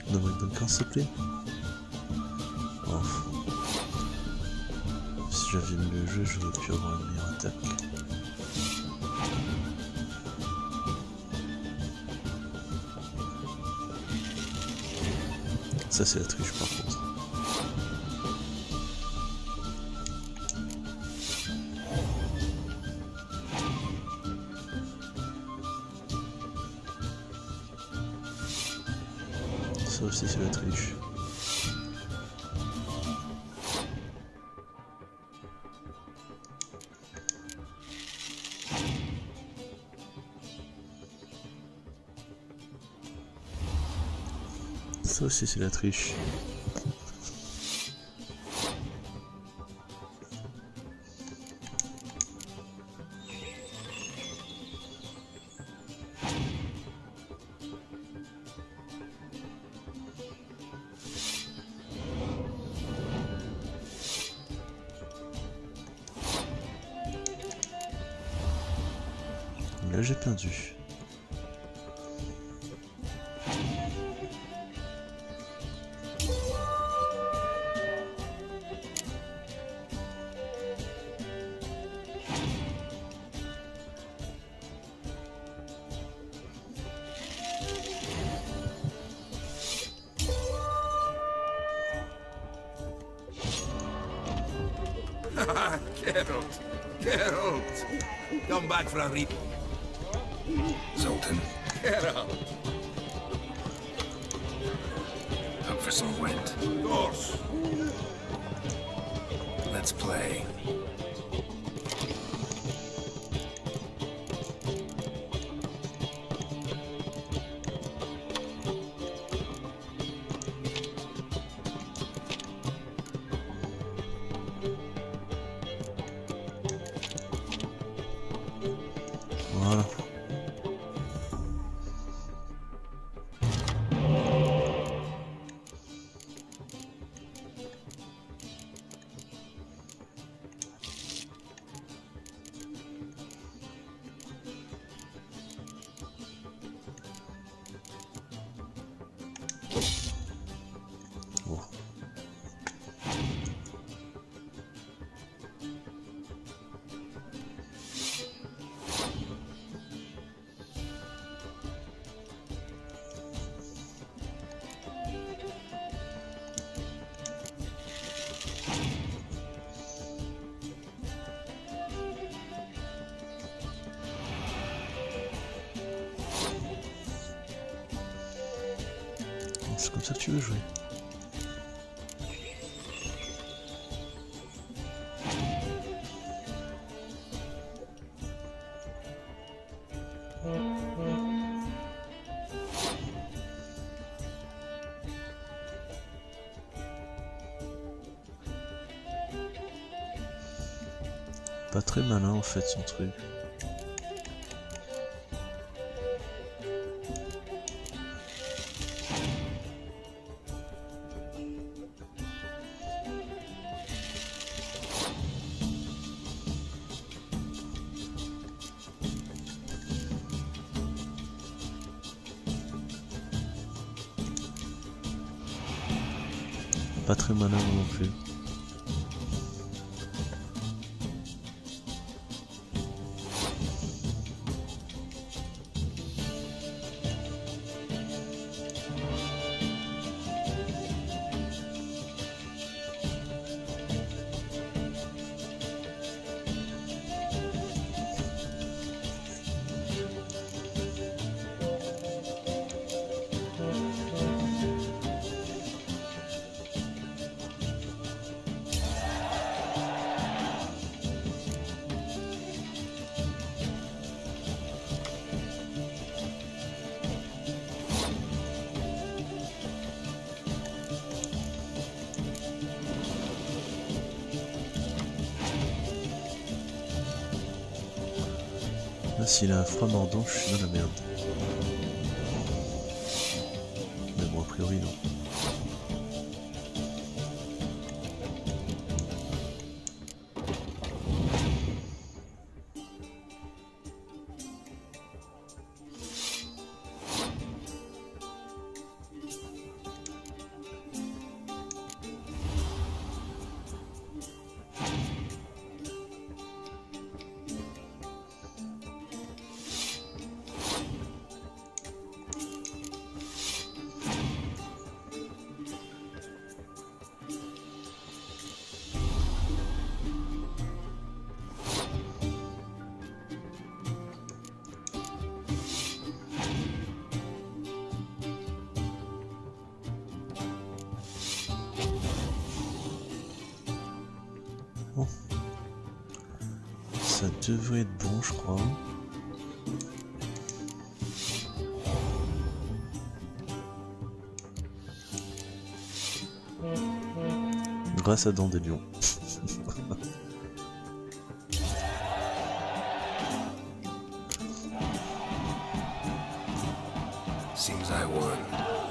Donne-moi une bonne carte s'il te plaît. Oh. Si j'avais mis le jeu, j'aurais pu avoir une meilleure attaque. Ça c'est la triche par contre. Ça aussi c'est la triche. Ça aussi c'est la triche. Là j'ai perdu. Geralt! Geralt! Come back for a reap. Zoltan, Geralt! hope for some wind. Of course! Let's play. Voilà. Bon. C'est comme ça que tu veux jouer. Pas très malin en fait son truc. Pas très malin non plus. S'il a un froid mordant, je suis dans la merde. Mais bon, a priori, non. Bon. Ça devrait être bon, je crois. Grâce à Dandelion. Seems I won.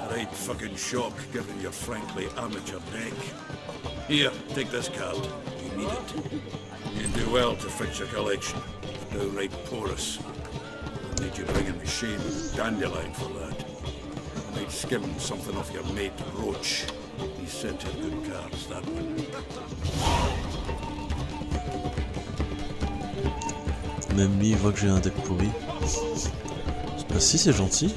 Right fucking shock given your frankly amateur deck. Here, take this card. You need it. You do well to fix your collection. It's downright porous. I need you bringing me shame and dandelion for that. I might skim something off your mate Roach. He sent her good cards, that one. Même lui il voit que j'ai un deck pourri. Bah si, c'est gentil.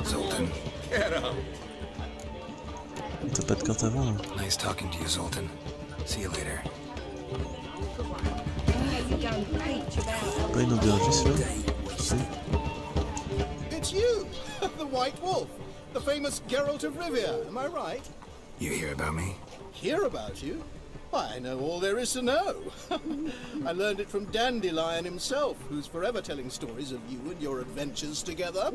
Zoltan. T'as pas de carte avant là. Nice talking to you, Zoltan. See you later. Pas une aubergiste là. Si. It's you, the White Wolf. The famous Geralt of Rivia, am I right? You hear about me? Hear about you? I know all there is to know. I learned it from Dandelion himself, who's forever telling stories of you and your adventures together,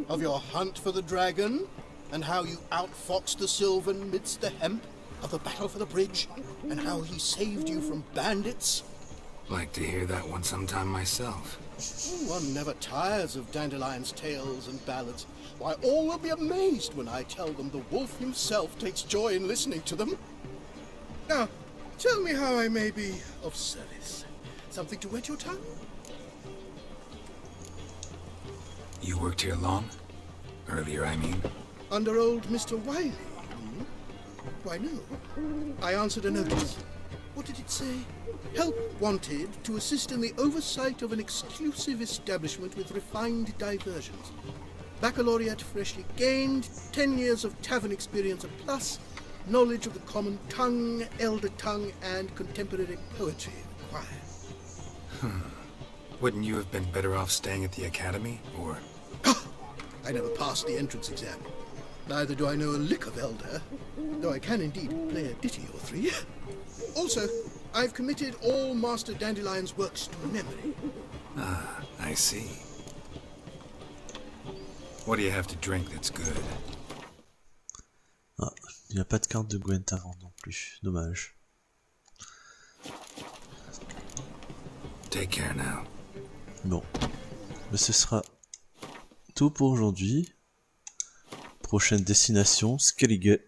of your hunt for the dragon, and how you outfoxed the Sylvan midst the hemp, of the battle for the bridge, and how he saved you from bandits. Like to hear that one sometime myself. One never tires of Dandelion's tales and ballads. Why, all will be amazed when I tell them the wolf himself takes joy in listening to them. Now, tell me how I may be of service. Something to wet your tongue? You worked here long? Earlier, I mean. Under old Mr. Wiley? Hmm? Why, no. I answered a notice. What did it say? Help wanted to assist in the oversight of an exclusive establishment with refined diversions. Baccalaureate freshly gained, 10 years of tavern experience a plus, knowledge of the common tongue, elder tongue, and contemporary poetry required. Wouldn't you have been better off staying at the academy, or? I never passed the entrance exam. Neither do I know a lick of elder, though I can indeed play a ditty or three. Also, I've committed all Master Dandelion's works to memory. Ah, I see. What do you have to drink that's good? Ah, il n'y a pas de carte de Gwent à vendre non plus, dommage. Take care now. Bon, mais ce sera tout pour aujourd'hui. Prochaine destination, Skellige.